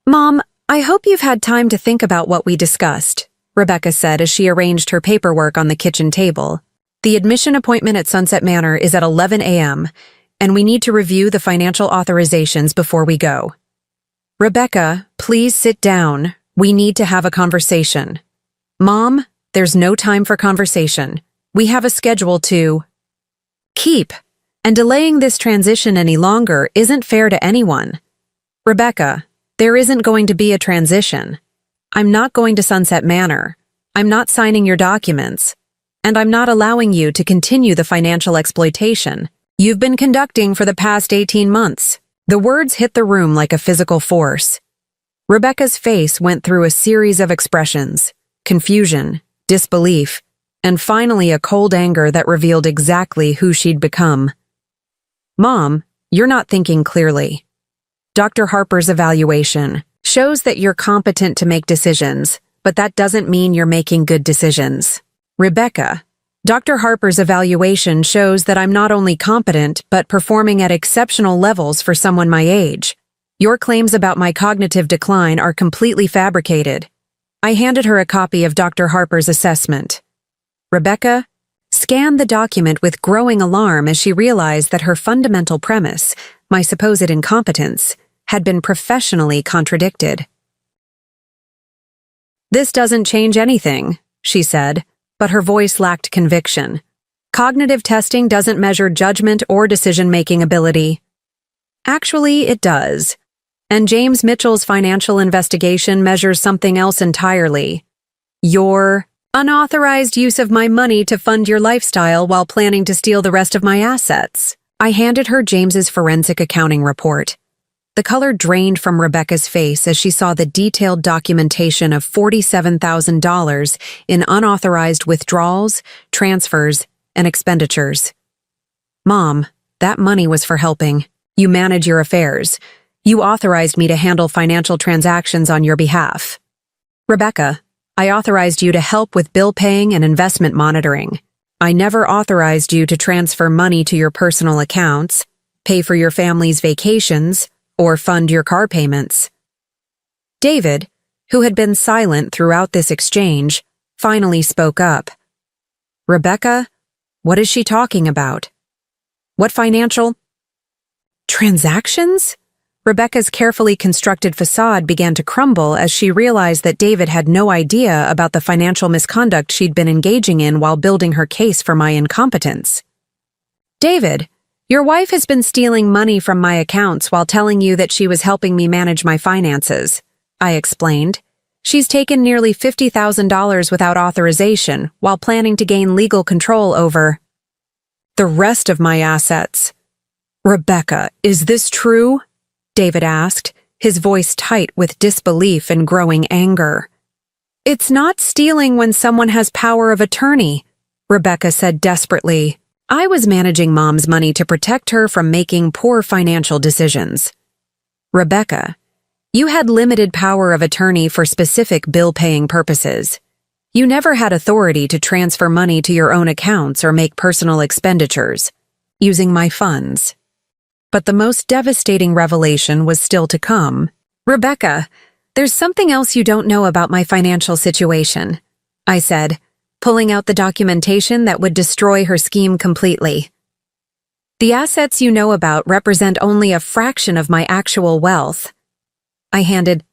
Mom, I hope you've had time to think about what we discussed, Rebecca said as she arranged her paperwork on the kitchen table. The admission appointment at Sunset Manor is at 11 a.m., and we need to review the financial authorizations before we go. Rebecca, please sit down. We need to have a conversation. Mom, there's no time for conversation. We have a schedule to keep, and delaying this transition any longer isn't fair to anyone. Rebecca, there isn't going to be a transition. I'm not going to Sunset Manor. I'm not signing your documents. And I'm not allowing you to continue the financial exploitation you've been conducting for the past 18 months. The words hit the room like a physical force. Rebecca's face went through a series of expressions: confusion, disbelief, and finally a cold anger that revealed exactly who she'd become. Mom, you're not thinking clearly. Dr. Harper's evaluation shows that you're competent to make decisions, but that doesn't mean you're making good decisions. Rebecca, Dr. Harper's evaluation shows that I'm not only competent, but performing at exceptional levels for someone my age. Your claims about my cognitive decline are completely fabricated. I handed her a copy of Dr. Harper's assessment. Rebecca scanned the document with growing alarm as she realized that her fundamental premise, my supposed incompetence, had been professionally contradicted. "This doesn't change anything," she said, but her voice lacked conviction. "Cognitive testing doesn't measure judgment or decision-making ability." "Actually, it does. And James Mitchell's financial investigation measures something else entirely. Your unauthorized use of my money to fund your lifestyle while planning to steal the rest of my assets." I handed her James's forensic accounting report. The color drained from Rebecca's face as she saw the detailed documentation of $47,000 in unauthorized withdrawals, transfers, and expenditures. "Mom, that money was for helping you manage your affairs. You authorized me to handle financial transactions on your behalf." "Rebecca, I authorized you to help with bill paying and investment monitoring. I never authorized you to transfer money to your personal accounts, pay for your family's vacations, or fund your car payments." David, who had been silent throughout this exchange, finally spoke up. "Rebecca, what is she talking about? What financial transactions?" Rebecca's carefully constructed facade began to crumble as she realized that David had no idea about the financial misconduct she'd been engaging in while building her case for my incompetence. "David, your wife has been stealing money from my accounts while telling you that she was helping me manage my finances," I explained. "She's taken nearly $50,000 without authorization while planning to gain legal control over the rest of my assets." "Rebecca, is this true?" David asked, his voice tight with disbelief and growing anger. "It's not stealing when someone has power of attorney," Rebecca said desperately. "I was managing Mom's money to protect her from making poor financial decisions." "Rebecca, you had limited power of attorney for specific bill-paying purposes. You never had authority to transfer money to your own accounts or make personal expenditures using my funds." But the most devastating revelation was still to come. "Rebecca, there's something else you don't know about my financial situation," I said, pulling out the documentation that would destroy her scheme completely. "The assets you know about represent only a fraction of my actual wealth." I handed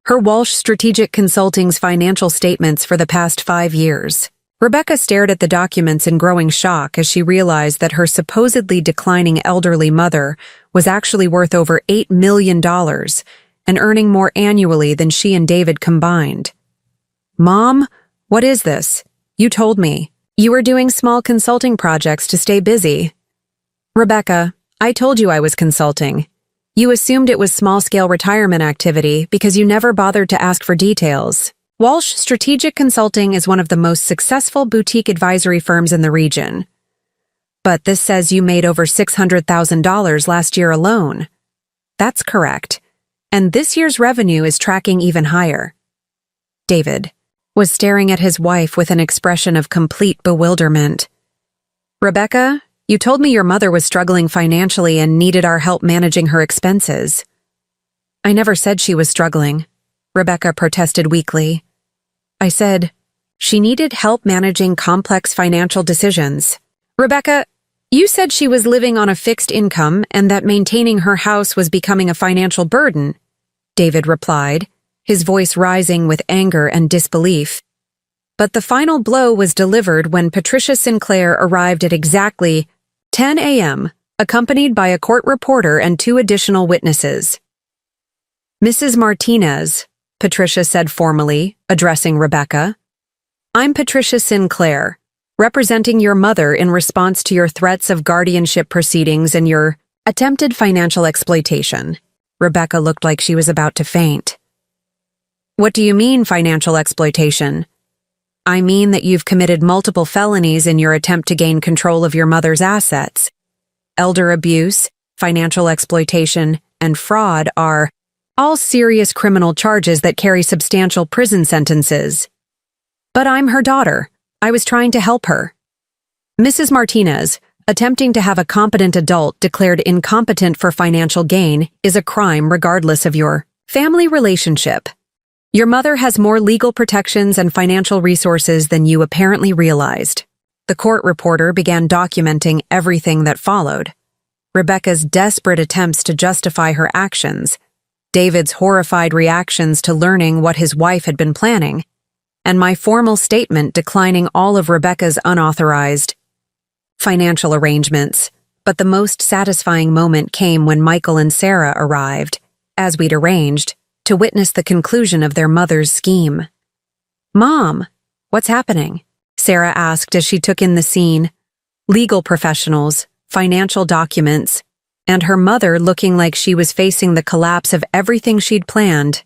her Walsh Strategic Consulting's financial statements for the past 5 years. Rebecca stared at the documents in growing shock as she realized that her supposedly declining elderly mother was actually worth over $8 million and earning more annually than she and David combined. "Mom, what is this? You told me. You were doing small consulting projects to stay busy." "Rebecca, I told you I was consulting. You assumed it was small-scale retirement activity because you never bothered to ask for details. Walsh Strategic Consulting is one of the most successful boutique advisory firms in the region. But this says you made over $600,000 last year alone." "That's correct. And this year's revenue is tracking even higher." David was staring at his wife with an expression of complete bewilderment. "Rebecca, you told me your mother was struggling financially and needed our help managing her expenses." "I never said she was struggling," Rebecca protested weakly. "I said she needed help managing complex financial decisions." "Rebecca, you said she was living on a fixed income and that maintaining her house was becoming a financial burden," David replied, his voice rising with anger and disbelief. But the final blow was delivered when Patricia Sinclair arrived at exactly 10 a.m., accompanied by a court reporter and 2 additional witnesses. "Mrs. Martinez," Patricia said formally, addressing Rebecca, "I'm Patricia Sinclair, representing your mother in response to your threats of guardianship proceedings and your attempted financial exploitation." Rebecca looked like she was about to faint. "What do you mean, financial exploitation?" "I mean that you've committed multiple felonies in your attempt to gain control of your mother's assets. Elder abuse, financial exploitation, and fraud are all serious criminal charges that carry substantial prison sentences." "But I'm her daughter. I was trying to help her." "Mrs. Martinez, attempting to have a competent adult declared incompetent for financial gain is a crime regardless of your family relationship. Your mother has more legal protections and financial resources than you apparently realized." The court reporter began documenting everything that followed. Rebecca's desperate attempts to justify her actions, David's horrified reactions to learning what his wife had been planning, and my formal statement declining all of Rebecca's unauthorized financial arrangements. But the most satisfying moment came when Michael and Sarah arrived, as we'd arranged, to witness the conclusion of their mother's scheme. "Mom, what's happening?" Sarah asked as she took in the scene. Legal professionals, financial documents, and her mother looking like she was facing the collapse of everything she'd planned.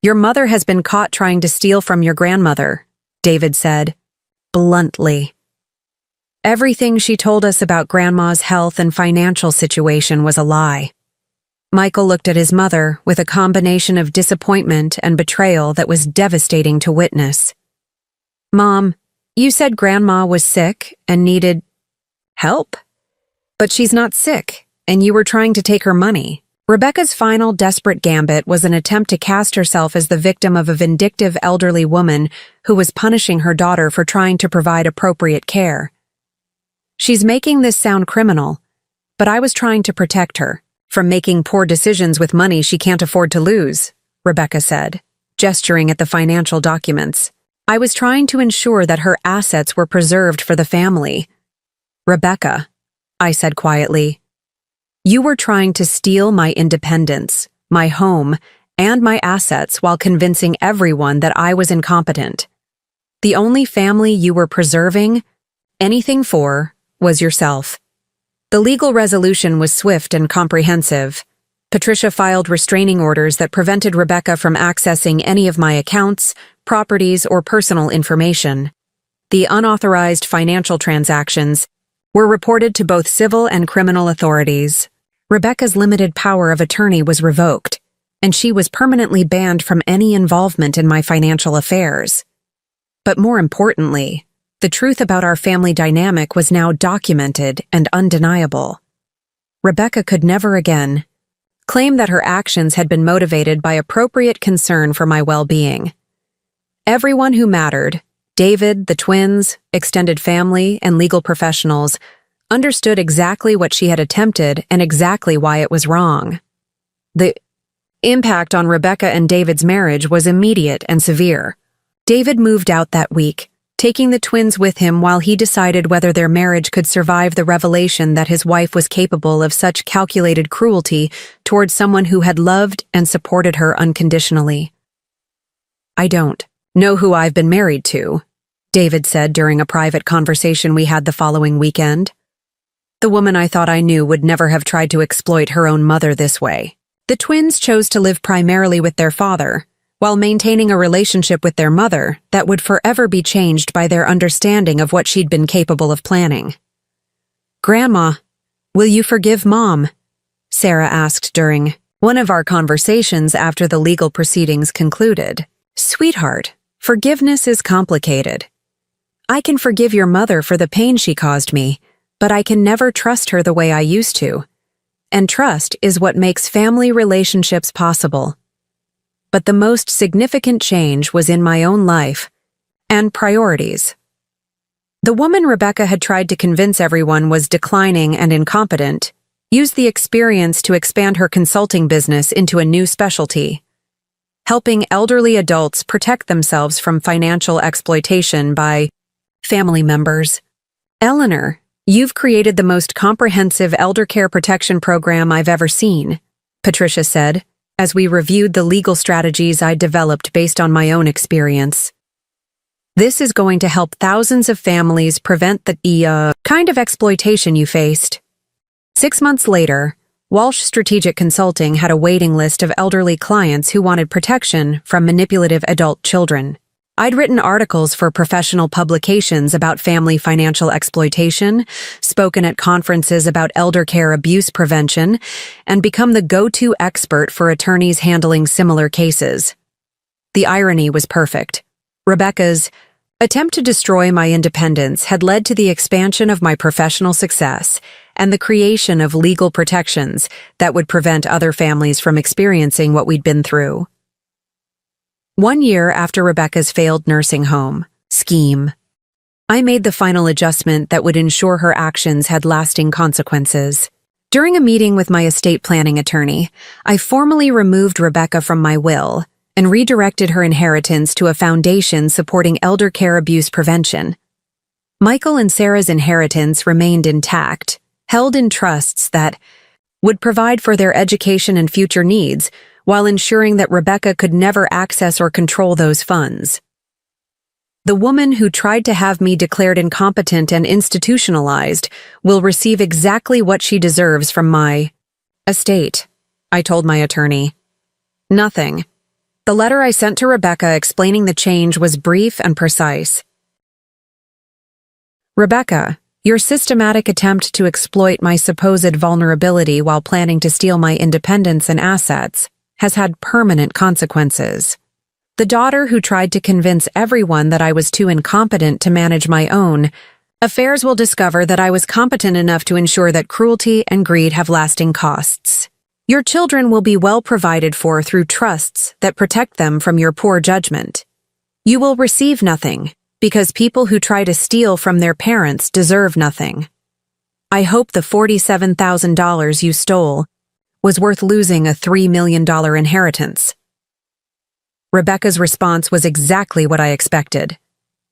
"Your mother has been caught trying to steal from your grandmother," David said, bluntly. Everything she told us about Grandma's health and financial situation was a lie. Michael looked at his mother with a combination of disappointment and betrayal that was devastating to witness. "Mom, you said Grandma was sick and needed help? But she's not sick, and you were trying to take her money." Rebecca's final desperate gambit was an attempt to cast herself as the victim of a vindictive elderly woman who was punishing her daughter for trying to provide appropriate care. "She's making this sound criminal, but I was trying to protect her from making poor decisions with money she can't afford to lose," Rebecca said, gesturing at the financial documents. "I was trying to ensure that her assets were preserved for the family." "Rebecca," I said quietly, "you were trying to steal my independence, my home, and my assets while convincing everyone that I was incompetent. The only family you were preserving anything for was yourself." The legal resolution was swift and comprehensive. Patricia filed restraining orders that prevented Rebecca from accessing any of my accounts, properties, or personal information. The unauthorized financial transactions were reported to both civil and criminal authorities. Rebecca's limited power of attorney was revoked, and she was permanently banned from any involvement in my financial affairs. But more importantly, the truth about our family dynamic was now documented and undeniable. Rebecca could never again claim that her actions had been motivated by appropriate concern for my well-being. Everyone who mattered, David, the twins, extended family, and legal professionals, understood exactly what she had attempted and exactly why it was wrong. The impact on Rebecca and David's marriage was immediate and severe. David moved out that week, taking the twins with him while he decided whether their marriage could survive the revelation that his wife was capable of such calculated cruelty towards someone who had loved and supported her unconditionally. "I don't know who I've been married to," David said during a private conversation we had the following weekend. "The woman I thought I knew would never have tried to exploit her own mother this way." The twins chose to live primarily with their father, while maintaining a relationship with their mother that would forever be changed by their understanding of what she'd been capable of planning. "Grandma, will you forgive Mom?" Sarah asked during one of our conversations after the legal proceedings concluded. "Sweetheart, forgiveness is complicated. I can forgive your mother for the pain she caused me, but I can never trust her the way I used to. And trust is what makes family relationships possible. But the most significant change was in my own life and priorities." The woman Rebecca had tried to convince everyone was declining and incompetent used the experience to expand her consulting business into a new specialty, helping elderly adults protect themselves from financial exploitation by family members. "Eleanor, you've created the most comprehensive elder care protection program I've ever seen," Patricia said, as we reviewed the legal strategies I developed based on my own experience. "This is going to help thousands of families prevent the kind of exploitation you faced." 6 months later, Walsh Strategic Consulting had a waiting list of elderly clients who wanted protection from manipulative adult children. I'd written articles for professional publications about family financial exploitation, spoken at conferences about elder care abuse prevention, and become the go-to expert for attorneys handling similar cases. The irony was perfect. Rebecca's attempt to destroy my independence had led to the expansion of my professional success and the creation of legal protections that would prevent other families from experiencing what we'd been through. 1 year after Rebecca's failed nursing home scheme, I made the final adjustment that would ensure her actions had lasting consequences. During a meeting with my estate planning attorney, I formally removed Rebecca from my will and redirected her inheritance to a foundation supporting elder care abuse prevention. Michael and Sarah's inheritance remained intact, held in trusts that would provide for their education and future needs, while ensuring that Rebecca could never access or control those funds. The woman who tried to have me declared incompetent and institutionalized will receive exactly what she deserves from my estate, I told my attorney. Nothing. The letter I sent to Rebecca explaining the change was brief and precise. Rebecca, your systematic attempt to exploit my supposed vulnerability while planning to steal my independence and assets has had permanent consequences. The daughter who tried to convince everyone that I was too incompetent to manage my own affairs will discover that I was competent enough to ensure that cruelty and greed have lasting costs. Your children will be well provided for through trusts that protect them from your poor judgment. You will receive nothing, because people who try to steal from their parents deserve nothing. I hope the $47,000 you stole was worth losing a $3 million inheritance. Rebecca's response was exactly what I expected.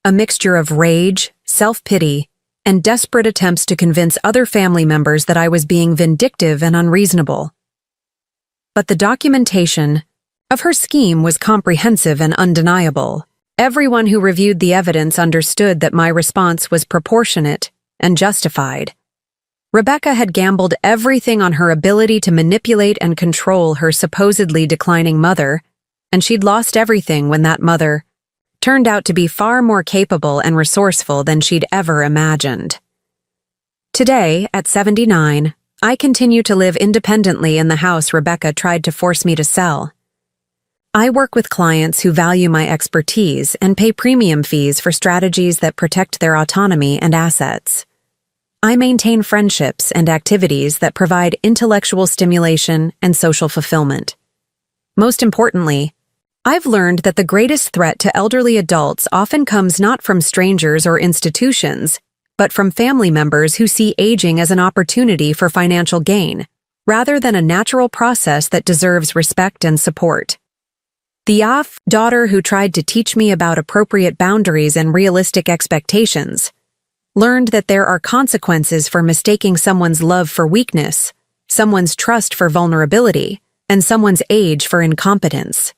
A mixture of rage, self-pity, and desperate attempts to convince other family members that I was being vindictive and unreasonable. But the documentation of her scheme was comprehensive and undeniable. Everyone who reviewed the evidence understood that my response was proportionate and justified. Rebecca had gambled everything on her ability to manipulate and control her supposedly declining mother, and she'd lost everything when that mother turned out to be far more capable and resourceful than she'd ever imagined. Today, at 79, I continue to live independently in the house Rebecca tried to force me to sell. I work with clients who value my expertise and pay premium fees for strategies that protect their autonomy and assets. I maintain friendships and activities that provide intellectual stimulation and social fulfillment. Most importantly, I've learned that the greatest threat to elderly adults often comes not from strangers or institutions, but from family members who see aging as an opportunity for financial gain, rather than a natural process that deserves respect and support. The daughter who tried to teach me about appropriate boundaries and realistic expectations learned that there are consequences for mistaking someone's love for weakness, someone's trust for vulnerability, and someone's age for incompetence.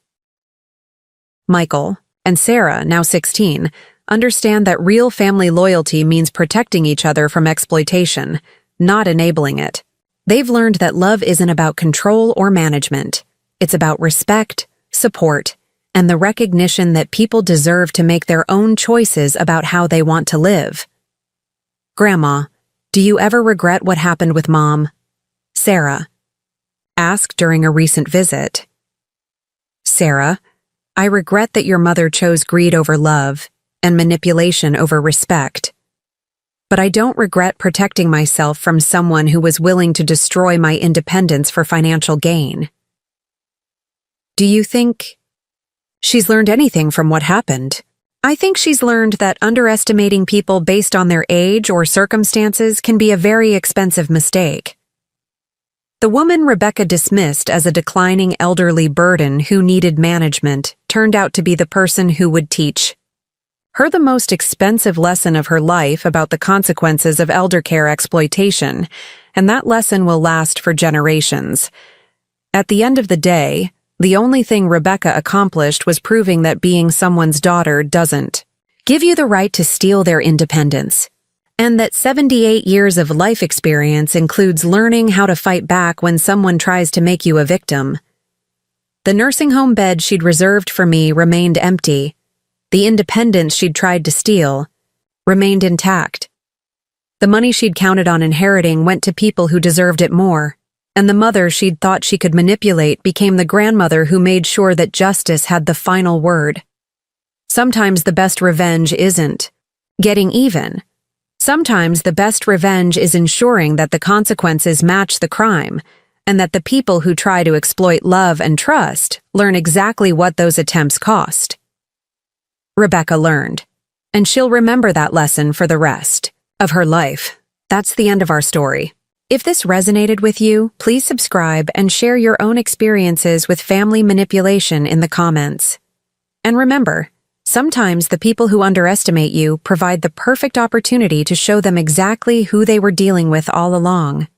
Michael and Sarah, now 16, understand that real family loyalty means protecting each other from exploitation, not enabling it. They've learned that love isn't about control or management. It's about respect, support, and the recognition that people deserve to make their own choices about how they want to live. Grandma, do you ever regret what happened with Mom? Sarah asked during a recent visit. Sarah, I regret that your mother chose greed over love and manipulation over respect. But I don't regret protecting myself from someone who was willing to destroy my independence for financial gain. Do you think she's learned anything from what happened? I think she's learned that underestimating people based on their age or circumstances can be a very expensive mistake. The woman Rebecca dismissed as a declining elderly burden who needed management turned out to be the person who would teach her the most expensive lesson of her life about the consequences of elder care exploitation, and that lesson will last for generations. At the end of the day, the only thing Rebecca accomplished was proving that being someone's daughter doesn't give you the right to steal their independence, and that 78 years of life experience includes learning how to fight back when someone tries to make you a victim. The nursing home bed she'd reserved for me remained empty. The independence she'd tried to steal remained intact. The money she'd counted on inheriting went to people who deserved it more, and the mother she'd thought she could manipulate became the grandmother who made sure that justice had the final word. Sometimes the best revenge isn't getting even. Sometimes the best revenge is ensuring that the consequences match the crime, and that the people who try to exploit love and trust learn exactly what those attempts cost. Rebecca learned, and she'll remember that lesson for the rest of her life. That's the end of our story. If this resonated with you, please subscribe and share your own experiences with family manipulation in the comments. And remember, sometimes the people who underestimate you provide the perfect opportunity to show them exactly who they were dealing with all along.